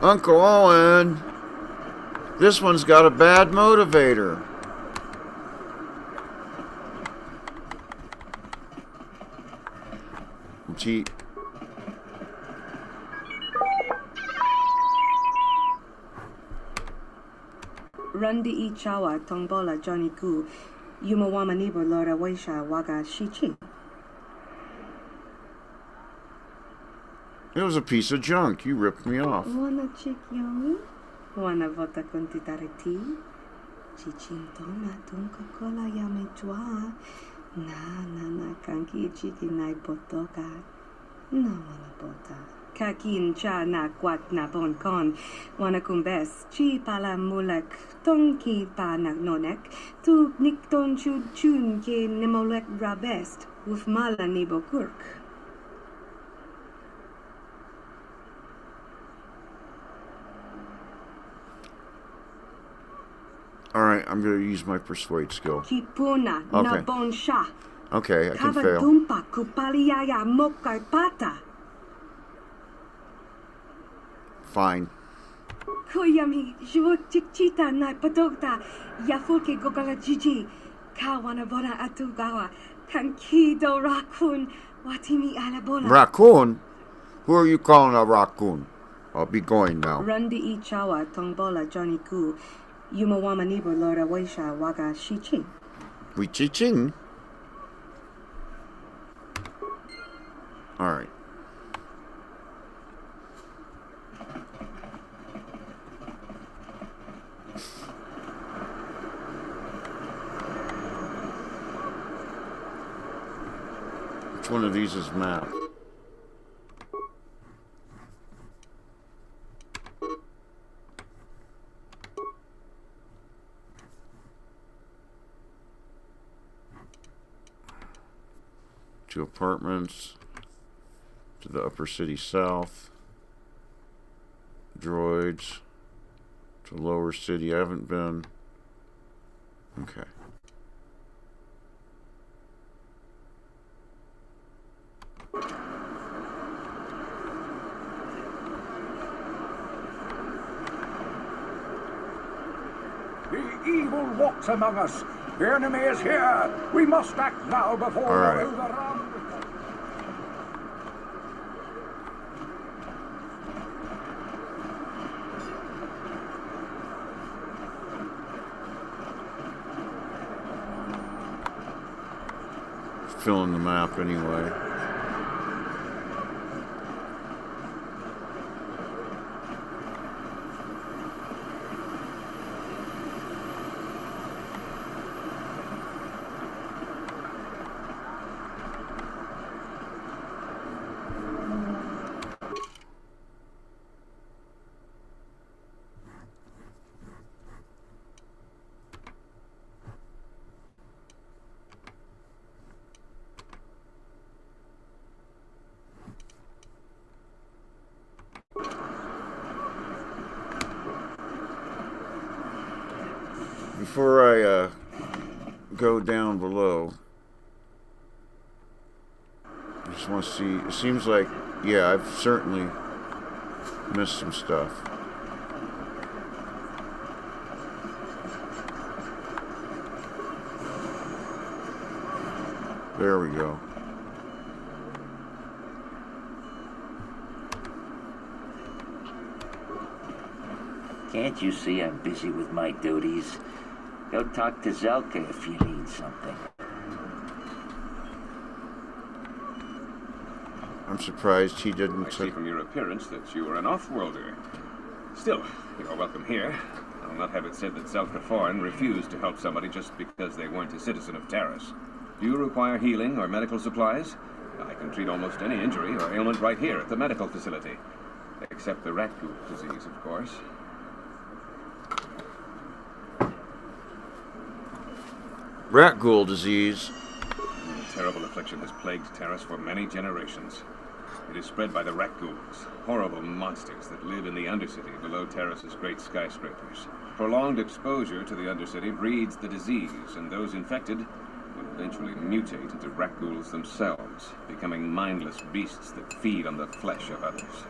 Uncle Owen, this one's got a bad motivator. Cheat.
Rundi I chawa tongbola Johnny Ku. Yumawama nibo lora waisha waga shichi.
It was a piece of junk. You ripped me off.
Wanna chick yomi? Wanna vota contitareti? Chichintona tunka kola yame chua. Na kanki chiki nai potoka. No wanna bota. Kakin cha na kwat na bon kon. Wanna kumbes. Chi pala mulak. Tonki pa na nonek. Tu nikton chun ke nemolek rabest. Ufmala nibo kurk.
I'm going to use my persuade skill.
Kipuna na
Okay.
bonsha.
Okay, I can fail.
Kavadumpa kupaliaya mokarpata.
Fine.
Kuyami juchita na padokta. Yafulke gogala jiji. Kawana bona atugawa. Kankido rakun. Watimi alabola.
Raccoon? Who are you calling a raccoon? I'll be going now.
Rundi ichawa tongbola Johnny Ku. Yumawama nibo lora waisha waga shichi.
We teaching? Alright. Which one of these is map? To apartments, to the upper city south, droids, to lower city. I haven't been. Okay.
The evil walks among us. The enemy is here. We must act now before
All
we're
right.
overrun.
Filling the map anyway. Before I go down below, I just want to see. It seems like, yeah, I've certainly missed some stuff. There we go.
Can't you see I'm busy with my duties? Go talk to Zelka if you need something.
I'm surprised he didn't.
I see from your appearance that you are an off-worlder. Still, you are welcome here. I'll not have it said that Zelka Foreign refused to help somebody just because they weren't a citizen of Terrace. Do you require healing or medical supplies? I can treat almost any injury or ailment right here at the medical facility. Except the rat poop disease, of course.
Rat ghoul disease.
A terrible affliction has plagued Terrace for many generations. It is spread by the rat ghouls, horrible monsters that live in the Undercity below Terrace's great skyscrapers. Prolonged exposure to the Undercity breeds the disease, and those infected will eventually mutate into rat ghouls themselves, becoming mindless beasts that feed on the flesh of others.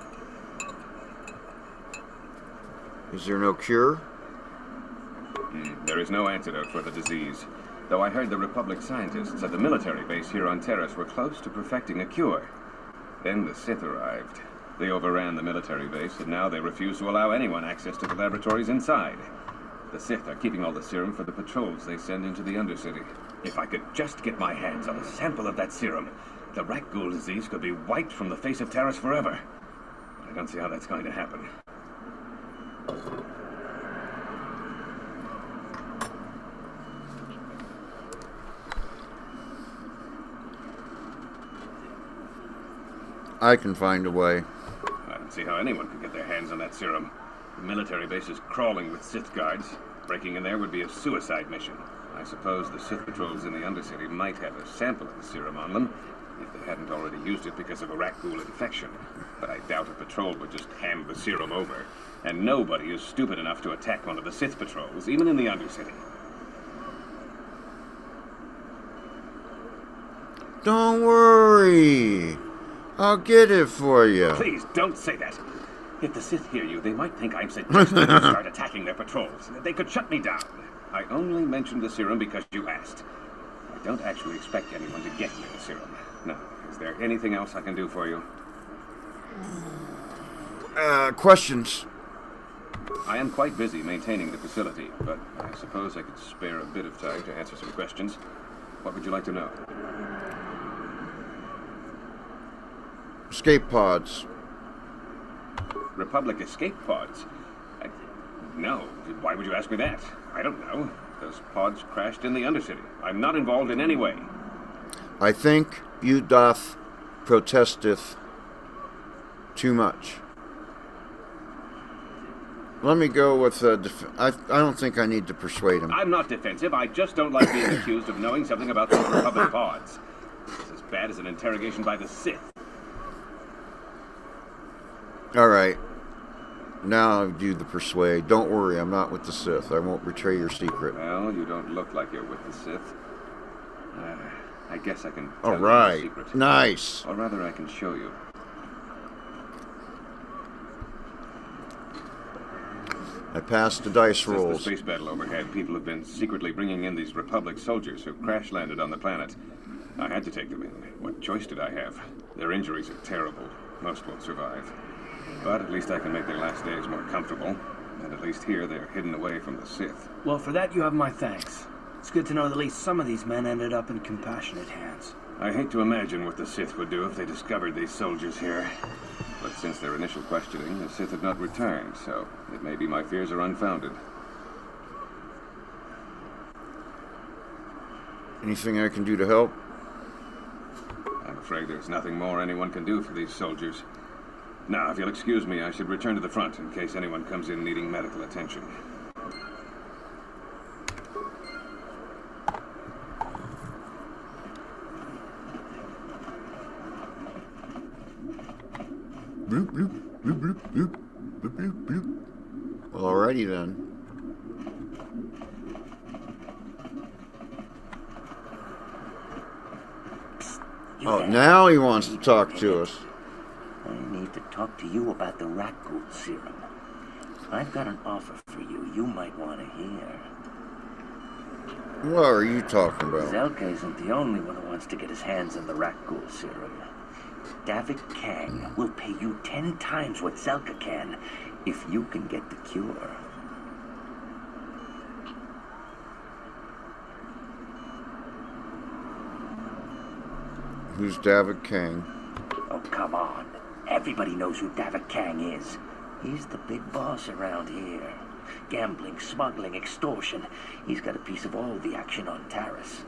Is there no cure?
There is no antidote for the disease, though I heard the Republic scientists at the military base here on Terrace were close to perfecting a cure. Then the Sith arrived. They overran the military base, and now they refuse to allow anyone access to the laboratories inside. The Sith are keeping all the serum for the patrols they send into the Undercity. If I could just get my hands on a sample of that serum, the rat ghoul disease could be wiped from the face of Terrace forever. But I don't see how that's going to happen.
I can find a way.
I don't see how anyone could get their hands on that serum. The military base is crawling with Sith guards. Breaking in there would be a suicide mission. I suppose the Sith patrols in the Undercity might have a sample of the serum on them, if they hadn't already used it because of a rat ghoul infection. But I doubt a patrol would just hand the serum over. And nobody is stupid enough to attack one of the Sith patrols, even in the Undercity.
Don't worry. I'll get it for you.
Please, don't say that. If the Sith hear you, they might think I'm suggesting you start attacking their patrols. They could shut me down. I only mentioned the serum because you asked. I don't actually expect anyone to get me the serum. No. Is there anything else I can do for you?
Questions.
I am quite busy maintaining the facility, but I suppose I could spare a bit of time to answer some questions. What would you like to know?
Escape pods.
Republic escape pods? No. Why would you ask me that? I don't know. Those pods crashed in the Undercity. I'm not involved in any way.
I think you doth protesteth too much. Let me go with I don't think I need to persuade him.
I'm not defensive. I just don't like being accused of knowing something about those Republic pods. It's as bad as an interrogation by the Sith.
All right. Now I'll do the persuade. Don't worry, I'm not with the Sith. I won't betray your secret.
Well, you don't look like you're with the Sith. I guess I can tell
All
you
right.
the secret.
Nice.
Or rather, I can show you.
I passed the dice
Since
rolls.
the space battle overhead, people have been secretly bringing in these Republic soldiers who crash-landed on the planet. I had to take them in. What choice did I have? Their injuries are terrible. Most won't survive. But at least I can make their last days more comfortable. And at least here, they're hidden away from the Sith.
Well, for that, you have my thanks. It's good to know that at least some of these men ended up in compassionate hands.
I hate to imagine what the Sith would do if they discovered these soldiers here. But since their initial questioning, the Sith have not returned, so it may be my fears are unfounded.
Anything I can do to help?
I'm afraid there's nothing more anyone can do for these soldiers. Now, if you'll excuse me, I should return to the front in case anyone comes in needing medical attention.
Bloop, bloop, bloop, bloop, bloop, bloop, bloop, bloop. Well, alrighty then. Oh, now he wants to talk to us.
I need to talk to you about the Rakghoul serum. I've got an offer for you might want to hear.
What are you talking about?
Zelka isn't the only one who wants to get his hands on the Rakghoul serum. Davik Kang will pay you 10 times what Zelka can if you can get the cure.
Who's Davik Kang?
Oh, come on. Everybody knows who Davik Kang is. He's the big boss around here. Gambling, smuggling, extortion. He's got a piece of all the action on Taris.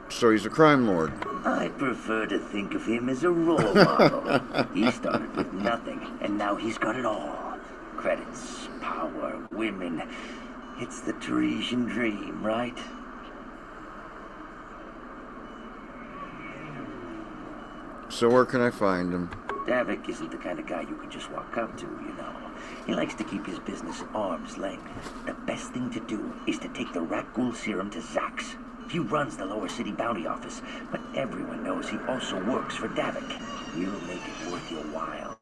So he's a crime lord.
I prefer to think of him as a role model. He started with nothing, and now he's got it all. Credits, power, women. It's the Tarisian dream, right?
So where can I find him?
Davik isn't the kind of guy you can just walk up to, you know. He likes to keep his business at arm's length. The best thing to do is to take the Rakghoul serum to Zax. He runs the Lower City Bounty Office, but everyone knows he also works for Davik. He'll make it worth your while.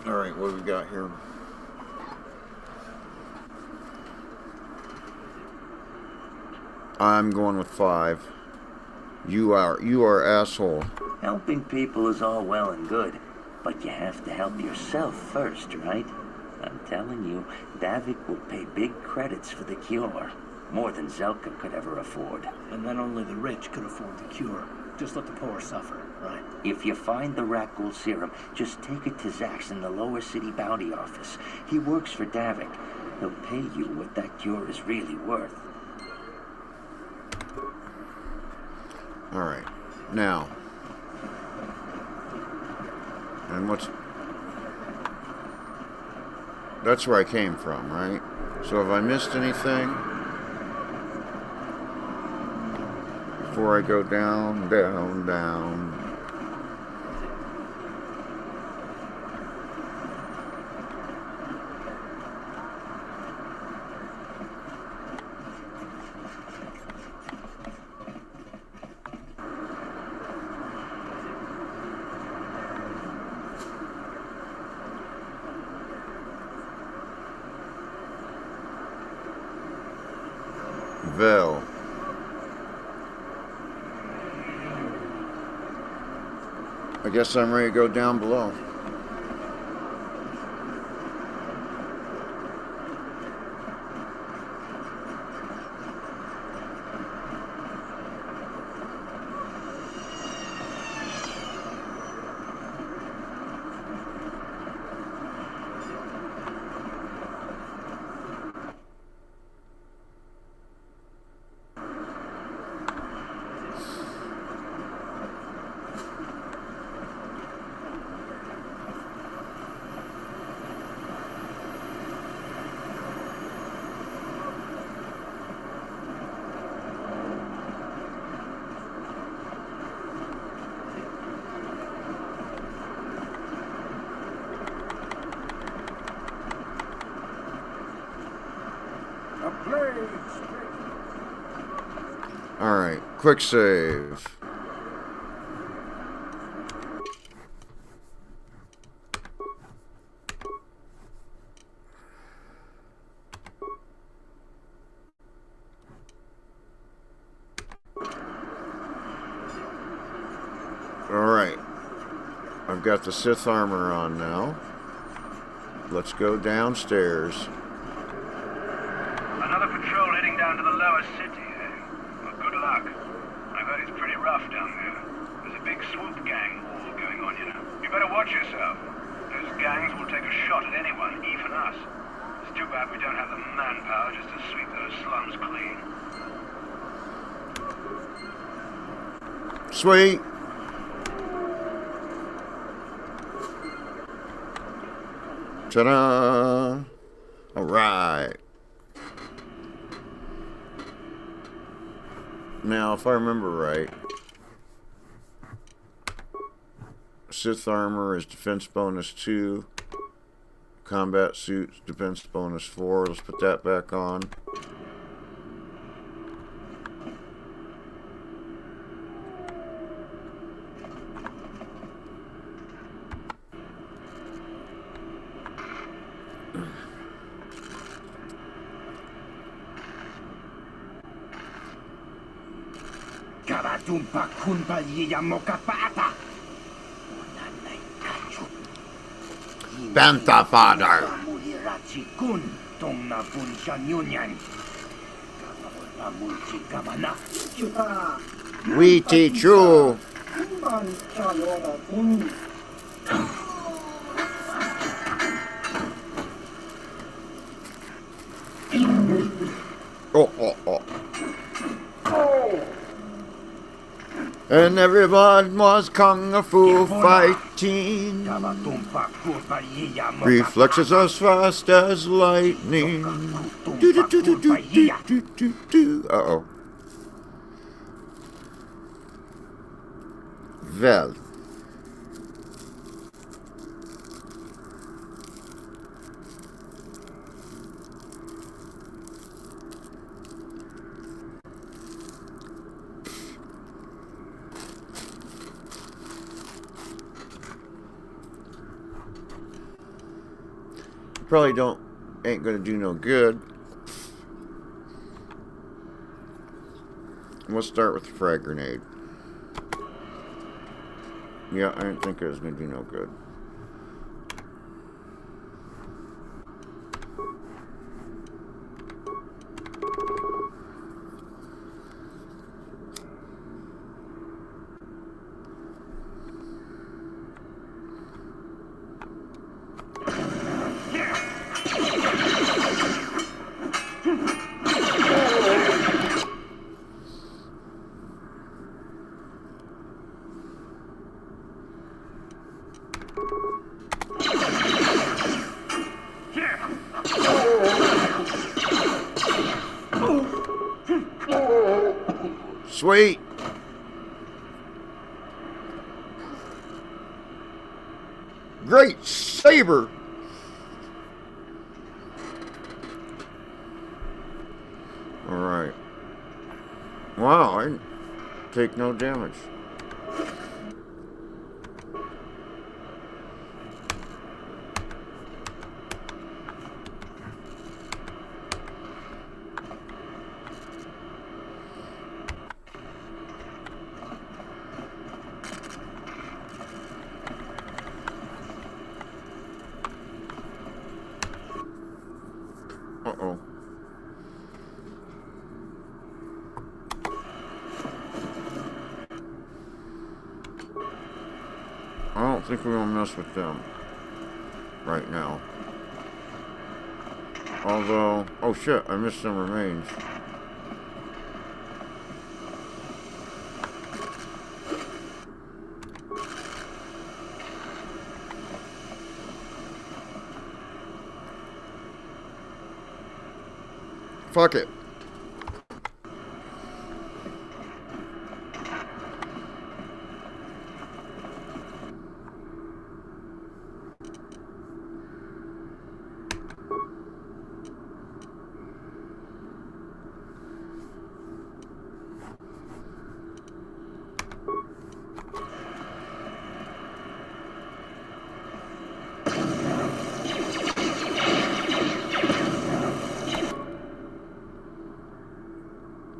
Alright, what do we got here? I'm going with 5. You are asshole.
Helping people is all well and good, but you have to help yourself first, right? I'm telling you, Davik will pay big credits for the cure. More than Zelka could ever afford.
And then only the rich could afford the cure. Just let the poor suffer, right?
If you find the Rakghoul serum, just take it to Zax in the Lower City Bounty Office. He works for Davik. He'll pay you what that cure is really worth.
Alright. Now. And what's... That's where I came from, right? So have I missed anything? before I go down, down, down. Vel. I guess I'm ready to go down below. Alright, quick save. Alright, I've got the Sith armor on now. Let's go downstairs.
Another patrol heading down to the lower city, eh? Well, good luck. I've heard it's pretty rough down there. There's a big swoop gang war going on, you know. You better watch yourself. Those gangs will take a shot at anyone, even us. It's too bad we don't have the manpower just to sweep those slums clean.
Sweet. Ta-da! All right. Now, if I remember right, Sith armor is defense bonus 2, combat suits defense bonus 4. Let's put that back on.
Tumpa kunpa yiya mokapata.
Bantha father.
Mulirachi kun tongna pun shanyunyan.
We teach you. Oh. And everyone was kung fu fighting. Reflexes as fast as lightning. Uh-oh. Vel. Probably ain't gonna do no good. Let's start with the frag grenade. Yeah, I didn't think it was gonna do no good. Sweet. Great saber. All right. Wow, I didn't take no damage. Uh-oh. I don't think we're gonna mess with them right now. Although, oh shit, I missed some remains. Fuck it.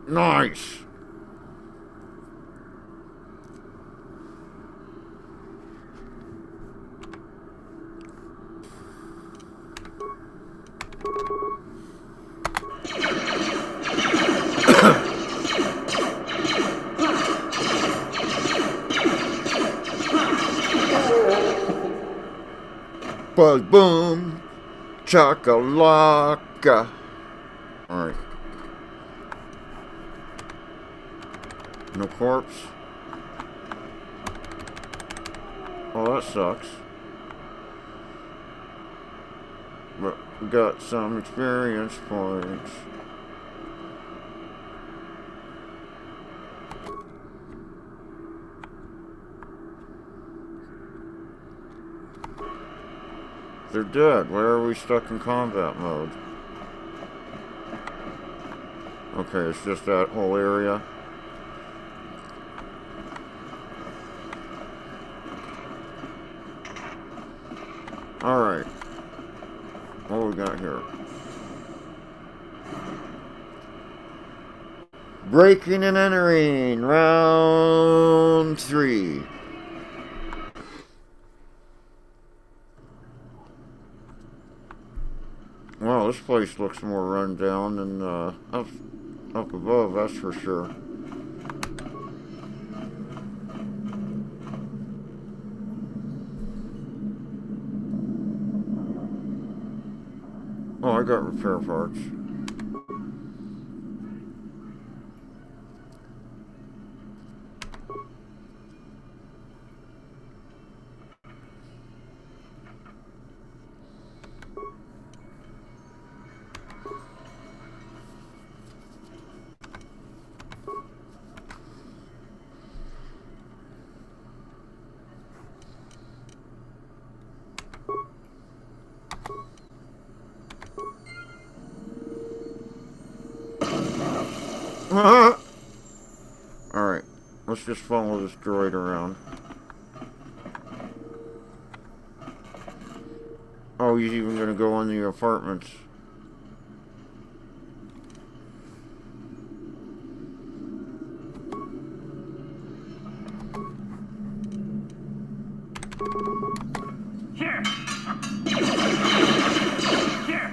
Nice. Buzz boom, chakalaka. All right. No corpse. Oh, that sucks. But we got some experience points. They're dead. Why are we stuck in combat mode? Okay, it's just that whole area. Alright. What do we got here? Breaking and entering. Round 3. Wow, this place looks more run down than up above, that's for sure. Oh, I got repair parts. Alright, let's just follow this droid around. Oh, he's even gonna go in the apartments.
Here! Here!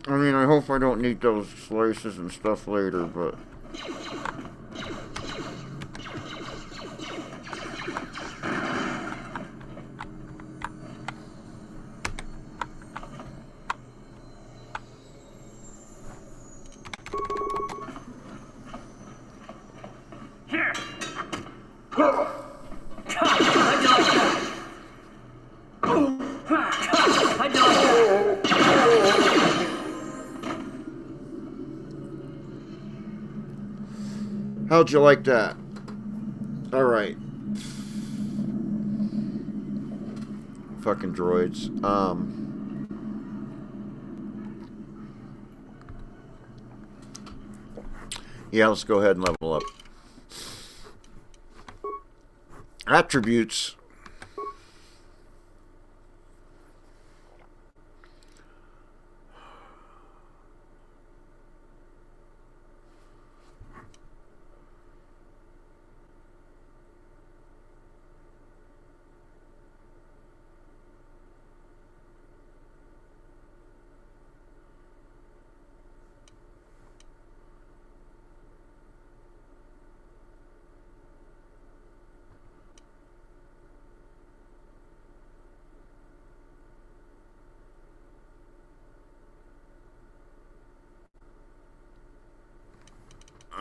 I mean, I hope I don't need those slices and stuff later, but...
How'd you like that? How'd you like that?
How'd you like that? All right. Fucking droids. Yeah, let's go ahead and level up. Attributes.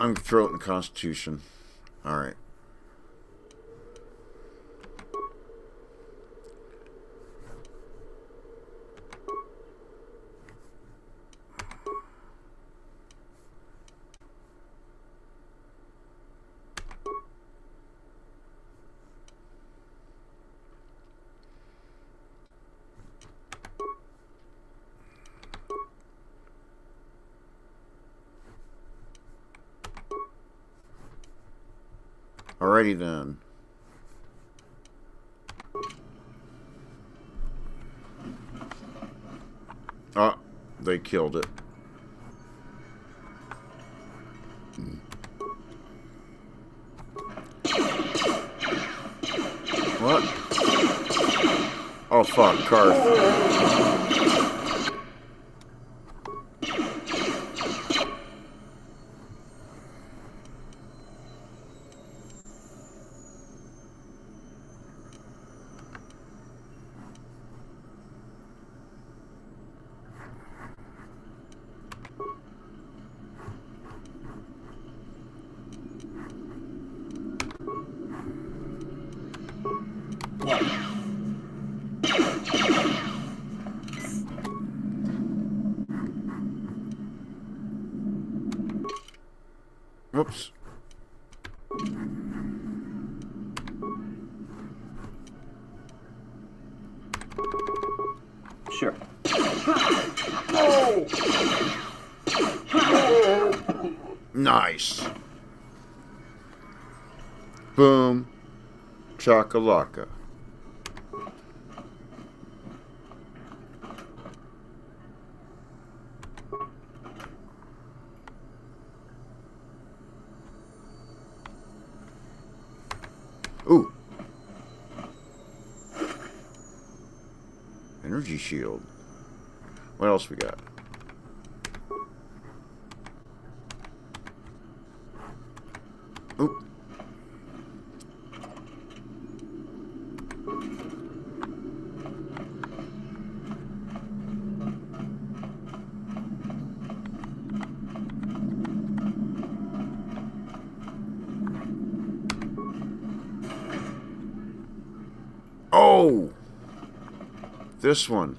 I'm throat and constitution. All right. Alrighty then. Oh, they killed it. What? Oh fuck, Karth. Whoops.
Sure.
Nice. Boom. Chakalaka. Ooh. Energy shield. What else we got? Oop. Oh! This one.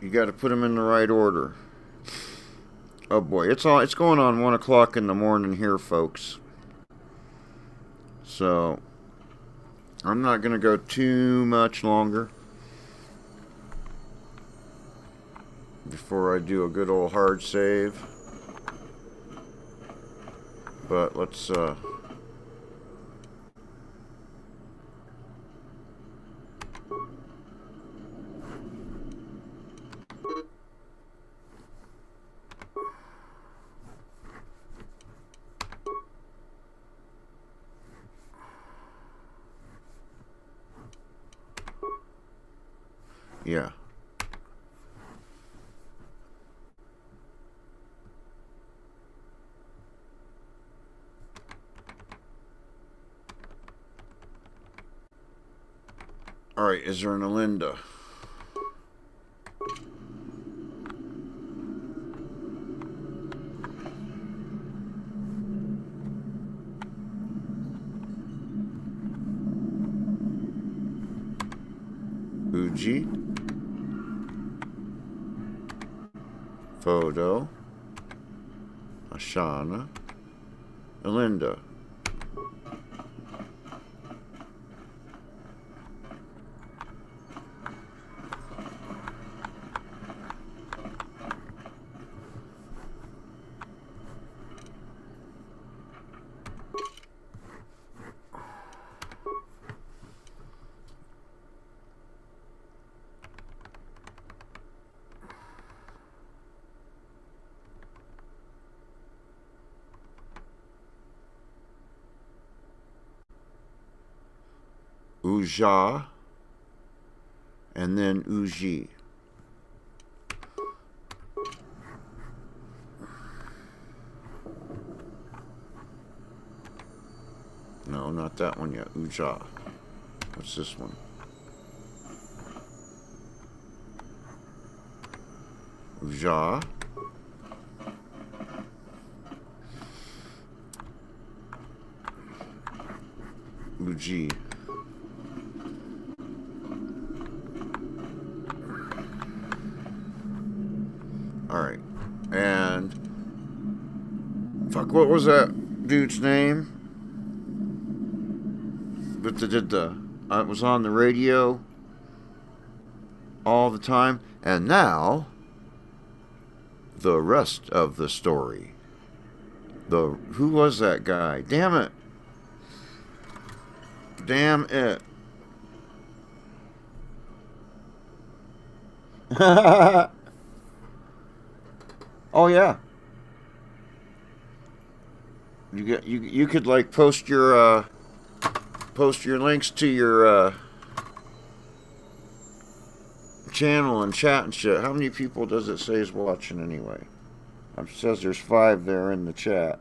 You got to put them in the right order. Oh boy, it's going on 1 o'clock in the morning here, folks. So I'm not going to go too much longer before I do a good old hard save. But let's yeah. Alright, is there an Alinda? Uji. Photo. Ashana. Alinda. Uja, and then Uji. No, not that one yet. Uja. What's this one? Uja. Uji. Alright. And fuck, what was that dude's name? But did it was on the radio all the time. And now the rest of the story. Who was that guy? Damn it. Damn it. Oh yeah. You could like post your links to your channel and chat and shit. How many people does it say is watching anyway? It says there's 5 there in the chat.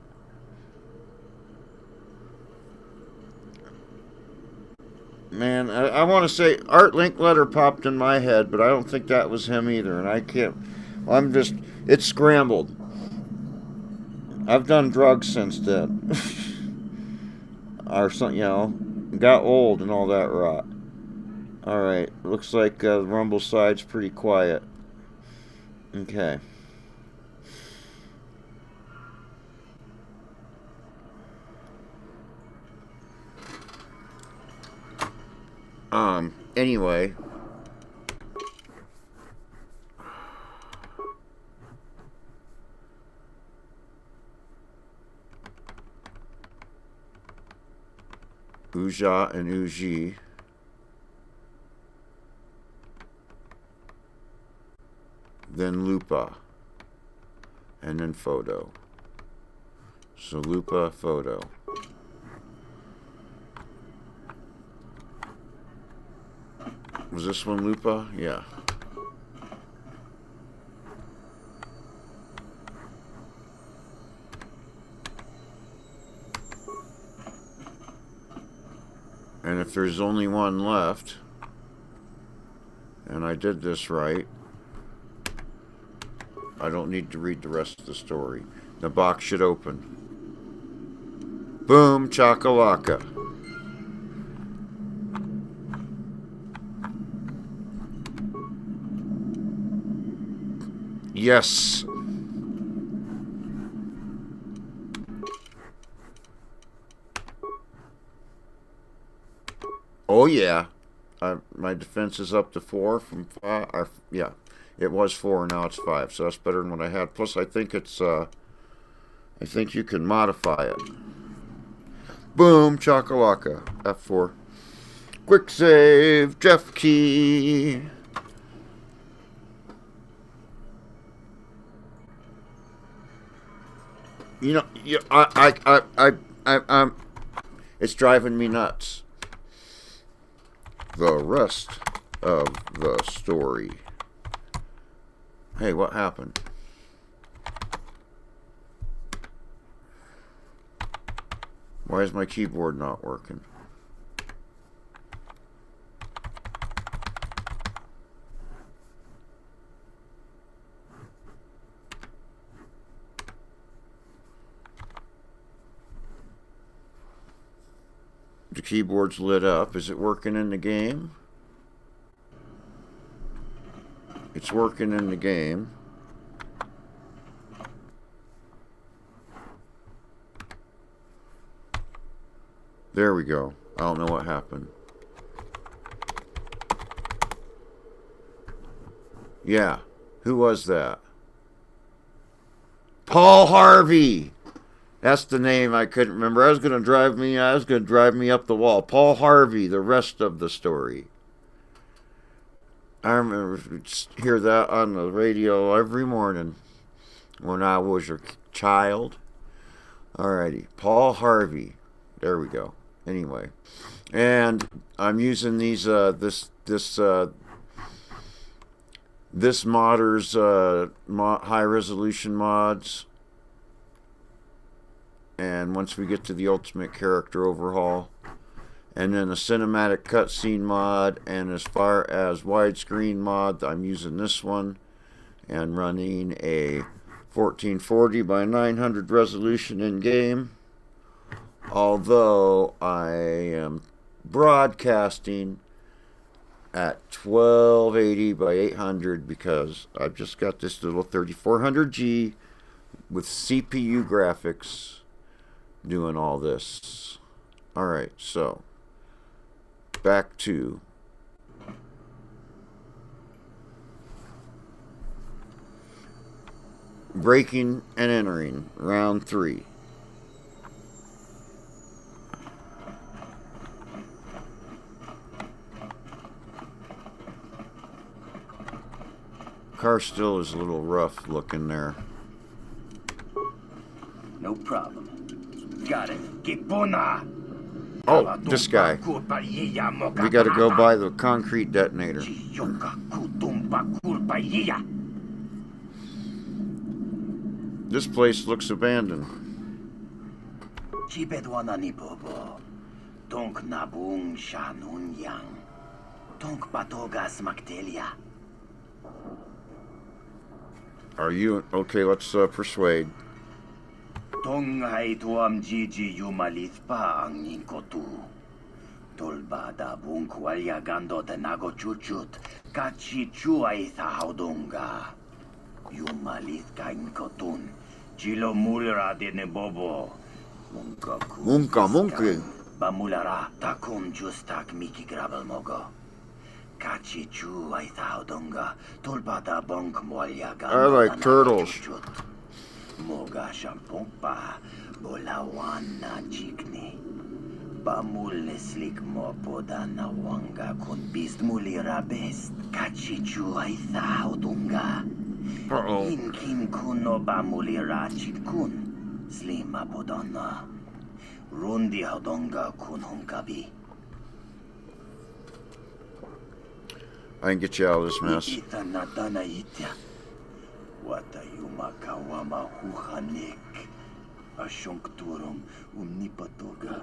Man, I want to say Art Linkletter popped in my head, but I don't think that was him either, and I can't. It's scrambled. I've done drugs since then. Or something, got old and all that rot. Alright, looks like the Rumble side's pretty quiet. Okay. Anyway. Uja and Uji. Then Lupa. And then Photo. So Lupa, Photo. Was this one Lupa? Yeah. And if there's only one left, and I did this right, I don't need to read the rest of the story. The box should open. Boom, chakalaka. Yes. Oh yeah. My defense is up to 4 from 5. Yeah, it was 4, now it's 5. So that's better than what I had. Plus, I think it's. I think you can modify it. Boom, chakalaka. F4. Quick save, Jeff Key. It's driving me nuts. The rest of the story. Hey, what happened? Why is my keyboard not working? The keyboard's lit up. Is it working in the game? it's working in the game. There we go. I don't know what happened. Yeah. Who was that? Paul Harvey. That's the name I couldn't remember. I was going to drive me up the wall. Paul Harvey, the rest of the story. I remember hear that on the radio every morning when I was a child. Alrighty, Paul Harvey. There we go. Anyway, and I'm using these this modder's high resolution mods. And once we get to the ultimate character overhaul, and then a cinematic cutscene mod, and as far as widescreen mod, I'm using this one and running a 1440 by 900 resolution in game. Although I am broadcasting at 1280 by 800 because I've just got this little 3400G with CPU graphics doing all this. Alright, so back to breaking and entering round 3. Car still is a little rough looking there.
No problem. Got it. Kipuna!
Oh, this guy. We gotta go by the concrete detonator. This place looks abandoned. Are you okay? Let's persuade.
Tong hai tuam Gigi yumalit pa ang ninkotu. Tolba da bung kwalya gando de nago chuchut. Kachi chuay sa haudonga. Yumalit ka inkotun. Chilo mulra de nebobo.
Munka.
Bamulara takum justak miki grabel mogo. Kachi chuay sa haudonga. Tolba da bung kwalya gando.
I like turtles.
Moga shampompa, bolawana jikni. Bamul slik mo podana wanga kun bist mulira best. Kachichu aitha haudunga. Inkin kuno bamulira chitkun. Slima podana. Rundi haudunga kun hunkabi.
I can get you out of this mess.
Ita nadana itya. Wata yumakawama huhanek. Ashonkturum umnipatoga.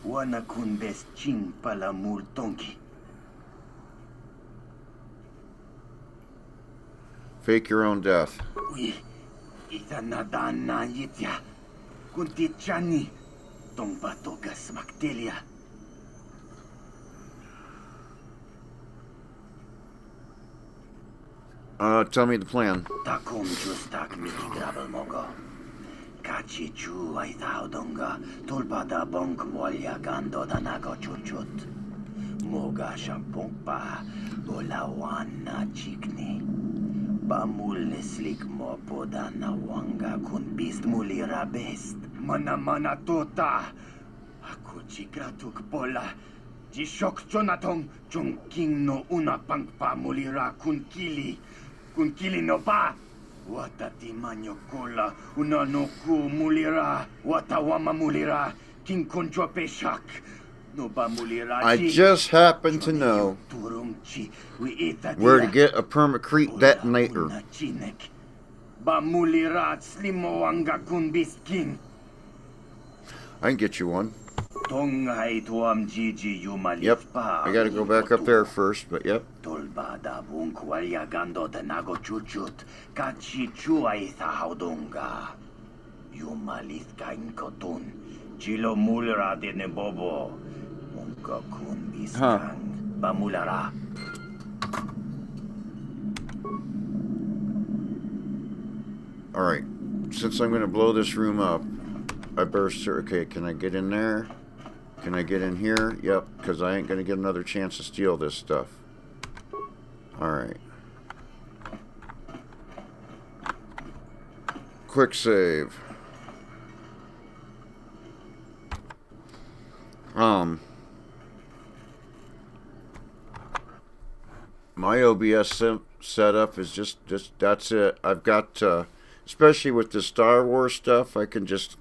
Wana kun bes ching pala multonki.
Fake your own death.
Ui, ita nadana yitya. Kunti chani. Tombatoga smaktelia.
Tell me the plan.
Takum justak miki grabel mogo. Kachi chu ay taudonga. Tulpada bonk molya gando danago chuchut. Moga shampompa. Bolawana chikni. Bamul slik mo podana wanga kun bist mulira best. Mana tota. Ako chikratuk bola. Jishok jonatong jongking no una pangpa mulira kun kili. Kun kili no pa. Wata timanyo kola una no ku mulira. Wata wama mulira. King konjo peshak. No ba mulira.
I just happen to know where to get a permacrete detonator.
Ba mulira slimo wanga kun biskin.
I can get you one.
Yep,
I gotta go back up there first, but yep. Huh. Alright, since I'm going to blow this room up, I better okay, can I get in there? Can I get in here? Yep, because I ain't going to get another chance to steal this stuff. Alright. Quick save. My OBS setup is just that's it. I've got, especially with the Star Wars stuff, I can just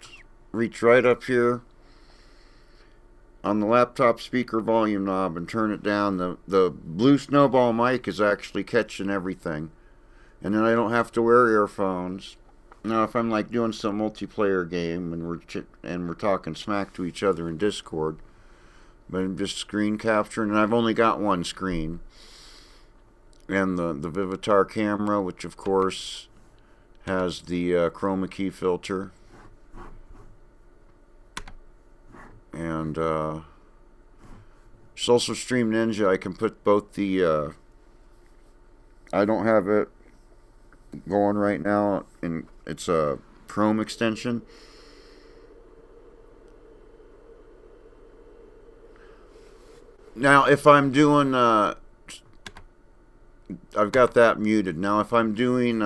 reach right up here on the laptop speaker volume knob and turn it down. The blue snowball mic is actually catching everything, and then I don't have to wear earphones. Now, if I'm like doing some multiplayer game and we're talking smack to each other in Discord, but I'm just screen capturing, and I've only got one screen, and the Vivitar camera, which of course has the chroma key filter, and it's also Stream Ninja. I can put both the I don't have it going right now, and it's a Chrome extension. Now, if I'm doing, I've got that muted. Now, if I'm doing,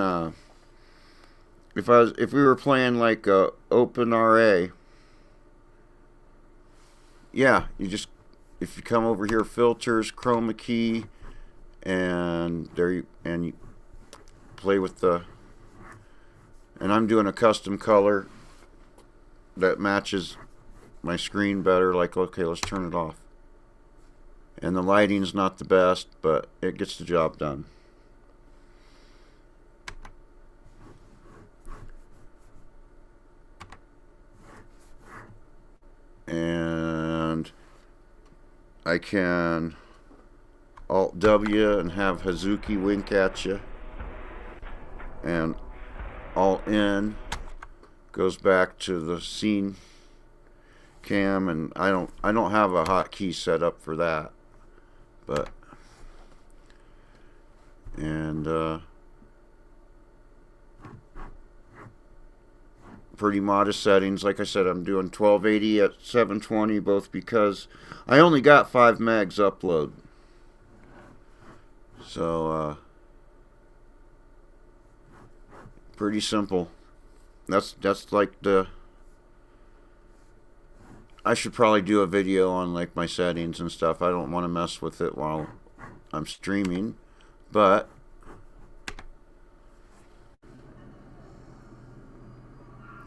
if we were playing like OpenRA, yeah, if you come over here, filters, chroma key, and you play with the, and I'm doing a custom color that matches my screen better. Like, okay, let's turn it off. And the lighting's not the best, but it gets the job done. And I can Alt W and have Hazuki wink at you, and Alt N goes back to the scene cam, and I don't have a hotkey set up for that, but pretty modest settings. Like I said, I'm doing 1280 at 720, both because I only got 5 megs upload. So pretty simple. That's like the, I should probably do a video on like my settings and stuff. I don't want to mess with it while I'm streaming, but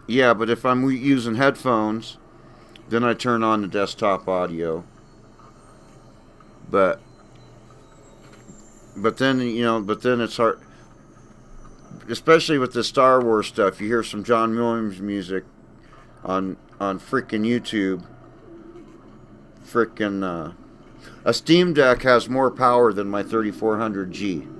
yeah, but if I'm using headphones, then I turn on the desktop audio. But then, then it's hard, especially with the Star Wars stuff. You hear some John Williams music on frickin' YouTube. A Steam Deck has more power than my 3400G.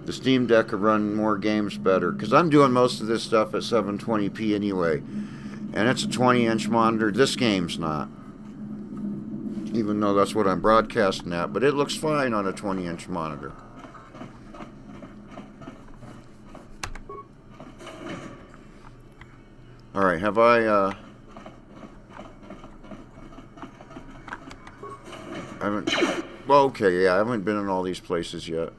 The Steam Deck will run more games better, because I'm doing most of this stuff at 720p anyway, and it's a 20-inch monitor. This game's not, even though that's what I'm broadcasting at, but it looks fine on a 20-inch monitor. Alright, have I haven't, well, okay, yeah, I haven't been in all these places yet.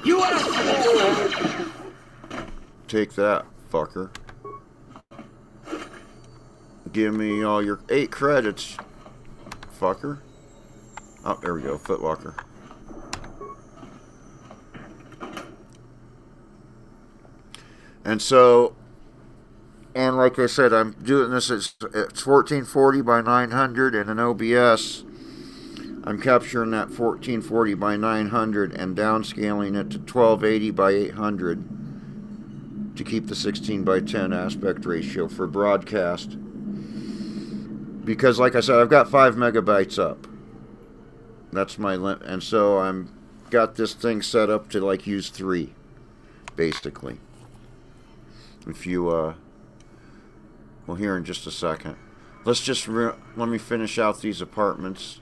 You
Take that, fucker. Give me all your 8 credits, fucker. Oh, there we go, Footlocker. And so, and like I said, I'm doing this at 1440 by 900, and in OBS, I'm capturing that 1440 by 900 and downscaling it to 1280 by 800 to keep the 16 by 10 aspect ratio for broadcast. Because, like I said, I've got 5 megabytes up. That's my limit, and so I'm got this thing set up to like use 3, basically. If you, well, here in just a second. Let's just, let me finish out these apartments.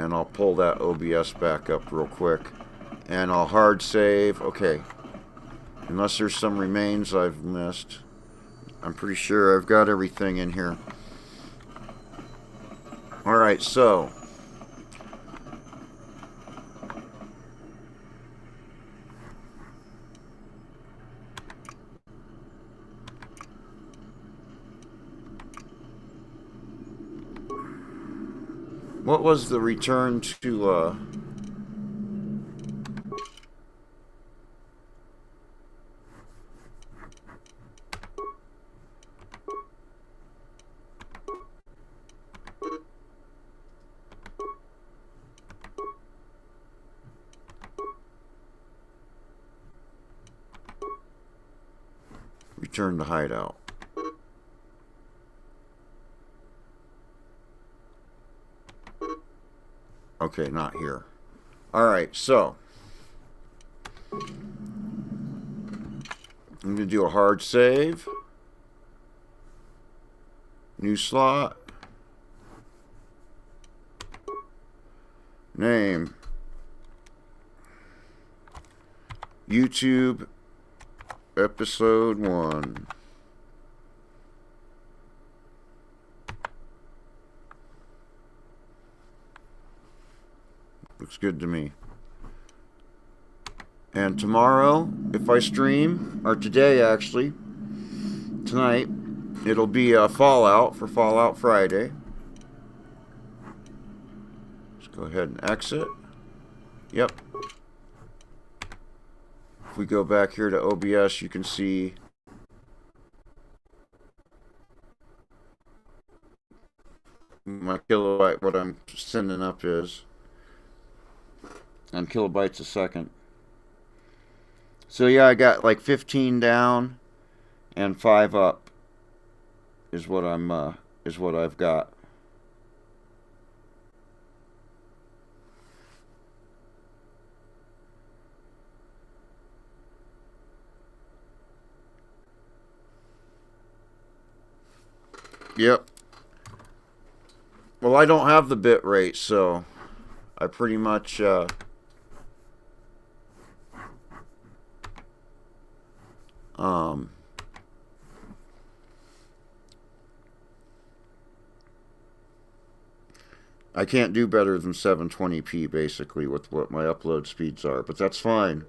And I'll pull that OBS back up real quick. And I'll hard save. Okay. Unless there's some remains I've missed. I'm pretty sure I've got everything in here. Alright, so. What was the return to, return to hideout? Okay, not here. Alright, so I'm going to do a hard save. New slot. Name. YouTube Episode 1. Looks good to me. And tomorrow, if I stream, or today actually, tonight, it'll be a Fallout for Fallout Friday. Let's go ahead and exit. Yep. If we go back here to OBS, you can see my kilobyte, what I'm sending up is. On kilobytes a second. So yeah, I got like 15 down and 5 up is what I've got. Yep. Well, I don't have the bit rate, so I pretty much I can't do better than 720p basically with what my upload speeds are, but that's fine.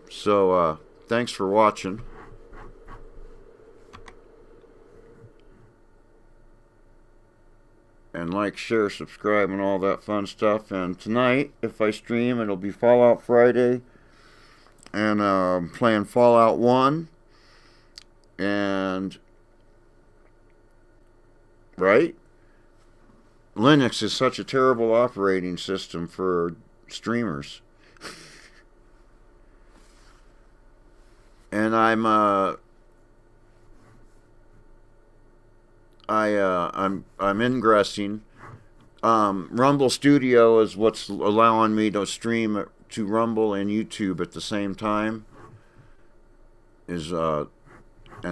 So, thanks for watching. And like, share, subscribe, and all that fun stuff. And tonight, if I stream, it'll be Fallout Friday. And I'm playing Fallout 1. And right? Linux is such a terrible operating system for streamers. And I'm ingressing. Rumble Studio is what's allowing me to stream to Rumble and YouTube at the same time. And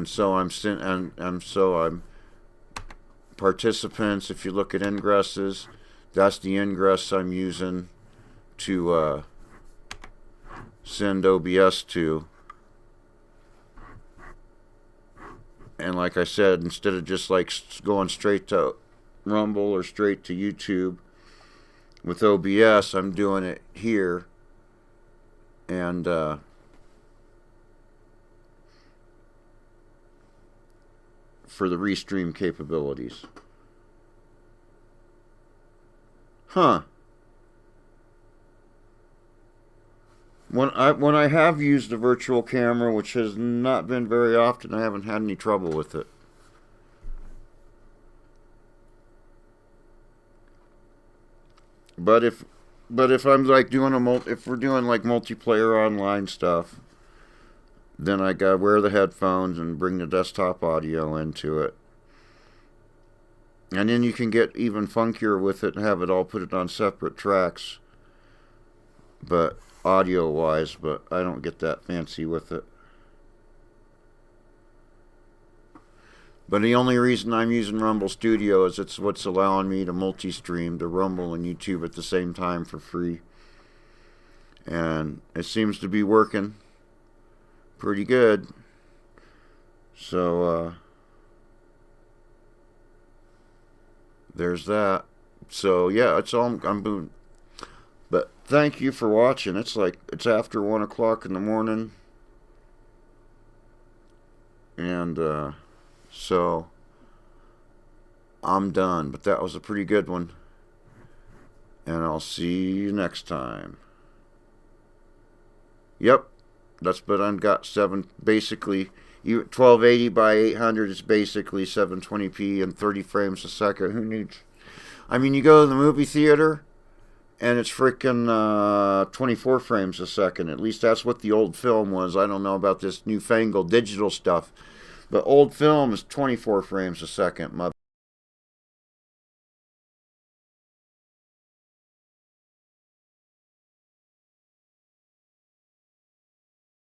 so I'm participants. If you look at ingresses, that's the ingress I'm using to send OBS to. And like I said, instead of just like going straight to Rumble or straight to YouTube with OBS, I'm doing it here. And for the restream capabilities. Huh. When I have used a virtual camera, which has not been very often, I haven't had any trouble with it. But if I'm like doing if we're doing like multiplayer online stuff, then I gotta wear the headphones and bring the desktop audio into it. And then you can get even funkier with it and have it all put it on separate tracks. But audio wise, but I don't get that fancy with it. But the only reason I'm using Rumble Studio is it's what's allowing me to multi-stream to Rumble and YouTube at the same time for free. And it seems to be working pretty good. So, there's that. So, yeah, that's all I'm doing. But thank you for watching. It's after 1 o'clock in the morning. And, so, I'm done. But that was a pretty good one. And I'll see you next time. Yep. That's what I've got. Basically, 1280 by 800 is basically 720p and 30 frames a second. Who needs... I mean, you go to the movie theater, and it's freaking 24 frames a second. At least that's what the old film was. I don't know about this newfangled digital stuff. But old film is 24 frames a second.